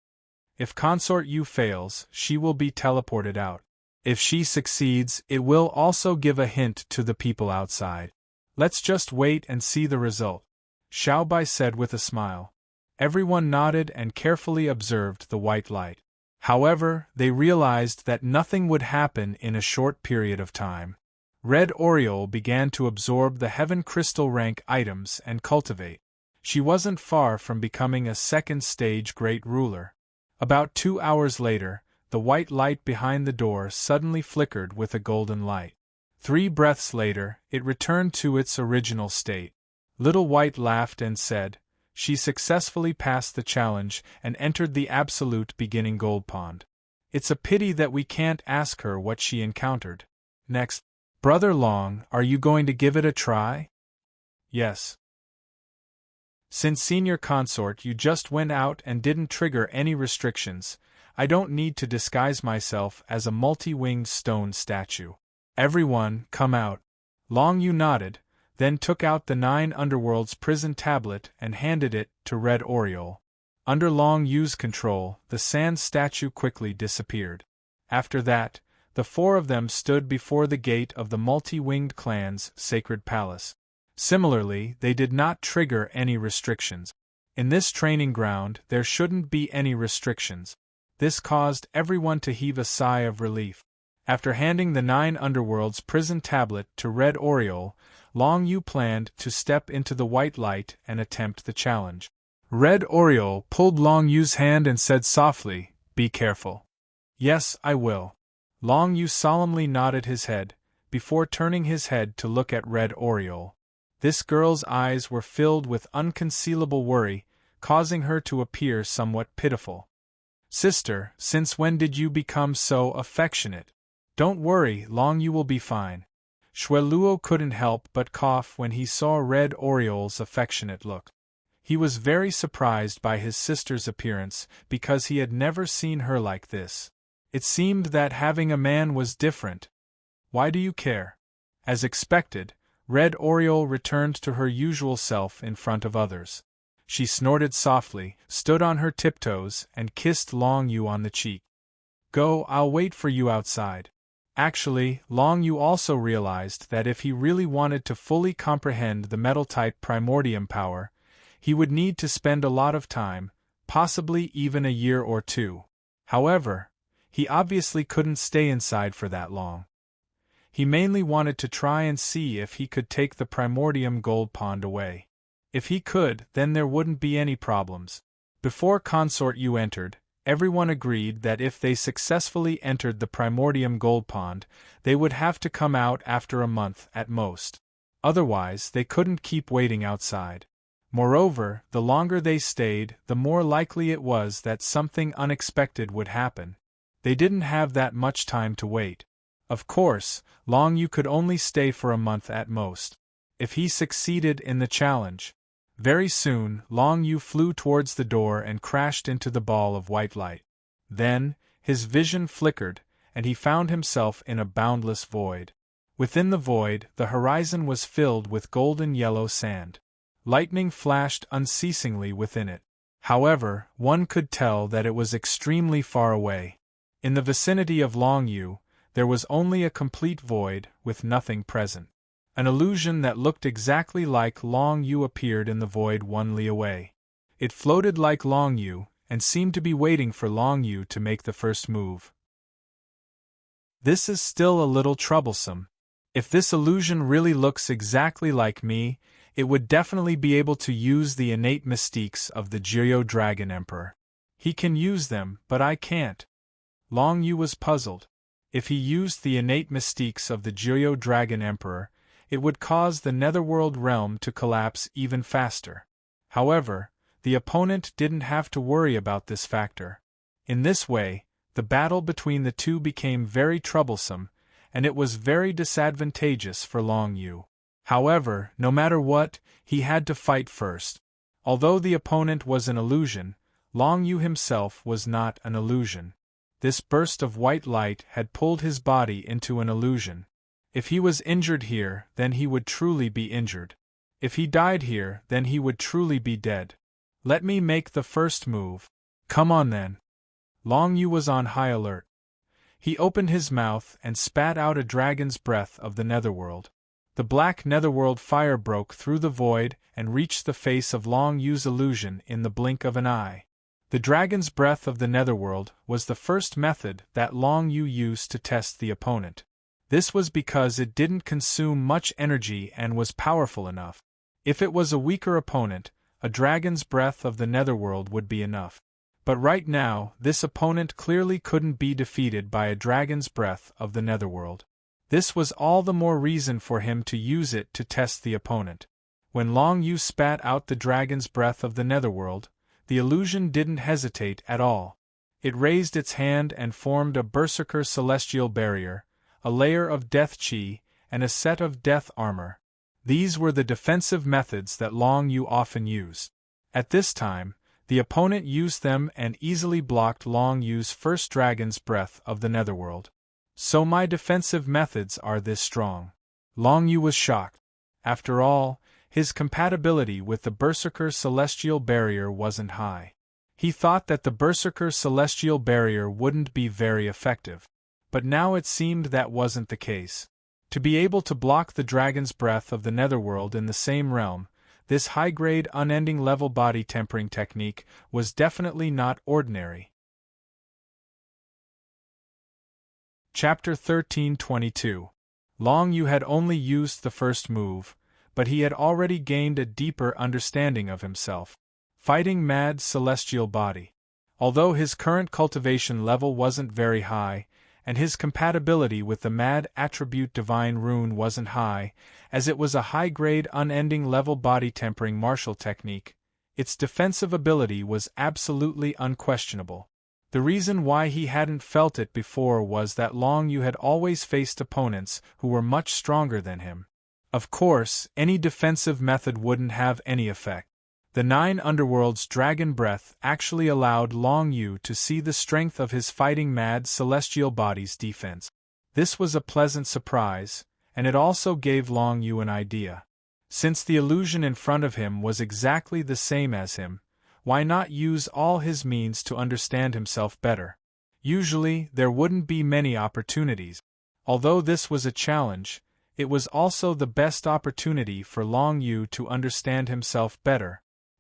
Speaker 1: If Consort Yu fails, she will be teleported out. If she succeeds, it will also give a hint to the people outside. Let's just wait and see the result, Xiao Bai said with a smile. Everyone nodded and carefully observed the white light. However, they realized that nothing would happen in a short period of time. Red Oriole began to absorb the Heaven Crystal rank items and cultivate. She wasn't far from becoming a second-stage great ruler. About 2 hours later, the white light behind the door suddenly flickered with a golden light. 3 breaths later, it returned to its original state. Little White laughed and said, she successfully passed the challenge and entered the absolute beginning Gold Pond. It's a pity that we can't ask her what she encountered. Next, Brother Long, are you going to give it a try? Yes. Since Senior Consort you just went out and didn't trigger any restrictions, I don't need to disguise myself as a multi-winged stone statue. Everyone, come out. Long Yu nodded, then took out the 9 Underworlds prison tablet and handed it to Red Oriole. Under Long Yu's control, the sand statue quickly disappeared. After that, the four of them stood before the gate of the multi-winged clan's sacred palace. Similarly, they did not trigger any restrictions. In this training ground, there shouldn't be any restrictions. This caused everyone to heave a sigh of relief. After handing the 9 Underworlds prison tablet to Red Oriole, Long Yu planned to step into the white light and attempt the challenge. Red Oriole pulled Long Yu's hand and said softly, "Be careful." "Yes, I will." Long Yu solemnly nodded his head, before turning his head to look at Red Oriole. This girl's eyes were filled with unconcealable worry, causing her to appear somewhat pitiful. "Sister, since when did you become so affectionate?" "Don't worry, Long Yu will be fine." Shueluo couldn't help but cough when he saw Red Oriole's affectionate look. He was very surprised by his sister's appearance because he had never seen her like this. It seemed that having a man was different. "Why do you care?" As expected, Red Oriole returned to her usual self in front of others. She snorted softly, stood on her tiptoes, and kissed Long Yu on the cheek. "Go, I'll wait for you outside." Actually, Long Yu also realized that if he really wanted to fully comprehend the metal-type primordium power, he would need to spend a lot of time, possibly even a year or 2. However, he obviously couldn't stay inside for that long. He mainly wanted to try and see if he could take the primordium gold pond away. If he could, then there wouldn't be any problems. Before Consort Yu entered, everyone agreed that if they successfully entered the primordium gold pond, they would have to come out after a month at most. Otherwise, they couldn't keep waiting outside. Moreover, the longer they stayed, the more likely it was that something unexpected would happen. They didn't have that much time to wait. Of course, Long Yu could only stay for a month at most. If he succeeded in the challenge. Very soon, Long Yu flew towards the door and crashed into the ball of white light. Then, his vision flickered, and he found himself in a boundless void. Within the void, the horizon was filled with golden yellow sand. Lightning flashed unceasingly within it. However, one could tell that it was extremely far away. In the vicinity of Long Yu, there was only a complete void, with nothing present. An illusion that looked exactly like Long Yu appeared in the void 1 li away. It floated like Long Yu, and seemed to be waiting for Long Yu to make the first move. This is still a little troublesome. If this illusion really looks exactly like me, it would definitely be able to use the innate mystiques of the Jiryo Dragon Emperor. He can use them, but I can't. Long Yu was puzzled. If he used the innate mystiques of the Jiryo Dragon Emperor, it would cause the Netherworld realm to collapse even faster. However, the opponent didn't have to worry about this factor. In this way, the battle between the two became very troublesome, and it was very disadvantageous for Long Yu. However, no matter what, he had to fight first. Although the opponent was an illusion, Long Yu himself was not an illusion. This burst of white light had pulled his body into an illusion. If he was injured here, then he would truly be injured. If he died here, then he would truly be dead. Let me make the first move. Come on then. Long Yu was on high alert. He opened his mouth and spat out a dragon's breath of the Netherworld. The black Netherworld fire broke through the void and reached the face of Long Yu's illusion in the blink of an eye. The dragon's breath of the Netherworld was the first method that Long Yu used to test the opponent. This was because it didn't consume much energy and was powerful enough. If it was a weaker opponent, a dragon's breath of the Netherworld would be enough. But right now, this opponent clearly couldn't be defeated by a dragon's breath of the Netherworld. This was all the more reason for him to use it to test the opponent. When Long Yu spat out the dragon's breath of the Netherworld, the illusion didn't hesitate at all. It raised its hand and formed a berserker celestial barrier, a layer of death chi, and a set of death armor. These were the defensive methods that Long Yu often used. At this time, the opponent used them and easily blocked Long Yu's first dragon's breath of the Netherworld. So my defensive methods are this strong. Long Yu was shocked. After all, his compatibility with the berserker celestial barrier wasn't high. He thought that the Berserker's celestial barrier wouldn't be very effective. But now it seemed that wasn't the case. To be able to block the dragon's breath of the netherworld in the same realm, this high-grade unending level body tempering technique was definitely not ordinary. Chapter 1322. Long Yu had only used the first move, but he had already gained a deeper understanding of himself. Fighting mad celestial body. Although his current cultivation level wasn't very high, and his compatibility with the mad attribute divine rune wasn't high, as it was a high-grade unending level body tempering martial technique, its defensive ability was absolutely unquestionable. The reason why he hadn't felt it before was that Long Yu had always faced opponents who were much stronger than him. Of course, any defensive method wouldn't have any effect. The 9 Underworld's dragon breath actually allowed Long Yu to see the strength of his fighting mad celestial body's defense. This was a pleasant surprise, and it also gave Long Yu an idea. Since the illusion in front of him was exactly the same as him, why not use all his means to understand himself better? Usually, there wouldn't be many opportunities. Although this was a challenge, it was also the best opportunity for Long Yu to understand himself better.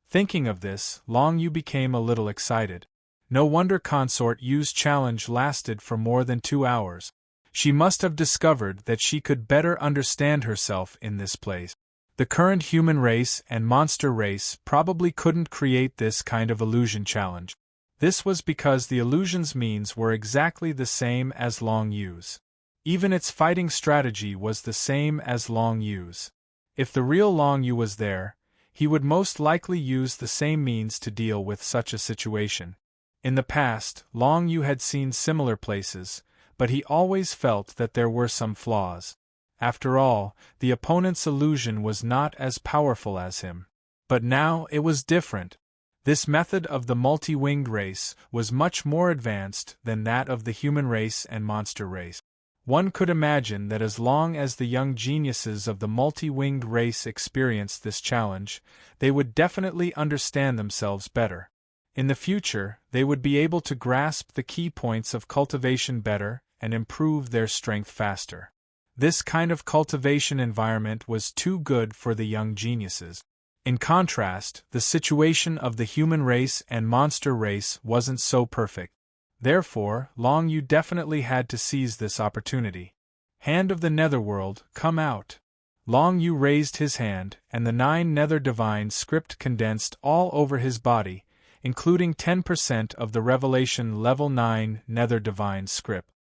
Speaker 1: Thinking of this, Long Yu became a little excited. No wonder Consort Yu's challenge lasted for more than 2 hours. She must have discovered that she could better understand herself in this place. The current human race and monster race probably couldn't create this kind of illusion challenge. This was because the illusion's means were exactly the same as Long Yu's. Even its fighting strategy was the same as Long Yu's. If the real Long Yu was there, he would most likely use the same means to deal with such a situation. In the past, Long Yu had seen similar places, but he always felt that there were some flaws. After all, the opponent's illusion was not as powerful as him. But now it was different. This method of the multi-winged race was much more advanced than that of the human race and monster race. One could imagine that as long as the young geniuses of the multi-winged race experienced this challenge, they would definitely understand themselves better. In the future, they would be able to grasp the key points of cultivation better and improve their strength faster. This kind of cultivation environment was too good for the young geniuses. In contrast, the situation of the human race and monster race wasn't so perfect. Therefore, Long Yu definitely had to seize this opportunity. Hand of the Netherworld, come out. Long Yu raised his hand, and the 9 Nether Divine script condensed all over his body, including 10% of the Revelation Level 9 Nether Divine script.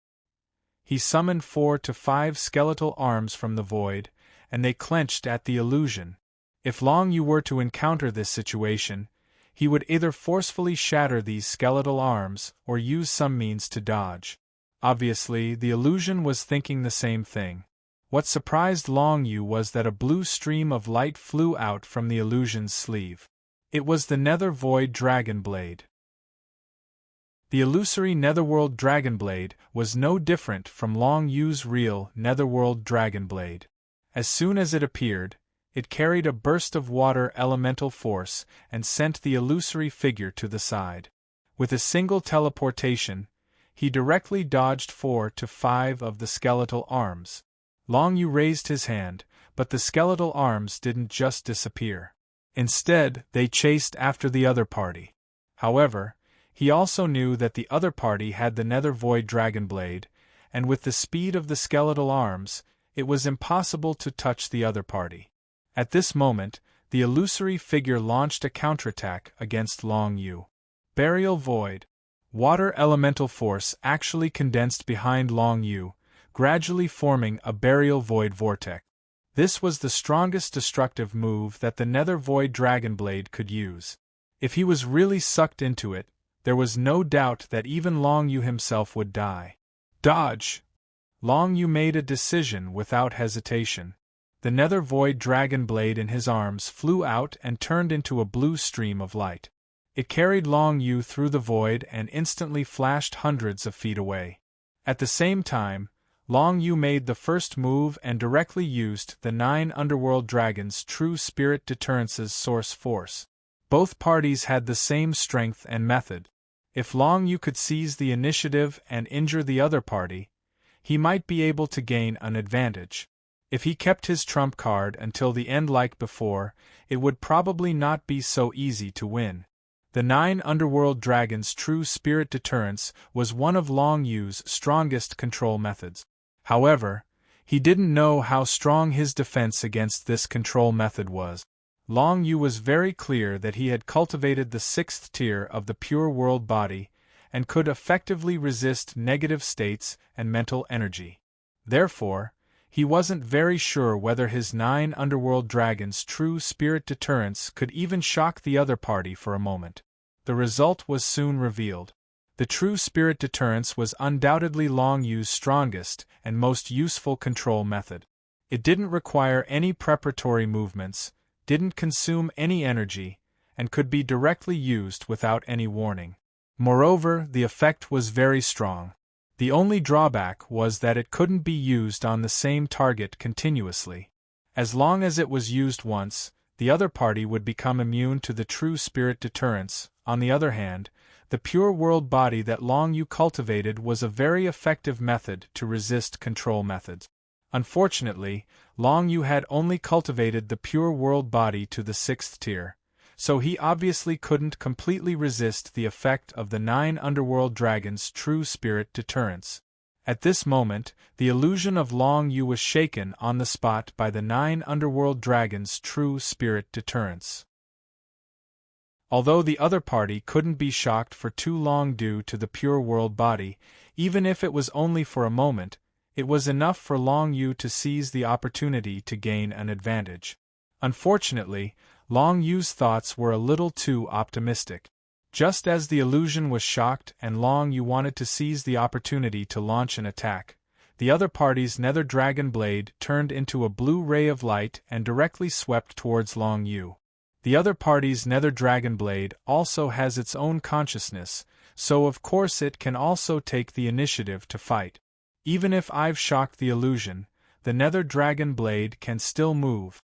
Speaker 1: He summoned 4 to 5 skeletal arms from the void, and they clenched at the illusion. If Long Yu were to encounter this situation, he would either forcefully shatter these skeletal arms or use some means to dodge. Obviously, the illusion was thinking the same thing. What surprised Long Yu was that a blue stream of light flew out from the illusion's sleeve. It was the Nether Void Dragon Blade. The illusory Netherworld Dragon Blade was no different from Long Yu's real Netherworld Dragon Blade. As soon as it appeared, it carried a burst of water elemental force and sent the illusory figure to the side. With a single teleportation, he directly dodged 4 to 5 of the skeletal arms. Long Yu raised his hand, but the skeletal arms didn't just disappear. Instead, they chased after the other party. However, he also knew that the other party had the Nether Void Dragon Blade, and with the speed of the skeletal arms, it was impossible to touch the other party. At this moment, the illusory figure launched a counterattack against Long Yu. Burial Void. Water elemental force actually condensed behind Long Yu, gradually forming a Burial Void vortex. This was the strongest destructive move that the Nether Void Dragon Blade could use. If he was really sucked into it, there was no doubt that even Long Yu himself would die. Dodge! Long Yu made a decision without hesitation. The Nether Void Dragon Blade in his arms flew out and turned into a blue stream of light. It carried Long Yu through the void and instantly flashed hundreds of feet away. At the same time, Long Yu made the first move and directly used the 9 Underworld Dragons' True Spirit Deterrence's source force. Both parties had the same strength and method. If Long Yu could seize the initiative and injure the other party, he might be able to gain an advantage. If he kept his trump card until the end like before, it would probably not be so easy to win. The 9 Underworld Dragons' true spirit deterrence was one of Long Yu's strongest control methods. However, he didn't know how strong his defense against this control method was. Long Yu was very clear that he had cultivated the 6th tier of the pure world body, and could effectively resist negative states and mental energy. Therefore, he wasn't very sure whether his 9 Underworld Dragons' true spirit deterrence could even shock the other party for a moment. The result was soon revealed. The true spirit deterrence was undoubtedly Long Yu's strongest and most useful control method. It didn't require any preparatory movements, didn't consume any energy, and could be directly used without any warning. Moreover, the effect was very strong. The only drawback was that it couldn't be used on the same target continuously. As long as it was used once, the other party would become immune to the true spirit deterrence. On the other hand, the pure world body that Long Yu cultivated was a very effective method to resist control methods. Unfortunately, Long Yu had only cultivated the pure world body to the 6th tier, so he obviously couldn't completely resist the effect of the 9 Underworld Dragons' true spirit deterrence. At this moment, the illusion of Long Yu was shaken on the spot by the 9 Underworld Dragons' true spirit deterrence. Although the other party couldn't be shocked for too long due to the pure world body, even if it was only for a moment, it was enough for Long Yu to seize the opportunity to gain an advantage. Unfortunately, Long Yu's thoughts were a little too optimistic. Just as the illusion was shocked and Long Yu wanted to seize the opportunity to launch an attack, the other party's nether dragon blade turned into a blue ray of light and directly swept towards Long Yu. The other party's nether dragon blade also has its own consciousness, so of course it can also take the initiative to fight. Even if I've shocked the illusion, the nether dragon blade can still move.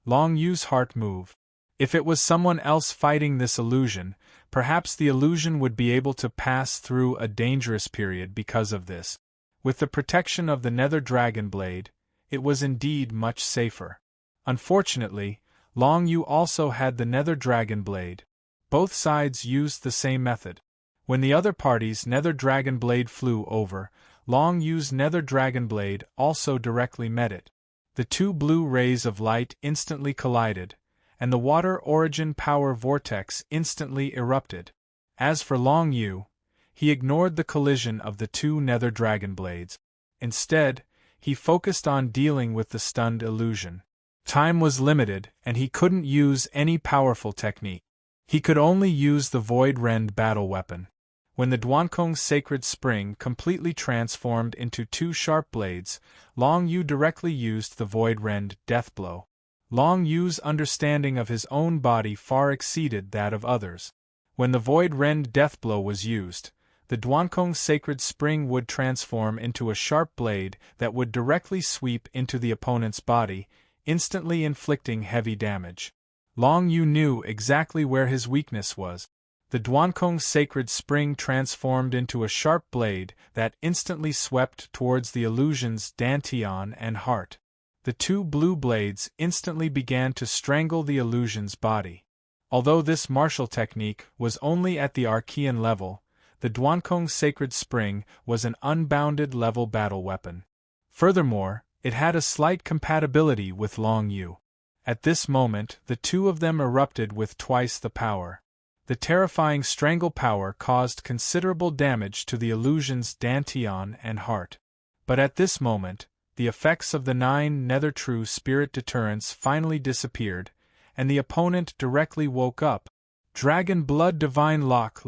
Speaker 1: Long Yu's heart moved. If it was someone else fighting this illusion, perhaps the illusion would be able to pass through a dangerous period because of this. With the protection of the nether dragon blade, it was indeed much safer. Unfortunately, Long Yu also had the nether dragon blade. Both sides used the same method. When the other party's nether dragon blade flew over, Long Yu's nether dragon blade also directly met it. The two blue rays of light instantly collided, and the water origin power vortex instantly erupted. As for Long Yu, he ignored the collision of the two nether dragon blades. Instead, he focused on dealing with the stunned illusion. Time was limited, and he couldn't use any powerful technique. He could only use the Void Rend battle weapon. When the Draconic sacred spring completely transformed into two sharp blades, Long Yu directly used the Void Rend death blow. Long Yu's understanding of his own body far exceeded that of others. When the Void Rend death blow was used, the Draconic sacred spring would transform into a sharp blade that would directly sweep into the opponent's body, instantly inflicting heavy damage. Long Yu knew exactly where his weakness was. The Draconic sacred spring transformed into a sharp blade that instantly swept towards the illusion's dantian and heart. The two blue blades instantly began to strangle the illusion's body. Although this martial technique was only at the Archean level, the Draconic sacred spring was an unbounded level battle weapon. Furthermore, it had a slight compatibility with Long Yu. At this moment, the two of them erupted with twice the power. The terrifying strangle power caused considerable damage to the illusion's dantian and heart. But at this moment, the effects of the 9 nether true spirit deterrence finally disappeared, and the opponent directly woke up. Dragon Blood Divine Lock.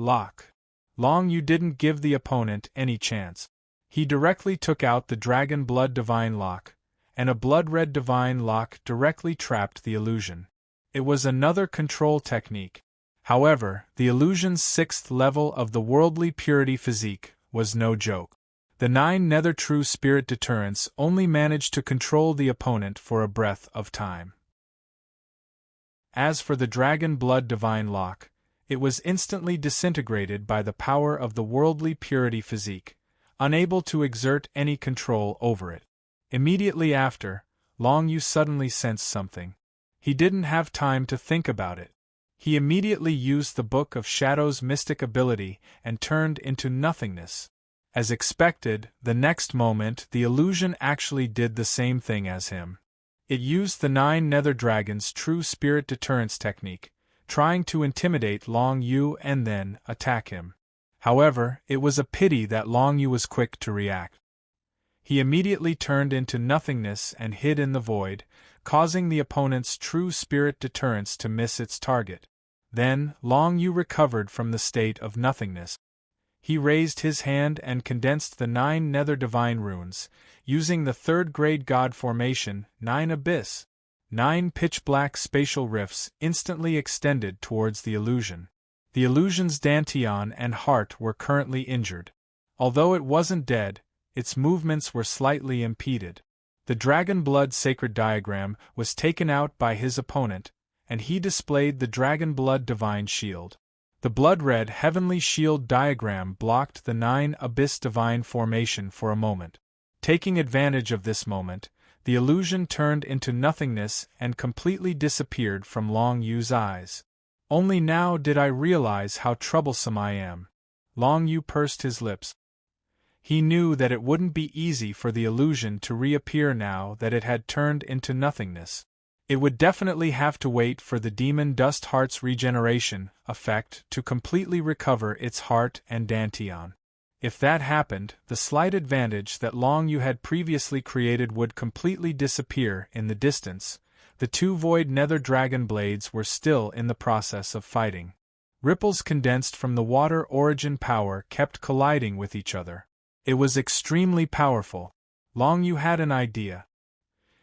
Speaker 1: Long Yu didn't give the opponent any chance. He directly took out the Dragon Blood Divine Lock, and a Blood Red Divine Lock directly trapped the illusion. It was another control technique. However, the illusion's 6th level of the worldly purity physique was no joke. The 9 nether true spirit deterrence only managed to control the opponent for a breath of time. As for the dragon blood divine lock, it was instantly disintegrated by the power of the worldly purity physique, unable to exert any control over it. Immediately after, Long Yu suddenly sensed something. He didn't have time to think about it. He immediately used the Book of Shadows' mystic ability and turned into nothingness. As expected, the next moment the illusion actually did the same thing as him. It used the 9 nether dragons' true spirit deterrence technique, trying to intimidate Long Yu and then attack him. However, it was a pity that Long Yu was quick to react. He immediately turned into nothingness and hid in the void, causing the opponent's true spirit deterrence to miss its target. Then, Long Yu recovered from the state of nothingness. He raised his hand and condensed the 9 nether divine runes, using the 3rd grade god formation, 9 abyss. 9 pitch-black spatial rifts instantly extended towards the illusion. The illusion's dantian and heart were currently injured. Although it wasn't dead, its movements were slightly impeded. The dragon blood sacred diagram was taken out by his opponent, and he displayed the dragon blood divine shield. The blood-red heavenly shield diagram blocked the 9 abyss divine formation for a moment. Taking advantage of this moment, the illusion turned into nothingness and completely disappeared from Long Yu's eyes. Only now did I realize how troublesome I am. Long Yu pursed his lips. He knew that it wouldn't be easy for the illusion to reappear now that it had turned into nothingness. It would definitely have to wait for the demon dust heart's regeneration effect to completely recover its heart and dantian. If that happened, the slight advantage that Long Yu had previously created would completely disappear in the distance. The 2 void nether dragon blades were still in the process of fighting. Ripples condensed from the water origin power kept colliding with each other. It was extremely powerful. Long Yu had an idea.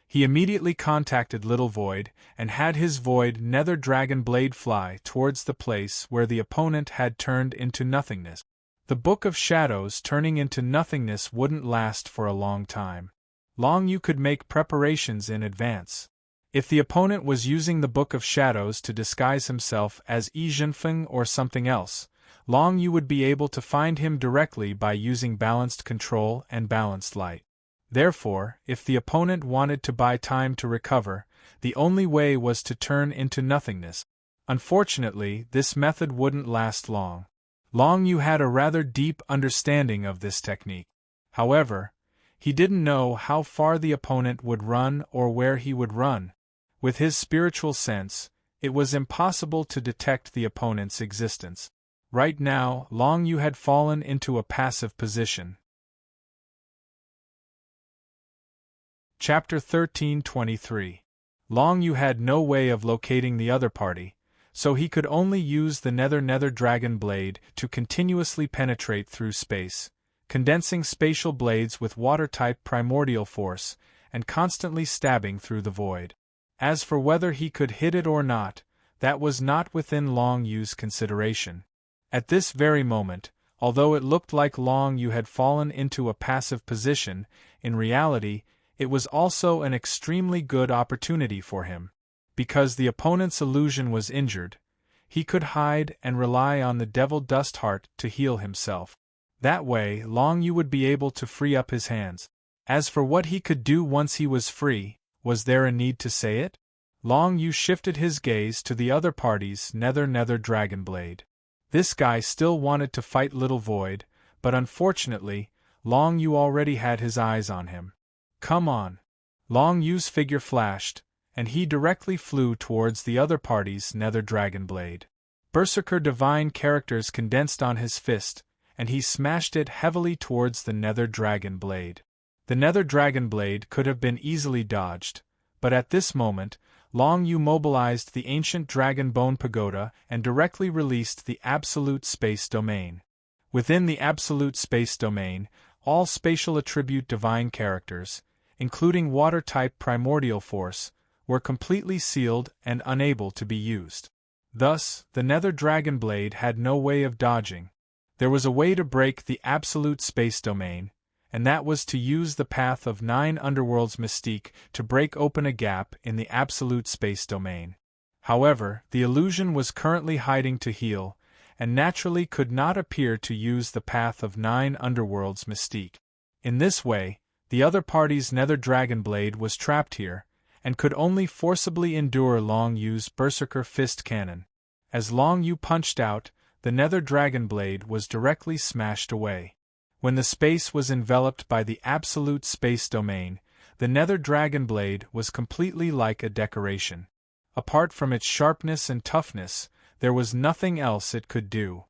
Speaker 1: He immediately contacted Little Void and had his void nether dragon blade fly towards the place where the opponent had turned into nothingness. The Book of Shadows turning into nothingness wouldn't last for a long time. Long Yu could make preparations in advance. If the opponent was using the Book of Shadows to disguise himself as Yi Zhenfeng or something else, Long Yu would be able to find him directly by using balanced control and balanced light. Therefore, if the opponent wanted to buy time to recover, the only way was to turn into nothingness. Unfortunately, this method wouldn't last long. Long Yu had a rather deep understanding of this technique. However, he didn't know how far the opponent would run or where he would run. With his spiritual sense, it was impossible to detect the opponent's existence. Right now, Long Yu had fallen into a passive position. Chapter 13:23. Long Yu had no way of locating the other party, so he could only use the nether dragon blade to continuously penetrate through space, condensing spatial blades with water-type primordial force, and constantly stabbing through the void. As for whether he could hit it or not, that was not within Long Yu's consideration. At this very moment, although it looked like Long Yu had fallen into a passive position, in reality, it was also an extremely good opportunity for him. Because the opponent's illusion was injured, he could hide and rely on the devil dust heart to heal himself. That way, Long Yu would be able to free up his hands. As for what he could do once he was free, was there a need to say it? Long Yu shifted his gaze to the other party's nether dragon blade. This guy still wanted to fight Little Void, but unfortunately, Long Yu already had his eyes on him. Come on. Long Yu's figure flashed, and he directly flew towards the other party's nether dragon blade. Berserker divine characters condensed on his fist, and he smashed it heavily towards the nether dragon blade. The nether dragon blade could have been easily dodged, but at this moment, Long Yu mobilized the ancient dragon bone pagoda and directly released the absolute space domain. Within the absolute space domain, all spatial attribute divine characters, including water-type primordial force, were completely sealed and unable to be used. Thus, the nether dragon blade had no way of dodging. There was a way to break the absolute space domain, and that was to use the path of 9 underworlds mystique to break open a gap in the absolute space domain. However, the illusion was currently hiding to heal, and naturally could not appear to use the Path of 9 Underworlds mystique. In this way, the other party's nether dragon blade was trapped here, and could only forcibly endure Long Yu's Berserker Fist Cannon. As Long Yu punched out, the nether dragon blade was directly smashed away. When the space was enveloped by the absolute space domain, the nether dragon blade was completely like a decoration. Apart from its sharpness and toughness, there was nothing else it could do.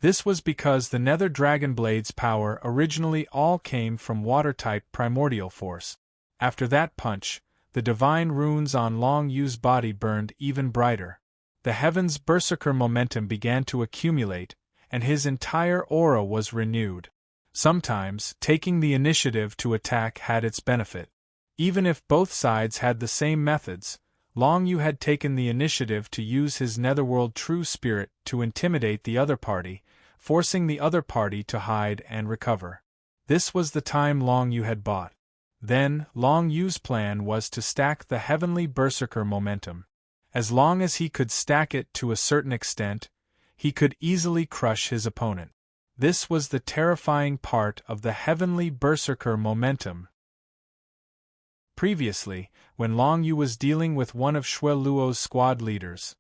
Speaker 1: This was because the nether dragon blade's power originally all came from water-type primordial force. After that punch, the divine runes on Long Yu's body burned even brighter. The heaven's berserker momentum began to accumulate, and his entire aura was renewed. Sometimes, taking the initiative to attack had its benefit. Even if both sides had the same methods, Long Yu had taken the initiative to use his netherworld true spirit to intimidate the other party, forcing the other party to hide and recover. This was the time Long Yu had bought. Then, Long Yu's plan was to stack the heavenly berserker momentum. As long as he could stack it to a certain extent, he could easily crush his opponent. This was the terrifying part of the heavenly berserker momentum. Previously, when Long Yu was dealing with one of Shui Luo's squad leaders,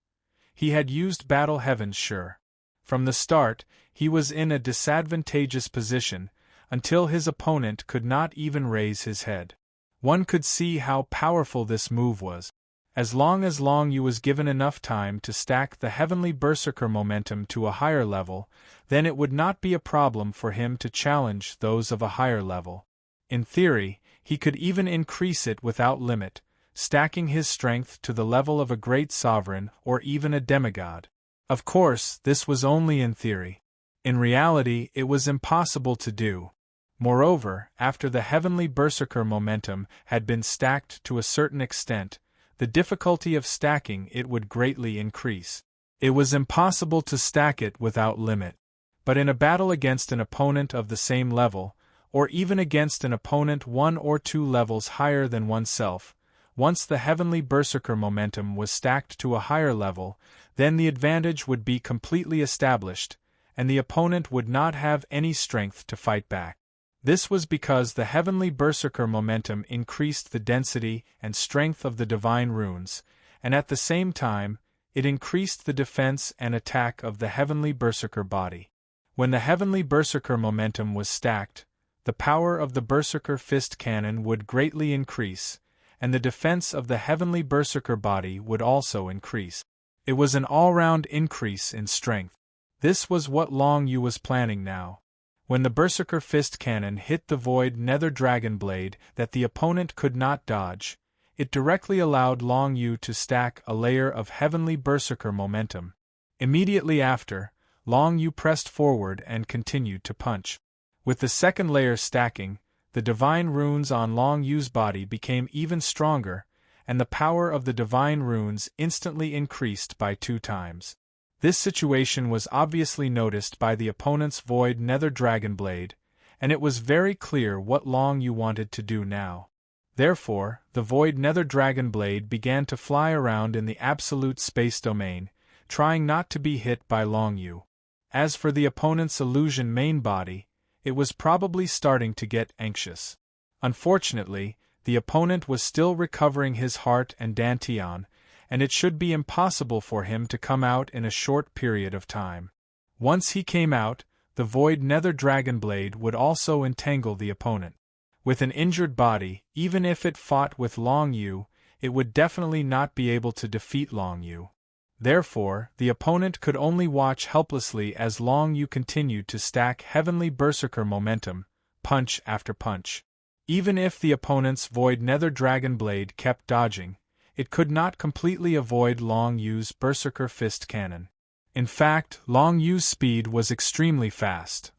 Speaker 1: he had used Battle Heaven's Sure. From the start, he was in a disadvantageous position, until his opponent could not even raise his head. One could see how powerful this move was. As long as Long Yu was given enough time to stack the heavenly berserker momentum to a higher level, then it would not be a problem for him to challenge those of a higher level. In theory, he could even increase it without limit, stacking his strength to the level of a great sovereign or even a demigod. Of course, this was only in theory. In reality, it was impossible to do. Moreover, after the heavenly berserker momentum had been stacked to a certain extent, the difficulty of stacking it would greatly increase. It was impossible to stack it without limit. But in a battle against an opponent of the same level, or even against an opponent 1 or 2 levels higher than oneself, once the heavenly berserker momentum was stacked to a higher level, then the advantage would be completely established, and the opponent would not have any strength to fight back. This was because the heavenly berserker momentum increased the density and strength of the divine runes, and at the same time, it increased the defense and attack of the heavenly berserker body. When the heavenly berserker momentum was stacked, the power of the berserker fist cannon would greatly increase, and the defense of the heavenly berserker body would also increase. It was an all-round increase in strength. This was what Long Yu was planning now. When the berserker fist cannon hit the void nether dragon blade that the opponent could not dodge, it directly allowed Long Yu to stack a layer of heavenly berserker momentum. Immediately after, Long Yu pressed forward and continued to punch. With the second layer stacking, the divine runes on Long Yu's body became even stronger, and the power of the divine runes instantly increased by 2 times. This situation was obviously noticed by the opponent's void nether dragon blade, and it was very clear what Long Yu wanted to do now. Therefore, the void nether dragon blade began to fly around in the absolute space domain, trying not to be hit by Long Yu. As for the opponent's illusion main body, it was probably starting to get anxious. Unfortunately, the opponent was still recovering his heart and dantian, and it should be impossible for him to come out in a short period of time. Once he came out, the void nether dragon blade would also entangle the opponent. With an injured body, even if it fought with Long Yu, it would definitely not be able to defeat Long Yu. Therefore, the opponent could only watch helplessly as Long Yu continued to stack heavenly berserker momentum, punch after punch. Even if the opponent's void nether dragon blade kept dodging, it could not completely avoid Long Yu's berserker fist cannon. In fact, Long Yu's speed was extremely fast.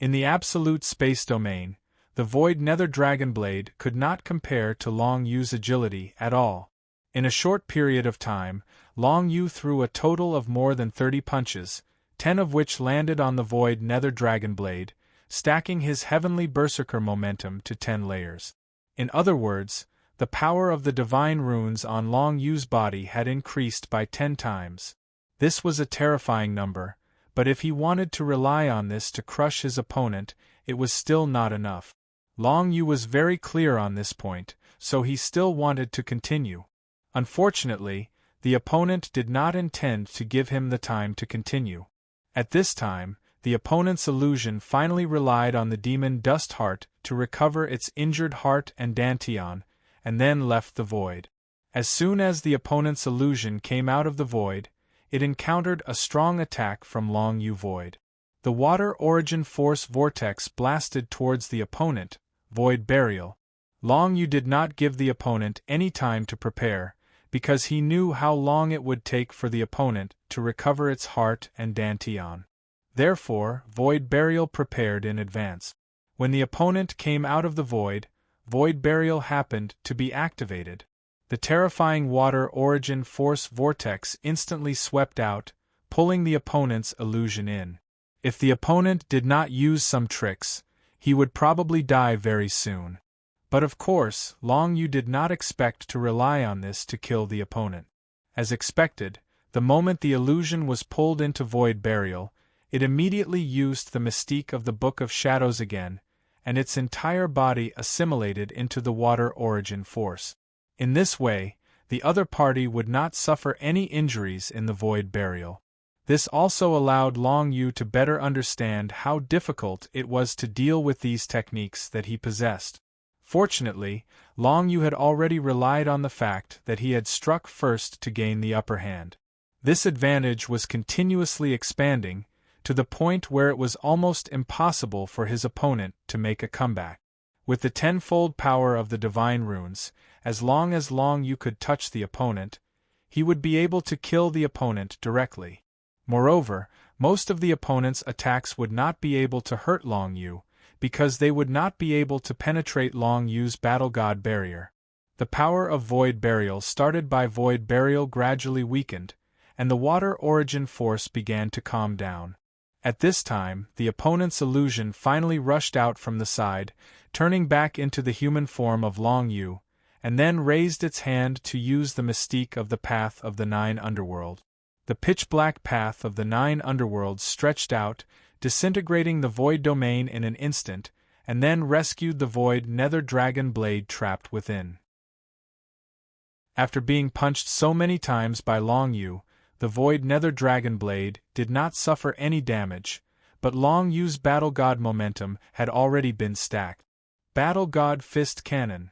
Speaker 1: In the absolute space domain, the void nether dragon blade could not compare to Long Yu's agility at all. In a short period of time, Long Yu threw a total of more than 30 punches, 10 of which landed on the void nether dragon blade, stacking his heavenly berserker momentum to 10 layers. In other words, the power of the divine runes on Long Yu's body had increased by 10 times. This was a terrifying number, but if he wanted to rely on this to crush his opponent, it was still not enough. Long Yu was very clear on this point, so he still wanted to continue. Unfortunately, the opponent did not intend to give him the time to continue. At this time, the opponent's illusion finally relied on the demon Dust Heart to recover its injured heart and dantian, and then left the void. As soon as the opponent's illusion came out of the void, it encountered a strong attack from Long Yu Void. The water origin force vortex blasted towards the opponent, Void Burial. Long Yu did not give the opponent any time to prepare, because he knew how long it would take for the opponent to recover its heart and dantian. Therefore, Void Burial prepared in advance. When the opponent came out of the void, Void Burial happened to be activated. The terrifying water origin force vortex instantly swept out, pulling the opponent's illusion in. If the opponent did not use some tricks, he would probably die very soon. But of course, Long Yu did not expect to rely on this to kill the opponent. As expected, the moment the illusion was pulled into Void Burial, it immediately used the mystique of the Book of Shadows again, and its entire body assimilated into the water origin force. In this way, the other party would not suffer any injuries in the Void Burial. This also allowed Long Yu to better understand how difficult it was to deal with these techniques that he possessed. Fortunately, Long Yu had already relied on the fact that he had struck first to gain the upper hand. This advantage was continuously expanding, to the point where it was almost impossible for his opponent to make a comeback. With the tenfold power of the divine runes, as long as Long Yu could touch the opponent, he would be able to kill the opponent directly. Moreover, most of the opponent's attacks would not be able to hurt Long Yu, because they would not be able to penetrate Long Yu's Battle God barrier. The power of Void Burial started by Void Burial gradually weakened, and the water origin force began to calm down. At this time, the opponent's illusion finally rushed out from the side, turning back into the human form of Long Yu, and then raised its hand to use the mystique of the Path of the Nine Underworld. The pitch-black path of the 9 underworlds stretched out, disintegrating the void domain in an instant, and then rescued the void nether dragon blade trapped within. After being punched so many times by Long Yu, the void nether dragon blade did not suffer any damage, but Long Yu's Battle God momentum had already been stacked. Battle God Fist Cannon.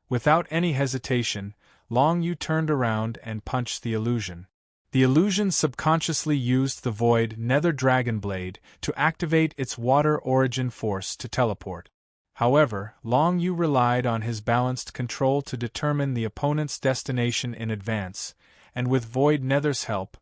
Speaker 1: Without any hesitation, Long Yu turned around and punched the illusion. The illusion subconsciously used the void nether dragon blade to activate its water origin force to teleport. However, Long Yu relied on his balanced control to determine the opponent's destination in advance, and with Void Nether's help,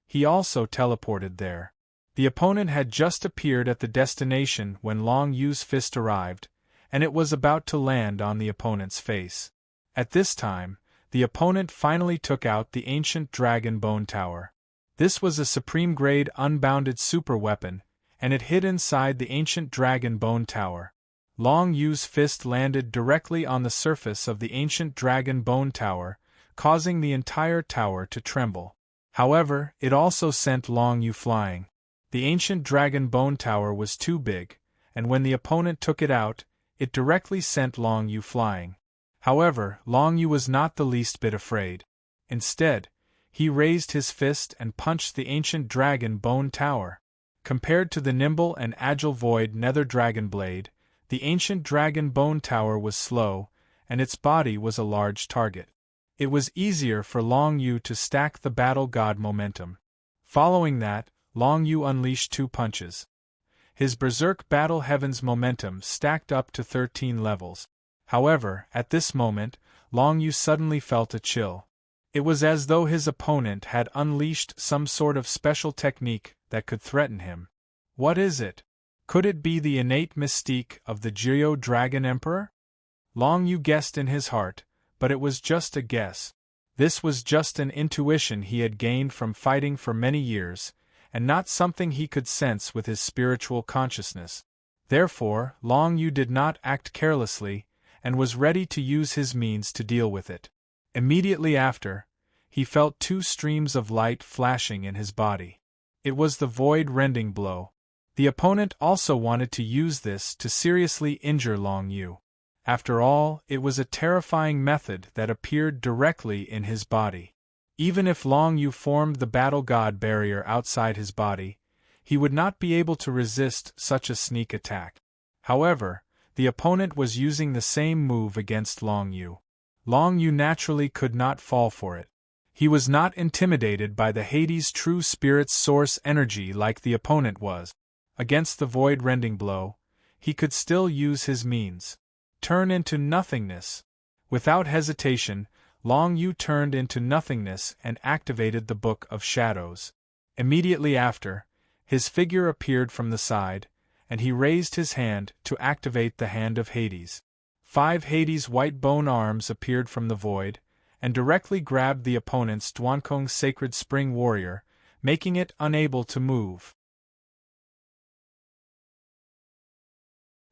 Speaker 1: he also teleported there. The opponent had just appeared at the destination when Long Yu's fist arrived, and it was about to land on the opponent's face. At this time, the opponent finally took out the ancient Dragon Bone Tower. This was a supreme-grade unbounded super weapon, and it hid inside the ancient Dragon Bone Tower. Long Yu's fist landed directly on the surface of the ancient Dragon Bone Tower, causing the entire tower to tremble. However, it also sent Long Yu flying. The ancient Dragon Bone Tower was too big, and when the opponent took it out, it directly sent Long Yu flying. However, Long Yu was not the least bit afraid. Instead, he raised his fist and punched the ancient Dragon Bone Tower. Compared to the nimble and agile Void Nether Dragon Blade, the ancient Dragon Bone Tower was slow, and its body was a large target. It was easier for Long Yu to stack the Battle God momentum. Following that, Long Yu unleashed 2 punches. His Berserk Battle Heaven's momentum stacked up to 13 levels. However, at this moment, Long Yu suddenly felt a chill. It was as though his opponent had unleashed some sort of special technique that could threaten him. What is it? Could it be the innate mystique of the Jiryo Dragon Emperor? Long Yu guessed in his heart, but it was just a guess. This was just an intuition he had gained from fighting for many years, and not something he could sense with his spiritual consciousness. Therefore, Long Yu did not act carelessly, and was ready to use his means to deal with it. Immediately after, he felt two streams of light flashing in his body. It was the void-rending blow. The opponent also wanted to use this to seriously injure Long Yu. After all, it was a terrifying method that appeared directly in his body. Even if Long Yu formed the battle god barrier outside his body, he would not be able to resist such a sneak attack. However, the opponent was using the same move against Long Yu. Long Yu naturally could not fall for it. He was not intimidated by the Hades' true spirit's source energy like the opponent was. Against the void-rending blow, he could still use his means. Turn into nothingness. Without hesitation, Long Yu turned into nothingness and activated the Book of Shadows. Immediately after, his figure appeared from the side, and he raised his hand to activate the Hand of Hades. 5 Hades' white bone arms appeared from the void, and directly grabbed the opponent's Draconic sacred spring warrior, making it unable to move.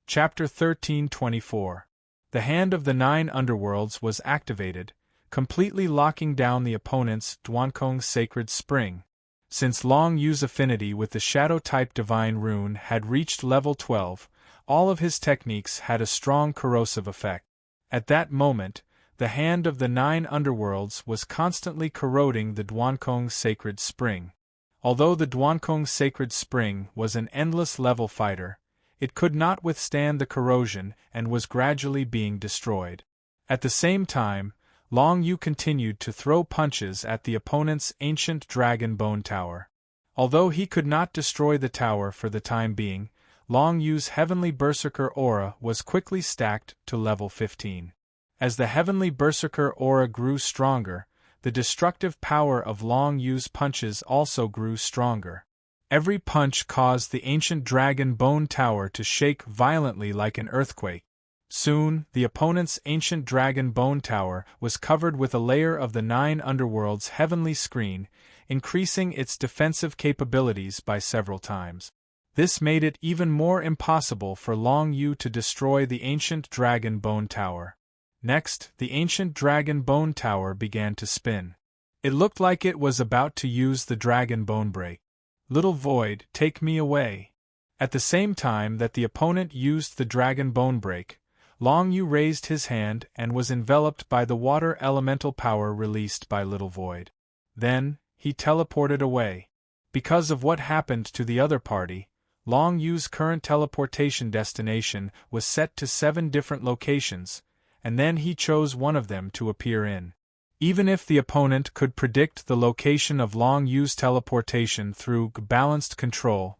Speaker 1: Chapter 13:24. The Hand of the 9 Underworlds was activated, completely locking down the opponent's Draconic sacred spring. Since Long Yu's affinity with the Shadow-type divine rune had reached level 12, all of his techniques had a strong corrosive effect. At that moment, the Hand of the 9 Underworlds was constantly corroding the Draconic sacred spring. Although the Draconic sacred spring was an endless level fighter, it could not withstand the corrosion and was gradually being destroyed. At the same time, Long Yu continued to throw punches at the opponent's ancient dragon bone tower. Although he could not destroy the tower for the time being, Long Yu's heavenly berserker aura was quickly stacked to level 15. As the heavenly berserker aura grew stronger, the destructive power of Long Yu's punches also grew stronger. Every punch caused the ancient dragon bone tower to shake violently like an earthquake. Soon, the opponent's ancient dragon bone tower was covered with a layer of the 9 Underworlds' heavenly screen, increasing its defensive capabilities by several times. This made it even more impossible for Long Yu to destroy the ancient dragon bone tower. Next, the ancient dragon bone tower began to spin. It looked like it was about to use the dragon bone break. "Little void, take me away." At the same time that the opponent used the dragon bone break, Long Yu raised his hand and was enveloped by the water elemental power released by Little Void. Then, he teleported away. Because of what happened to the other party, Long Yu's current teleportation destination was set to 7 different locations, and then he chose one of them to appear in. Even if the opponent could predict the location of Long Yu's teleportation through balanced control,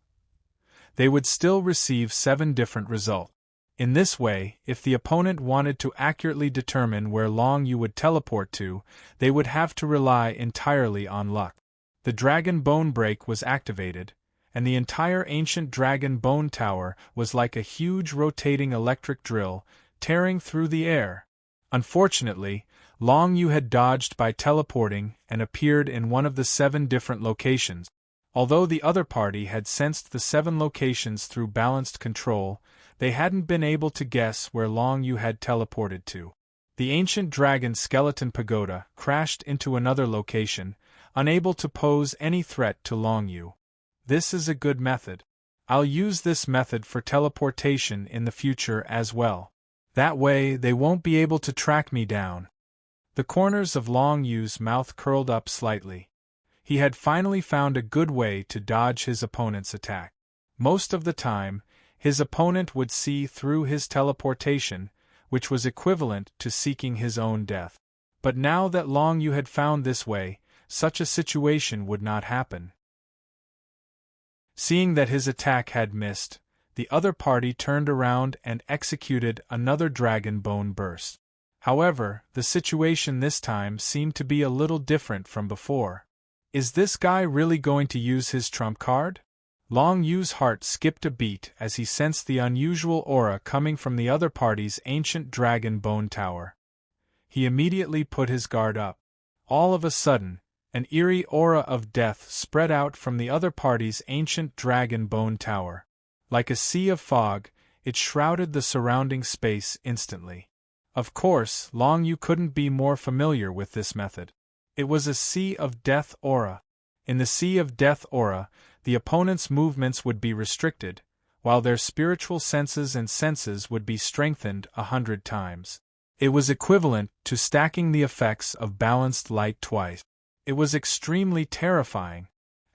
Speaker 1: they would still receive 7 different results. In this way, if the opponent wanted to accurately determine where Long Yu would teleport to, they would have to rely entirely on luck. The Dragon Bone Break was activated, and the entire ancient Dragon Bone Tower was like a huge rotating electric drill, tearing through the air. Unfortunately, Long Yu had dodged by teleporting and appeared in one of the 7 different locations. Although the other party had sensed the 7 locations through balanced control, they hadn't been able to guess where Long Yu had teleported to. The ancient dragon skeleton pagoda crashed into another location, unable to pose any threat to Long Yu. This is a good method. I'll use this method for teleportation in the future as well. That way they won't be able to track me down. The corners of Long Yu's mouth curled up slightly. He had finally found a good way to dodge his opponent's attack. Most of the time, his opponent would see through his teleportation, which was equivalent to seeking his own death. But now that Long Yu had found this way, such a situation would not happen. Seeing that his attack had missed, the other party turned around and executed another dragon bone burst. However, the situation this time seemed to be a little different from before. Is this guy really going to use his trump card? Long Yu's heart skipped a beat as he sensed the unusual aura coming from the other party's ancient dragon bone tower. He immediately put his guard up. All of a sudden, an eerie aura of death spread out from the other party's ancient dragon bone tower. Like a sea of fog, it shrouded the surrounding space instantly. Of course, Long Yu couldn't be more familiar with this method. It was a Sea of Death aura. In the Sea of Death aura, the opponent's movements would be restricted, while their spiritual senses and senses would be strengthened 100 times. It was equivalent to stacking the effects of balanced light twice. It was extremely terrifying.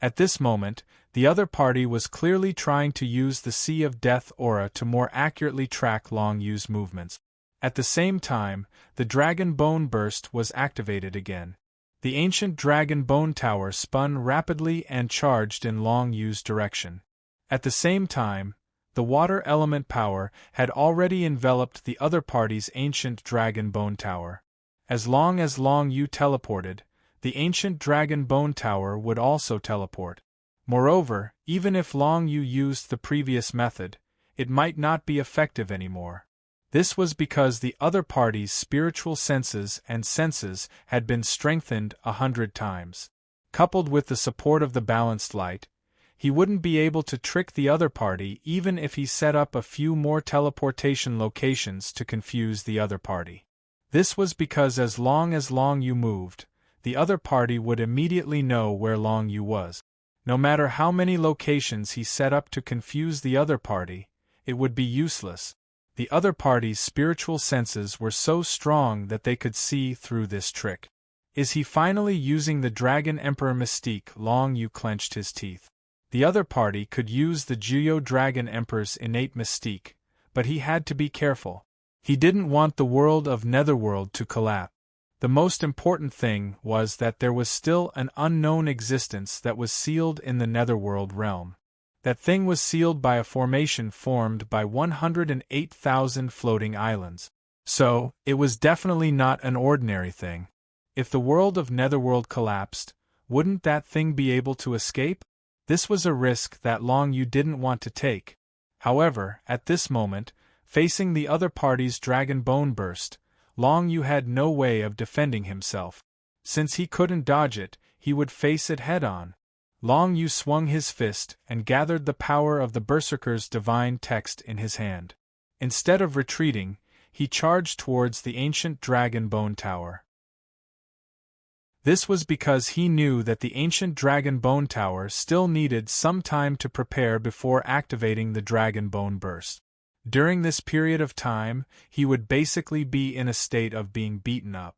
Speaker 1: At this moment, the other party was clearly trying to use the Sea of Death aura to more accurately track Long Yu's movements. At the same time, the Dragon Bone Burst was activated again. The ancient Dragon Bone Tower spun rapidly and charged in Long Yu's direction. At the same time, the water element power had already enveloped the other party's ancient Dragon Bone Tower. As Long Yu teleported, the ancient Dragon Bone Tower would also teleport. Moreover, even if Long Yu used the previous method, it might not be effective anymore. This was because the other party's spiritual senses and senses had been strengthened 100 times. Coupled with the support of the balanced light, he wouldn't be able to trick the other party even if he set up a few more teleportation locations to confuse the other party. This was because as Long Yu moved, the other party would immediately know where Long Yu was. No matter how many locations he set up to confuse the other party, it would be useless. The other party's spiritual senses were so strong that they could see through this trick. Is he finally using the Dragon Emperor mystique? Long Yu clenched his teeth. The other party could use the Juyo Dragon Emperor's innate mystique, but he had to be careful. He didn't want the world of Netherworld to collapse. The most important thing was that there was still an unknown existence that was sealed in the Netherworld realm. That thing was sealed by a formation formed by 108,000 floating islands. So, it was definitely not an ordinary thing. If the world of Netherworld collapsed, wouldn't that thing be able to escape? This was a risk that Long Yu didn't want to take. However, at this moment, facing the other party's Dragon Bone Burst, Long Yu had no way of defending himself. Since he couldn't dodge it, he would face it head-on. Long Yu swung his fist and gathered the power of the Berserker's divine text in his hand. Instead of retreating, he charged towards the ancient Dragon Bone Tower. This was because he knew that the ancient Dragon Bone Tower still needed some time to prepare before activating the Dragon Bone Burst. During this period of time, he would basically be in a state of being beaten up.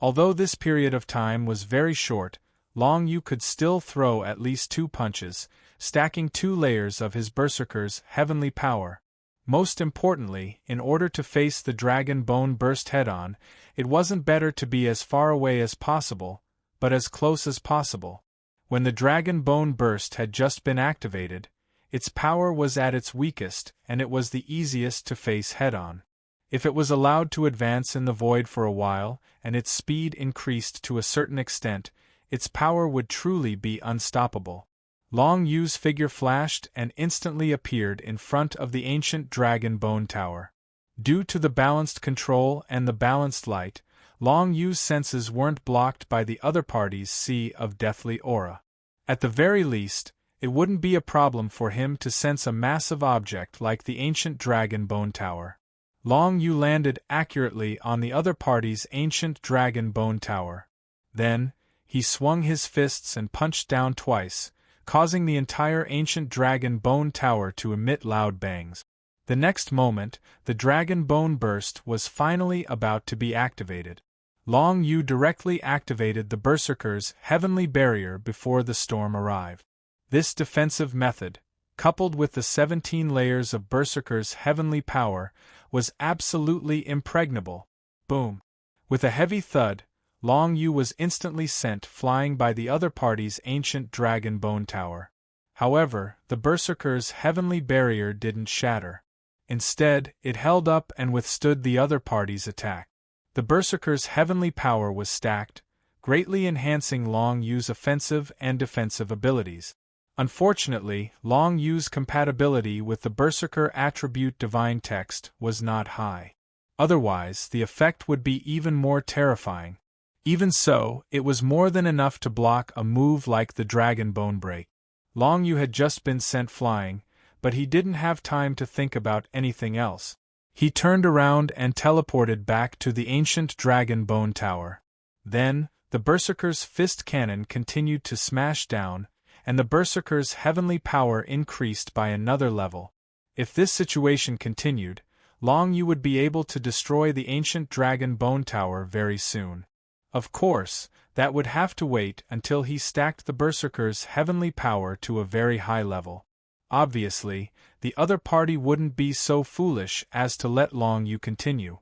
Speaker 1: Although this period of time was very short, Long Yu could still throw at least 2 punches, stacking 2 layers of his Berserker's heavenly power. Most importantly, in order to face the Dragon Bone Burst head-on, it wasn't better to be as far away as possible, but as close as possible. When the Dragon Bone Burst had just been activated, its power was at its weakest and it was the easiest to face head-on. If it was allowed to advance in the void for a while, and its speed increased to a certain extent, its power would truly be unstoppable. Long Yu's figure flashed and instantly appeared in front of the ancient Dragon Bone Tower. Due to the balanced control and the balanced light, Long Yu's senses weren't blocked by the other party's Sea of Deathly aura. At the very least, it wouldn't be a problem for him to sense a massive object like the ancient Dragon Bone Tower. Long Yu landed accurately on the other party's ancient Dragon Bone Tower. Then, he swung his fists and punched down twice, causing the entire ancient Dragon Bone Tower to emit loud bangs. The next moment, the Dragon Bone Burst was finally about to be activated. Long Yu directly activated the Berserker's heavenly barrier before the storm arrived. This defensive method, coupled with the 17 layers of Berserker's heavenly power, was absolutely impregnable. Boom! With a heavy thud, Long Yu was instantly sent flying by the other party's ancient Dragon Bone Tower. However, the Berserker's heavenly barrier didn't shatter. Instead, it held up and withstood the other party's attack. The Berserker's heavenly power was stacked, greatly enhancing Long Yu's offensive and defensive abilities. Unfortunately, Long Yu's compatibility with the Berserker attribute divine text was not high. Otherwise, the effect would be even more terrifying. Even so, it was more than enough to block a move like the Dragon Bone Break. Long Yu had just been sent flying, but he didn't have time to think about anything else. He turned around and teleported back to the ancient dragon bone tower. Then, the Berserker's fist cannon continued to smash down, and the Berserker's heavenly power increased by another level. If this situation continued, Long Yu would be able to destroy the ancient dragon bone tower very soon. Of course, that would have to wait until he stacked the Berserker's heavenly power to a very high level. Obviously, the other party wouldn't be so foolish as to let Long Yu continue.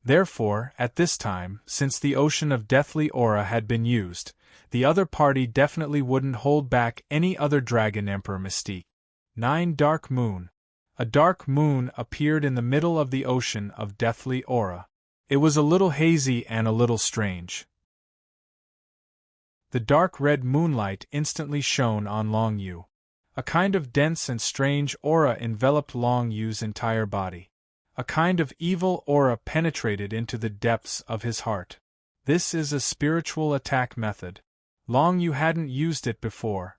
Speaker 1: Therefore, at this time, since the ocean of deathly aura had been used, the other party definitely wouldn't hold back any other Dragon Emperor mystique. 9 Dark Moon. A dark moon appeared in the middle of the ocean of deathly aura. It was a little hazy and a little strange. The dark red moonlight instantly shone on Long Yu. A kind of dense and strange aura enveloped Long Yu's entire body. A kind of evil aura penetrated into the depths of his heart. This is a spiritual attack method. Long Yu hadn't used it before.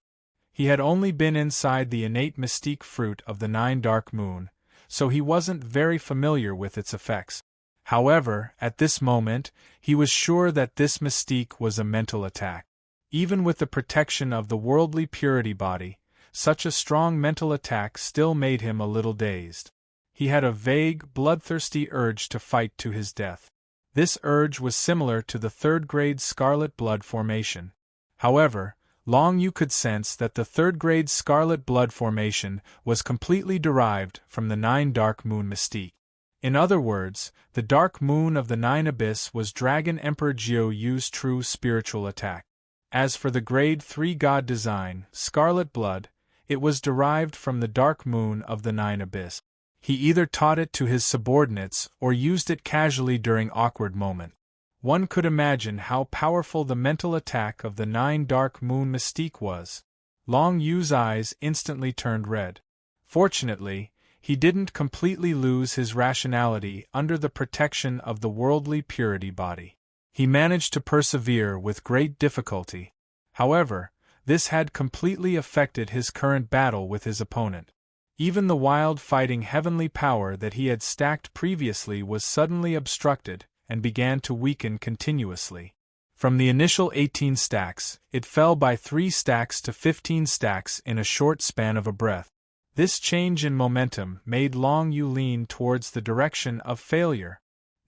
Speaker 1: He had only been inside the innate mystique fruit of the 9 Dark Moon, so he wasn't very familiar with its effects. However, at this moment, he was sure that this mystique was a mental attack. Even with the protection of the worldly purity body, such a strong mental attack still made him a little dazed. He had a vague, bloodthirsty urge to fight to his death. This urge was similar to the third-grade scarlet blood formation. However, Long Yu could sense that the third-grade scarlet blood formation was completely derived from the 9 Dark Moon mystique. In other words, the Dark Moon of the 9 Abyss was Dragon Emperor Jiu Yu's true spiritual attack. As for the Grade 3 God design, Scarlet Blood, it was derived from the Dark Moon of the 9 Abyss. He either taught it to his subordinates or used it casually during awkward moments. One could imagine how powerful the mental attack of the 9 Dark Moon mystique was. Long Yu's eyes instantly turned red. Fortunately, he didn't completely lose his rationality under the protection of the worldly purity body. He managed to persevere with great difficulty. However, this had completely affected his current battle with his opponent. Even the wild fighting heavenly power that he had stacked previously was suddenly obstructed and began to weaken continuously. From the initial 18 stacks, it fell by 3 stacks to 15 stacks in a short span of a breath. This change in momentum made Long Yu lean towards the direction of failure.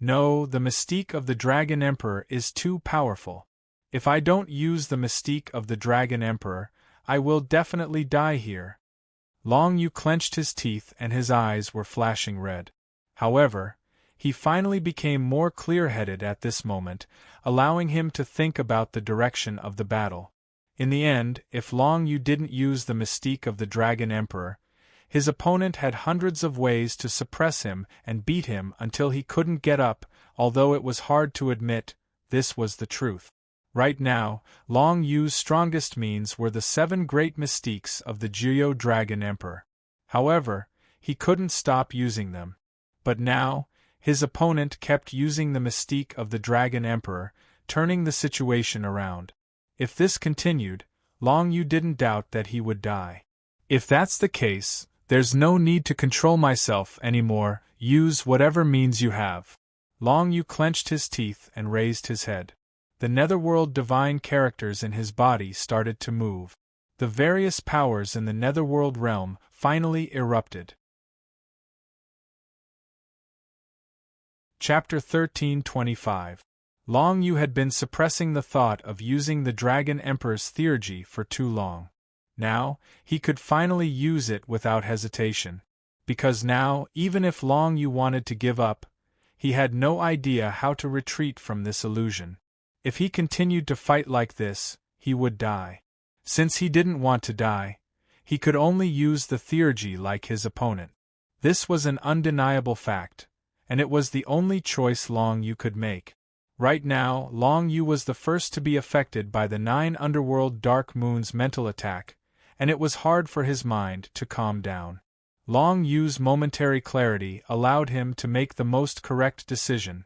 Speaker 1: No, the mystique of the Dragon Emperor is too powerful. If I don't use the mystique of the Dragon Emperor, I will definitely die here. Long Yu clenched his teeth and his eyes were flashing red. However, he finally became more clear-headed at this moment, allowing him to think about the direction of the battle. In the end, if Long Yu didn't use the mystique of the Dragon Emperor, his opponent had hundreds of ways to suppress him and beat him until he couldn't get up, although it was hard to admit, this was the truth. Right now, Long Yu's strongest means were the 7 great mystiques of the Jiu Dragon Emperor. However, he couldn't stop using them. But now, his opponent kept using the mystique of the Dragon Emperor, turning the situation around. If this continued, Long Yu didn't doubt that he would die. If that's the case, there's no need to control myself anymore, use whatever means you have. Long Yu clenched his teeth and raised his head. The netherworld divine characters in his body started to move. The various powers in the netherworld realm finally erupted. Chapter 1325. Long Yu had been suppressing the thought of using the Dragon Emperor's theurgy for too long. Now, he could finally use it without hesitation. Because now, even if Long Yu wanted to give up, he had no idea how to retreat from this illusion. If he continued to fight like this, he would die. Since he didn't want to die, he could only use the theurgy like his opponent. This was an undeniable fact, and it was the only choice Long Yu could make. Right now, Long Yu was the first to be affected by the 9 underworld Dark Moon's mental attack, and it was hard for his mind to calm down. Long Yu's momentary clarity allowed him to make the most correct decision.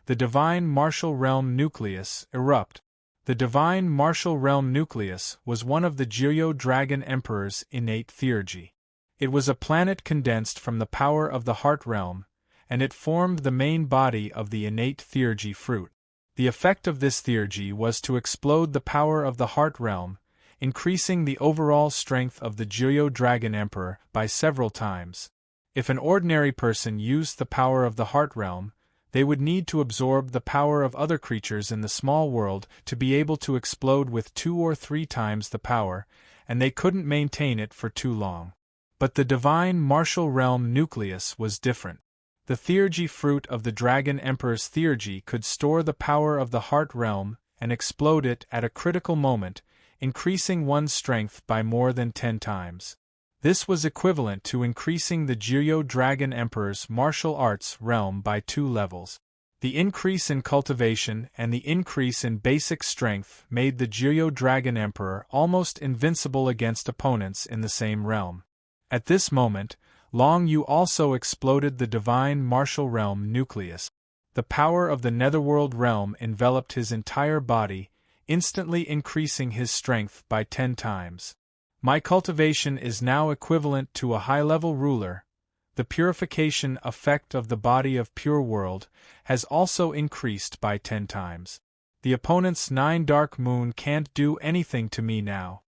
Speaker 1: The Divine Martial Realm Nucleus erupt. The Divine Martial Realm Nucleus was one of the Jiu Dragon Emperor's innate theurgy. It was a planet condensed from the power of the Heart Realm, and it formed the main body of the innate theurgy fruit. The effect of this theurgy was to explode the power of the heart realm, increasing the overall strength of the Jiryo Dragon Emperor by several times. If an ordinary person used the power of the heart realm, they would need to absorb the power of other creatures in the small world to be able to explode with 2 or 3 times the power, and they couldn't maintain it for too long. But the divine martial realm nucleus was different. The theurgy fruit of the Dragon Emperor's theurgy could store the power of the heart realm and explode it at a critical moment, increasing one's strength by more than 10 times. This was equivalent to increasing the Jiryo Dragon Emperor's martial arts realm by 2 levels. The increase in cultivation and the increase in basic strength made the Jiryo Dragon Emperor almost invincible against opponents in the same realm. At this moment, Long Yu also exploded the divine martial realm nucleus. The power of the netherworld realm enveloped his entire body, instantly increasing his strength by 10 times. My cultivation is now equivalent to a high-level ruler. The purification effect of the body of pure world has also increased by 10 times. The opponent's 9 dark moon can't do anything to me now.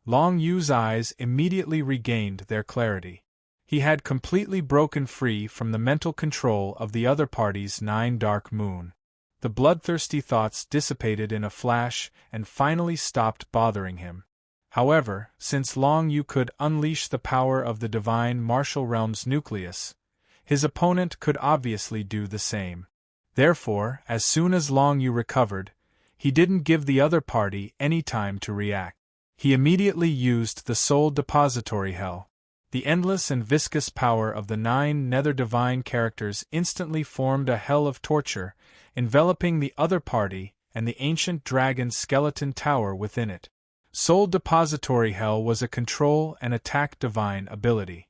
Speaker 1: Long Yu's eyes immediately regained their clarity. He had completely broken free from the mental control of the other party's 9 dark moon. The bloodthirsty thoughts dissipated in a flash and finally stopped bothering him. However, since Long Yu could unleash the power of the divine martial realm's nucleus, his opponent could obviously do the same. Therefore, as soon as Long Yu recovered, he didn't give the other party any time to react. He immediately used the soul depository hell. The endless and viscous power of the 9 nether divine characters instantly formed a hell of torture, enveloping the other party and the ancient dragon's skeleton tower within it. Soul Depository Hell was a control and attack divine ability.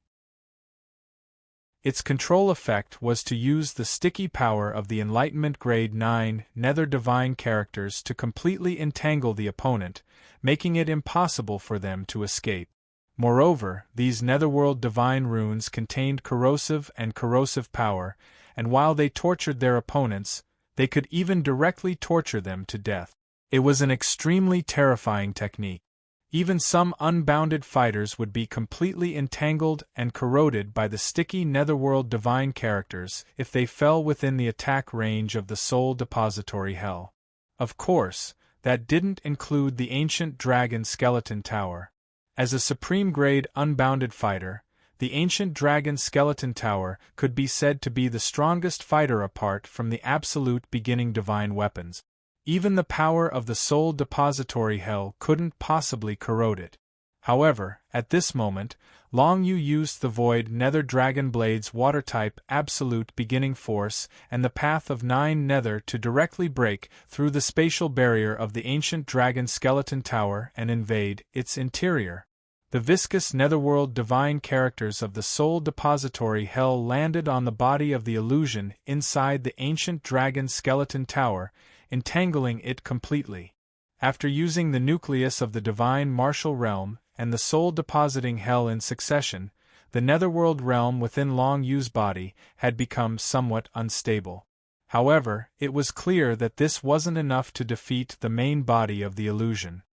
Speaker 1: Its control effect was to use the sticky power of the Enlightenment Grade 9 nether divine characters to completely entangle the opponent, making it impossible for them to escape. Moreover, these netherworld divine runes contained corrosive and corrosive power, and while they tortured their opponents, they could even directly torture them to death. It was an extremely terrifying technique. Even some unbounded fighters would be completely entangled and corroded by the sticky netherworld divine characters if they fell within the attack range of the soul depository hell. Of course, that didn't include the ancient dragon skeleton tower. As a supreme grade unbounded fighter, the ancient dragon skeleton tower could be said to be the strongest fighter apart from the absolute beginning divine weapons. Even the power of the soul depository hell couldn't possibly corrode it. However, at this moment, Long Yu used the void nether dragon blade's water-type absolute beginning force and the path of 9 nether to directly break through the spatial barrier of the ancient dragon skeleton tower and invade its interior. The viscous netherworld divine characters of the soul depository hell landed on the body of the illusion inside the ancient dragon skeleton tower, entangling it completely. After using the nucleus of the divine martial realm and the soul depositing hell in succession, the netherworld realm within Long Yu's body had become somewhat unstable. However, it was clear that this wasn't enough to defeat the main body of the illusion.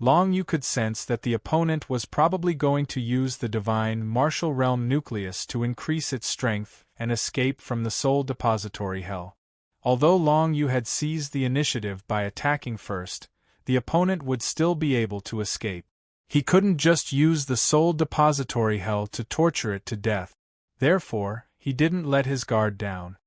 Speaker 1: Long Yu could sense that the opponent was probably going to use the divine martial realm nucleus to increase its strength and escape from the soul depository hell. Although Long Yu had seized the initiative by attacking first, the opponent would still be able to escape. He couldn't just use the soul depository hell to torture it to death. Therefore, he didn't let his guard down.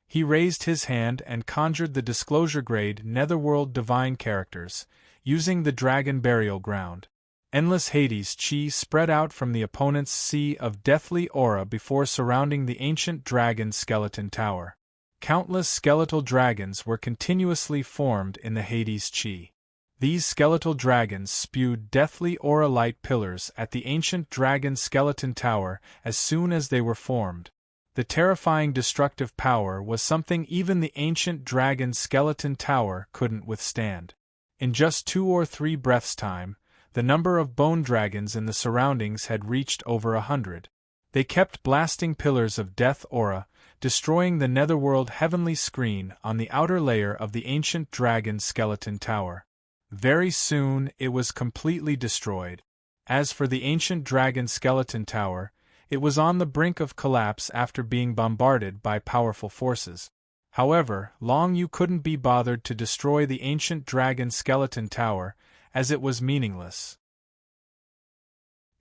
Speaker 1: He raised his hand and conjured the disclosure grade netherworld divine characters, using the dragon burial ground. Endless Hades chi spread out from the opponent's sea of deathly aura before surrounding the ancient dragon skeleton tower. Countless skeletal dragons were continuously formed in the Hades chi. These skeletal dragons spewed deathly aura-light pillars at the ancient dragon skeleton tower as soon as they were formed. The terrifying destructive power was something even the ancient dragon skeleton tower couldn't withstand. In just 2 or 3 breaths' time, the number of bone dragons in the surroundings had reached over 100. They kept blasting pillars of death aura, destroying the netherworld heavenly screen on the outer layer of the ancient dragon skeleton tower. Very soon it was completely destroyed. As for the ancient dragon skeleton tower, it was on the brink of collapse after being bombarded by powerful forces. However, Long Yu couldn't be bothered to destroy the ancient dragon skeleton tower, as it was meaningless.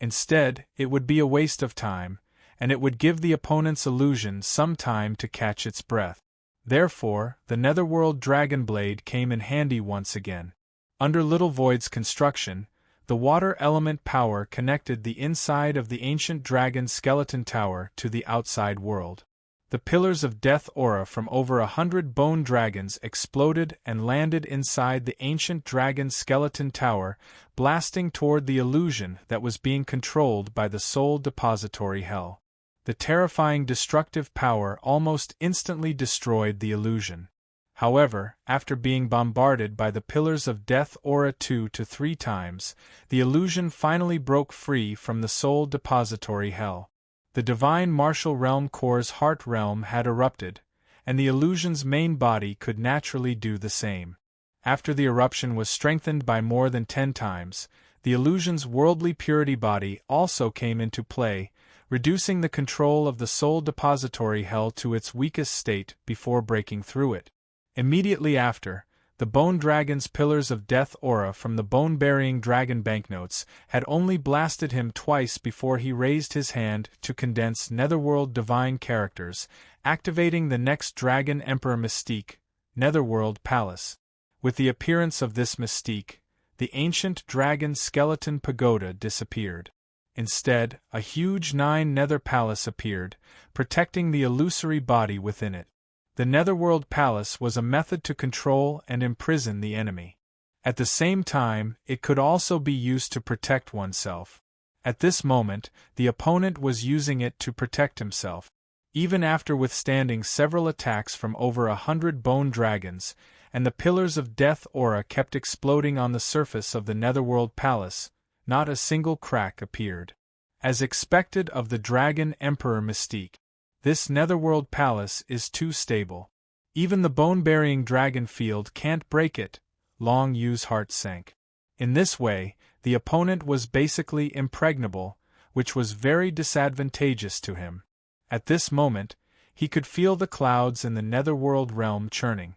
Speaker 1: Instead, it would be a waste of time, and it would give the opponent's illusion some time to catch its breath. Therefore, the netherworld dragon blade came in handy once again. Under Little Void's construction, the water element power connected the inside of the ancient dragon skeleton tower to the outside world. The pillars of death aura from over 100 bone dragons exploded and landed inside the ancient dragon skeleton tower, blasting toward the illusion that was being controlled by the soul depository hell. The terrifying destructive power almost instantly destroyed the illusion. However, after being bombarded by the pillars of death aura 2 to 3 times, the illusion finally broke free from the soul depository hell. The divine martial realm core's heart realm had erupted, and the illusion's main body could naturally do the same. After the eruption was strengthened by more than 10 times, the illusion's worldly purity body also came into play, reducing the control of the soul depository hell to its weakest state before breaking through it. Immediately after, the Bone Dragon's pillars of death aura from the bone-burying dragon banknotes had only blasted him twice before he raised his hand to condense netherworld divine characters, activating the next Dragon Emperor mystique, Netherworld Palace. With the appearance of this mystique, the ancient dragon skeleton pagoda disappeared. Instead, a huge 9 nether palace appeared, protecting the illusory body within it. The Netherworld Palace was a method to control and imprison the enemy. At the same time, it could also be used to protect oneself. At this moment, the opponent was using it to protect himself. Even after withstanding several attacks from over 100 bone dragons, and the pillars of death aura kept exploding on the surface of the Netherworld Palace, not a single crack appeared. As expected of the Dragon Emperor mystique, this Netherworld Palace is too stable. Even the bone-burying dragon field can't break it, Long Yu's heart sank. In this way, the opponent was basically impregnable, which was very disadvantageous to him. At this moment, he could feel the clouds in the Netherworld realm churning.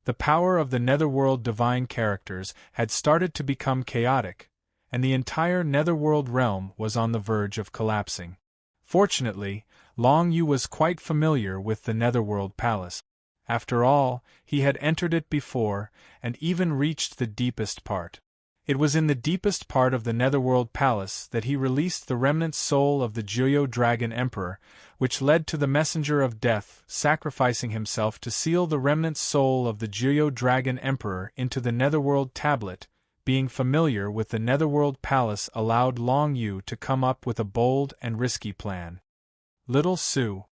Speaker 1: The power of the Netherworld divine characters had started to become chaotic, and the entire Netherworld realm was on the verge of collapsing. Fortunately, Long Yu was quite familiar with the Netherworld Palace. After all, he had entered it before, and even reached the deepest part. It was in the deepest part of the Netherworld Palace that he released the remnant soul of the Juyo Dragon Emperor, which led to the Messenger of Death sacrificing himself to seal the remnant soul of the Juyo Dragon Emperor into the Netherworld Tablet. Being familiar with the Netherworld Palace allowed Long Yu to come up with a bold and risky plan. Little Su,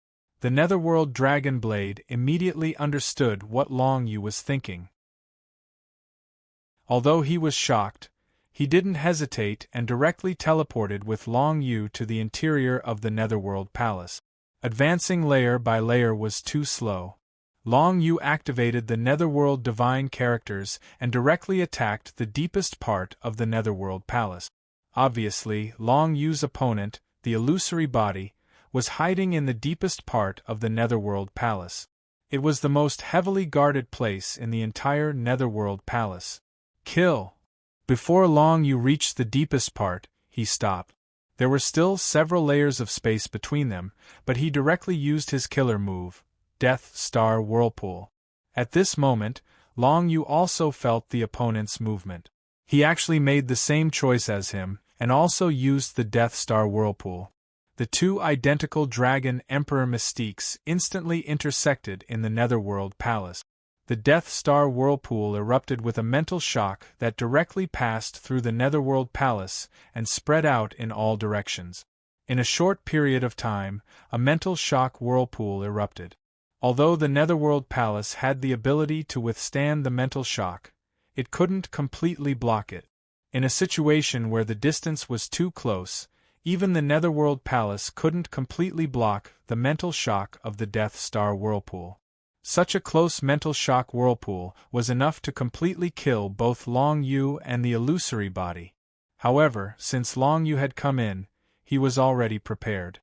Speaker 1: the Netherworld Dragon Blade, immediately understood what Long Yu was thinking. Although he was shocked, he didn't hesitate and directly teleported with Long Yu to the interior of the Netherworld Palace. Advancing layer by layer was too slow. Long Yu activated the Netherworld divine characters and directly attacked the deepest part of the Netherworld Palace. Obviously, Long Yu's opponent, the illusory body, was hiding in the deepest part of the Netherworld Palace. It was the most heavily guarded place in the entire Netherworld Palace. Kill! Before Long Yu reached the deepest part, he stopped. There were still several layers of space between them, but he directly used his killer move, Death Star Whirlpool. At this moment, Long Yu also felt the opponent's movement. He actually made the same choice as him, and also used the Death Star Whirlpool. The two identical Dragon Emperor mystiques instantly intersected in the Netherworld Palace. The Death Star Whirlpool erupted with a mental shock that directly passed through the Netherworld Palace and spread out in all directions. In a short period of time, a mental shock whirlpool erupted. Although the Netherworld Palace had the ability to withstand the mental shock, it couldn't completely block it. In a situation where the distance was too close, Even the Netherworld Palace couldn't completely block the mental shock of the Death Star whirlpool. Such a close mental shock whirlpool was enough to completely kill both Long Yu and the illusory body. However, since Long Yu had come in, he was already prepared.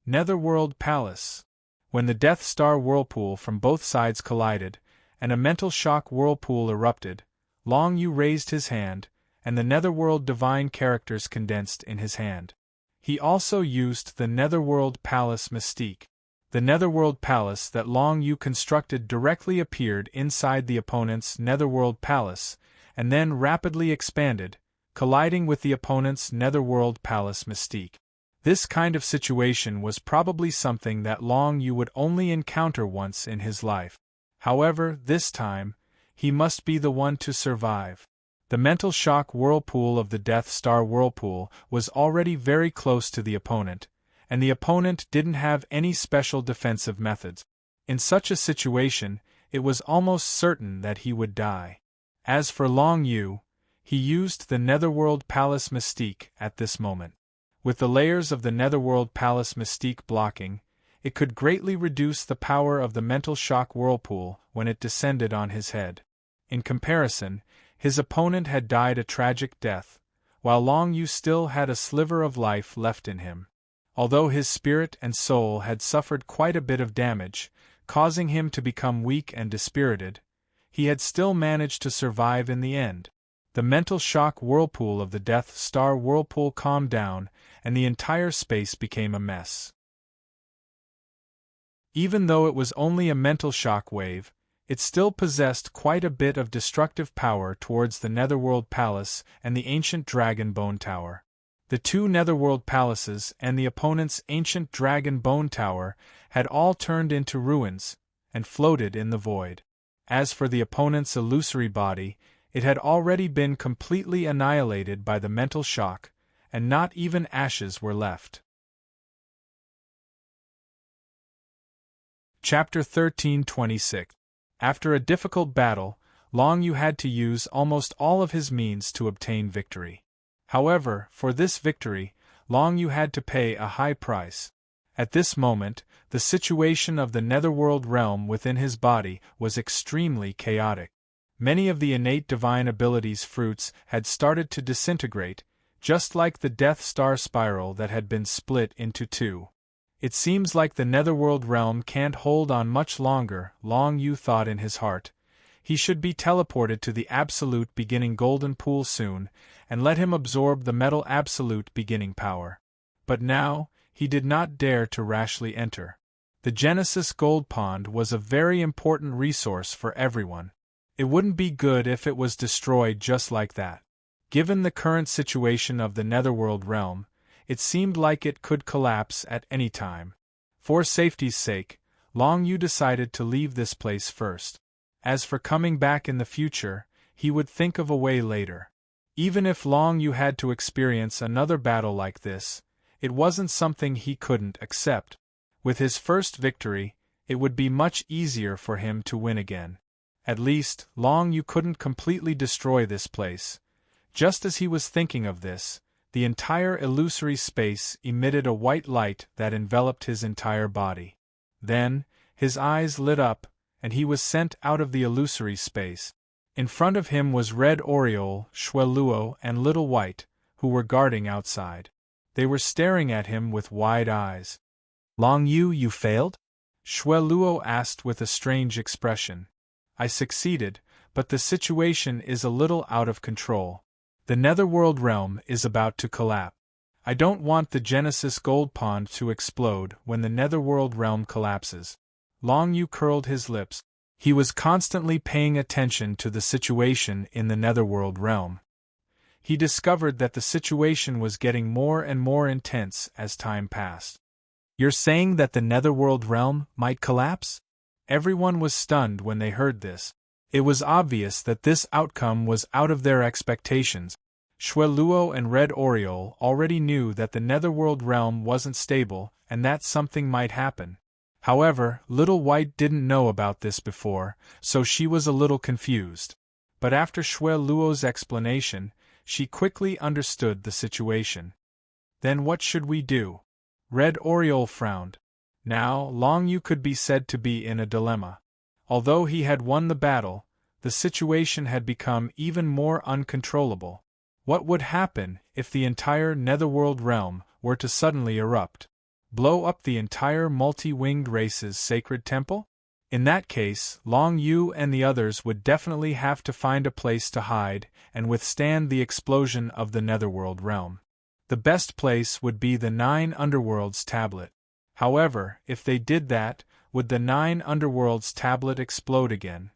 Speaker 1: Netherworld Palace. When the Death Star whirlpool from both sides collided, and a mental shock whirlpool erupted, Long Yu raised his hand, and the Netherworld divine characters condensed in his hand. He also used the Netherworld Palace mystique. The Netherworld Palace that Long Yu constructed directly appeared inside the opponent's Netherworld Palace, and then rapidly expanded, colliding with the opponent's Netherworld Palace mystique. This kind of situation was probably something that Long Yu would only encounter once in his life. However, this time, he must be the one to survive. The mental shock whirlpool of the Death Star whirlpool was already very close to the opponent, and the opponent didn't have any special defensive methods. In such a situation, it was almost certain that he would die. As for Long Yu, he used the Netherworld Palace mystique at this moment. With the layers of the Netherworld Palace mystique blocking, it could greatly reduce the power of the mental shock whirlpool when it descended on his head. In comparison, his opponent had died a tragic death, while Long Yu still had a sliver of life left in him. Although his spirit and soul had suffered quite a bit of damage, causing him to become weak and dispirited, he had still managed to survive in the end. The mental shock whirlpool of the Death Star whirlpool calmed down, and the entire space became a mess. Even though it was only a mental shock wave, it still possessed quite a bit of destructive power towards the Netherworld Palace and the ancient Dragon Bone Tower. The two Netherworld Palaces and the opponent's ancient Dragon Bone Tower had all turned into ruins, and floated in the void. As for the opponent's illusory body, it had already been completely annihilated by the mental shock, and not even ashes were left. Chapter 1326. After a difficult battle, Long Yu had to use almost all of his means to obtain victory. However, for this victory, Long Yu had to pay a high price. At this moment, the situation of the Netherworld realm within his body was extremely chaotic. Many of the innate divine abilities fruits had started to disintegrate, just like the Death Star spiral that had been split into two. It seems like the Netherworld realm can't hold on much longer, Long Yu thought in his heart. He should be teleported to the Absolute Beginning Golden Pool soon, and let him absorb the Metal Absolute Beginning power. But now, he did not dare to rashly enter. The Genesis Gold Pond was a very important resource for everyone. It wouldn't be good if it was destroyed just like that. Given the current situation of the Netherworld realm, it seemed like it could collapse at any time. For safety's sake, Long Yu decided to leave this place first. As for coming back in the future, he would think of a way later. Even if Long Yu had to experience another battle like this, it wasn't something he couldn't accept. With his first victory, it would be much easier for him to win again. At least, Long Yu couldn't completely destroy this place. Just as he was thinking of this, the entire illusory space emitted a white light that enveloped his entire body. Then, his eyes lit up, and he was sent out of the illusory space. In front of him was Red Oriole, Shueluo, and Little White, who were guarding outside. They were staring at him with wide eyes. "Long Yu, you failed?" Shueluo asked with a strange expression. "I succeeded, but the situation is a little out of control. The Netherworld realm is about to collapse. I don't want the Genesis Gold Pond to explode when the Netherworld realm collapses." Long Yu curled his lips. He was constantly paying attention to the situation in the Netherworld realm. He discovered that the situation was getting more and more intense as time passed. "You're saying that the Netherworld realm might collapse?" Everyone was stunned when they heard this. It was obvious that this outcome was out of their expectations. Shueluo and Red Oriole already knew that the Netherworld realm wasn't stable and that something might happen. However, Little White didn't know about this before, so she was a little confused. But after Shueluo's explanation, she quickly understood the situation. Then what should we do? Red Oriole frowned. Now, Long Yu could be said to be in a dilemma. Although he had won the battle, the situation had become even more uncontrollable. What would happen if the entire Netherworld realm were to suddenly erupt? Blow up the entire multi-winged race's sacred temple? In that case, Long Yu and the others would definitely have to find a place to hide and withstand the explosion of the Netherworld realm. The best place would be the 9 Underworlds tablet. However, if they did that, would the 9 Underworlds tablet explode again?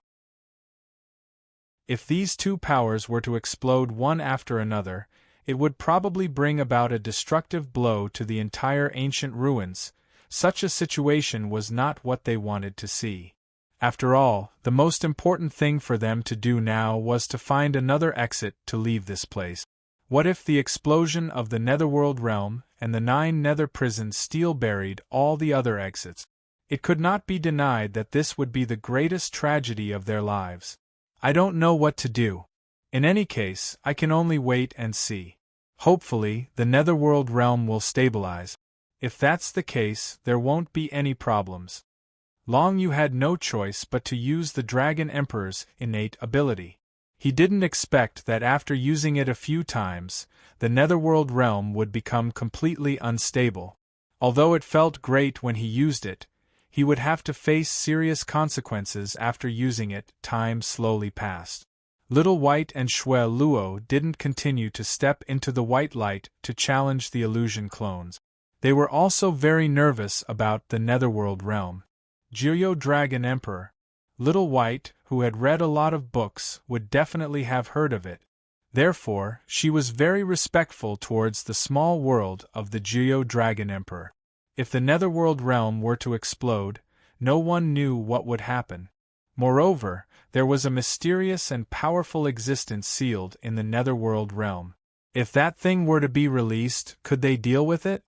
Speaker 1: If these two powers were to explode one after another, it would probably bring about a destructive blow to the entire ancient ruins. Such a situation was not what they wanted to see. After all, the most important thing for them to do now was to find another exit to leave this place. What if the explosion of the Netherworld realm and the 9 Nether prisons steel-buried all the other exits? It could not be denied that this would be the greatest tragedy of their lives. I don't know what to do. In any case, I can only wait and see. Hopefully, the Netherworld realm will stabilize. If that's the case, there won't be any problems. Long Yu had no choice but to use the Dragon Emperor's innate ability. He didn't expect that after using it a few times, the Netherworld realm would become completely unstable. Although it felt great when he used it, he would have to face serious consequences after using it. Time slowly passed. Little White and Shui Luo didn't continue to step into the white light to challenge the illusion clones. They were also very nervous about the Netherworld realm. Jiyo Dragon Emperor. Little White, who had read a lot of books, would definitely have heard of it. Therefore, she was very respectful towards the small world of the Jiyo Dragon Emperor. If the Netherworld realm were to explode, no one knew what would happen. Moreover, there was a mysterious and powerful existence sealed in the Netherworld realm. If that thing were to be released, could they deal with it?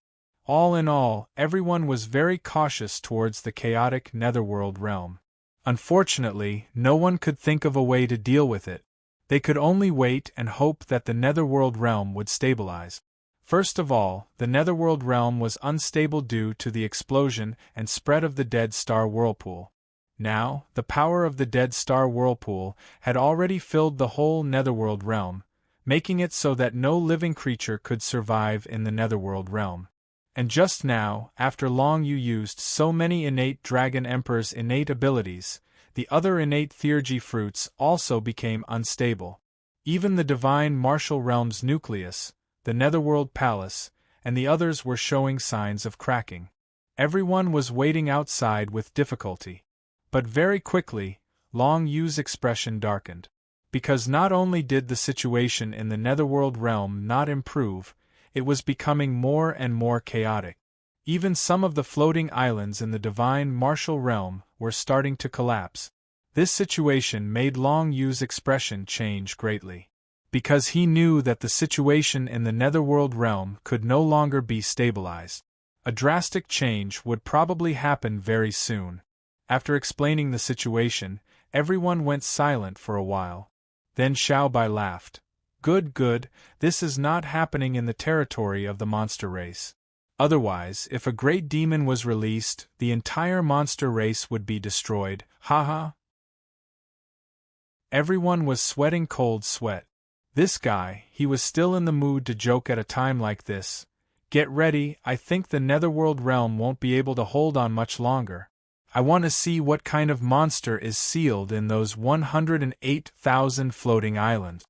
Speaker 1: All in all, everyone was very cautious towards the chaotic Netherworld realm. Unfortunately, no one could think of a way to deal with it. They could only wait and hope that the Netherworld realm would stabilize. First of all, the Netherworld realm was unstable due to the explosion and spread of the Dead Star Whirlpool. Now, the power of the Dead Star Whirlpool had already filled the whole Netherworld realm, making it so that no living creature could survive in the Netherworld realm. And just now, after Long Yu used so many innate Dragon Emperor's innate abilities, the other innate theurgy fruits also became unstable. Even the Divine Martial Realm's nucleus, the Netherworld Palace, and the others were showing signs of cracking. Everyone was waiting outside with difficulty. But very quickly, Long Yu's expression darkened. Because not only did the situation in the Netherworld realm not improve, it was becoming more and more chaotic. Even some of the floating islands in the Divine Martial Realm were starting to collapse. This situation made Long Yu's expression change greatly. Because he knew that the situation in the Netherworld realm could no longer be stabilized. A drastic change would probably happen very soon. After explaining the situation, everyone went silent for a while. Then Xiaobai laughed. Good, this is not happening in the territory of the monster race. Otherwise, if a great demon was released, the entire monster race would be destroyed, haha. Everyone was sweating cold sweat. This guy, he was still in the mood to joke at a time like this. Get ready, I think the Netherworld realm won't be able to hold on much longer. I want to see what kind of monster is sealed in those 108,000 floating islands.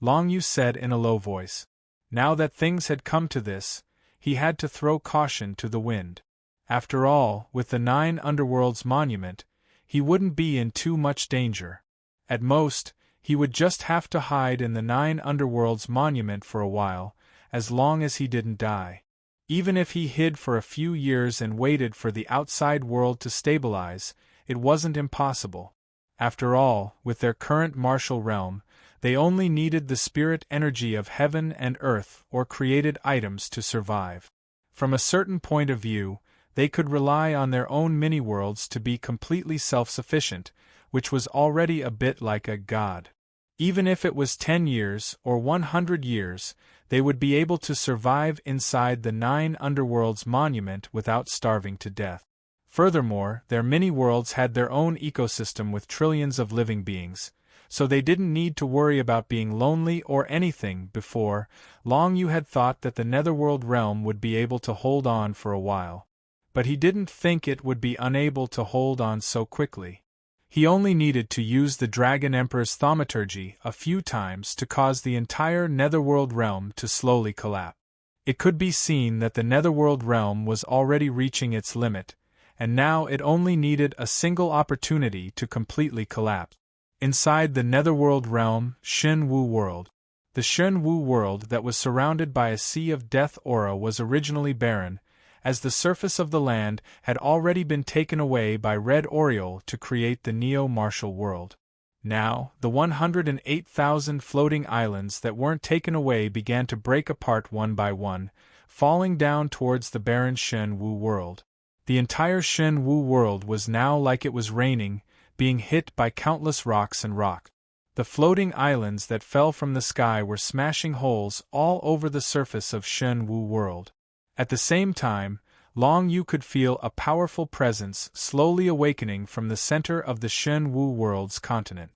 Speaker 1: Long Yu said in a low voice. Now that things had come to this, he had to throw caution to the wind. After all, with the 9 Underworlds monument, he wouldn't be in too much danger. At most, he would just have to hide in the 9 Underworlds monument for a while, as long as he didn't die. Even if he hid for a few years and waited for the outside world to stabilize, it wasn't impossible. After all, with their current martial realm, they only needed the spirit energy of heaven and earth or created items to survive. From a certain point of view, they could rely on their own mini-worlds to be completely self-sufficient, which was already a bit like a god. Even if it was 10 years or 100 years, they would be able to survive inside the 9 Underworlds monument without starving to death. Furthermore, their mini-worlds had their own ecosystem with trillions of living beings, so they didn't need to worry about being lonely or anything. Before long you had thought that the Netherworld realm would be able to hold on for a while. But he didn't think it would be unable to hold on so quickly. He only needed to use the Dragon Emperor's thaumaturgy a few times to cause the entire Netherworld realm to slowly collapse. It could be seen that the Netherworld realm was already reaching its limit, and now it only needed a single opportunity to completely collapse. Inside the Netherworld realm, Shenwu World. The Shenwu world that was surrounded by a sea of death aura was originally barren, as the surface of the land had already been taken away by Red Oriole to create the Neo-Martial world. Now, the 108,000 floating islands that weren't taken away began to break apart one by one, falling down towards the barren Shenwu world. The entire Shenwu world was now like it was raining, being hit by countless rocks and rock. The floating islands that fell from the sky were smashing holes all over the surface of Shenwu world. At the same time, Long Yu could feel a powerful presence slowly awakening from the center of the Shenwu world's continent.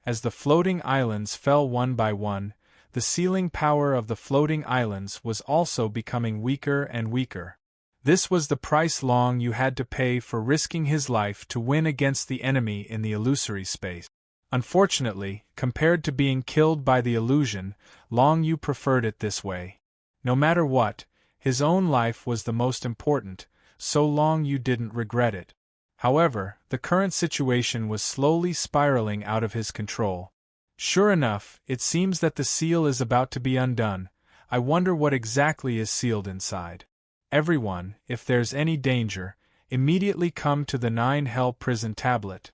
Speaker 1: As the floating islands fell one by one, the sealing power of the floating islands was also becoming weaker and weaker. This was the price Long Yu had to pay for risking his life to win against the enemy in the illusory space. Unfortunately, compared to being killed by the illusion, Long Yu preferred it this way. No matter what, his own life was the most important, so Long Yu didn't regret it. However, the current situation was slowly spiraling out of his control. Sure enough, it seems that the seal is about to be undone. I wonder what exactly is sealed inside. Everyone, if there's any danger, immediately come to the 9 Hell prison tablet.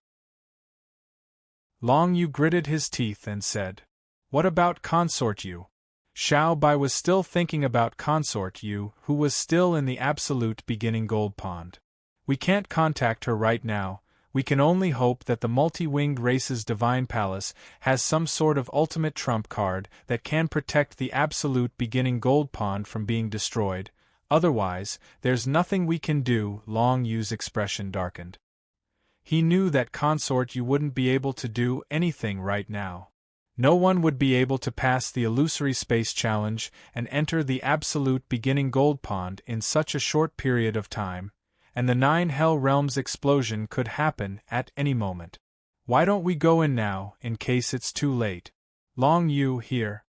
Speaker 1: Long Yu gritted his teeth and said, "What about Consort Yu?" Xiao Bai was still thinking about Consort Yu, who was still in the absolute beginning gold pond. "We can't contact her right now. We can only hope that the multi-winged race's divine palace has some sort of ultimate trump card that can protect the absolute beginning gold pond from being destroyed. Otherwise, there's nothing we can do." Long Yu's expression darkened. He knew that Consort Yu wouldn't be able to do anything right now. No one would be able to pass the illusory space challenge and enter the absolute beginning gold pond in such a short period of time, and the 9 Hell realms explosion could happen at any moment. "Why don't we go in now, in case it's too late? Long Yu here."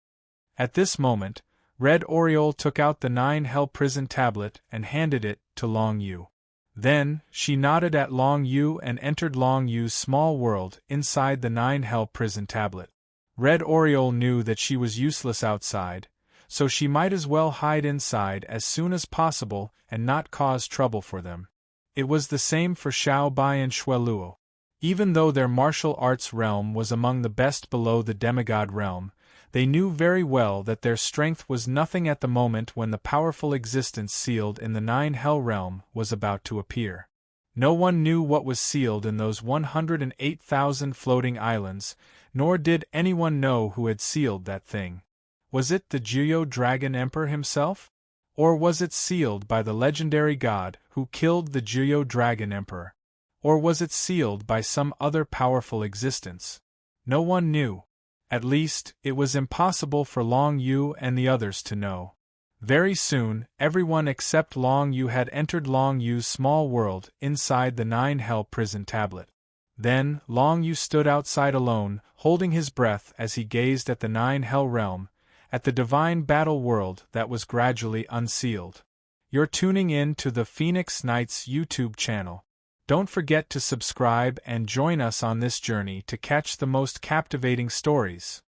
Speaker 1: At this moment, Red Oriole took out the 9 Hell prison tablet and handed it to Long Yu. Then, she nodded at Long Yu and entered Long Yu's small world inside the 9 Hell prison tablet. Red Oriole knew that she was useless outside, so she might as well hide inside as soon as possible and not cause trouble for them. It was the same for Xiao Bai and Xueluo. Even though their martial arts realm was among the best below the demigod realm, they knew very well that their strength was nothing at the moment when the powerful existence sealed in the 9 Hell realm was about to appear. No one knew what was sealed in those 108,000 floating islands, nor did anyone know who had sealed that thing. Was it the Juyo Dragon Emperor himself? Or was it sealed by the legendary god who killed the Juyo Dragon Emperor? Or was it sealed by some other powerful existence? No one knew. At least, it was impossible for Long Yu and the others to know. Very soon, everyone except Long Yu had entered Long Yu's small world inside the 9 Hell prison tablet. Then, Long Yu stood outside alone, holding his breath as he gazed at the 9 Hell realm, at the divine battle world that was gradually unsealed. You're tuning in to the Phoenix Knights YouTube channel. Don't forget to subscribe and join us on this journey to catch the most captivating stories.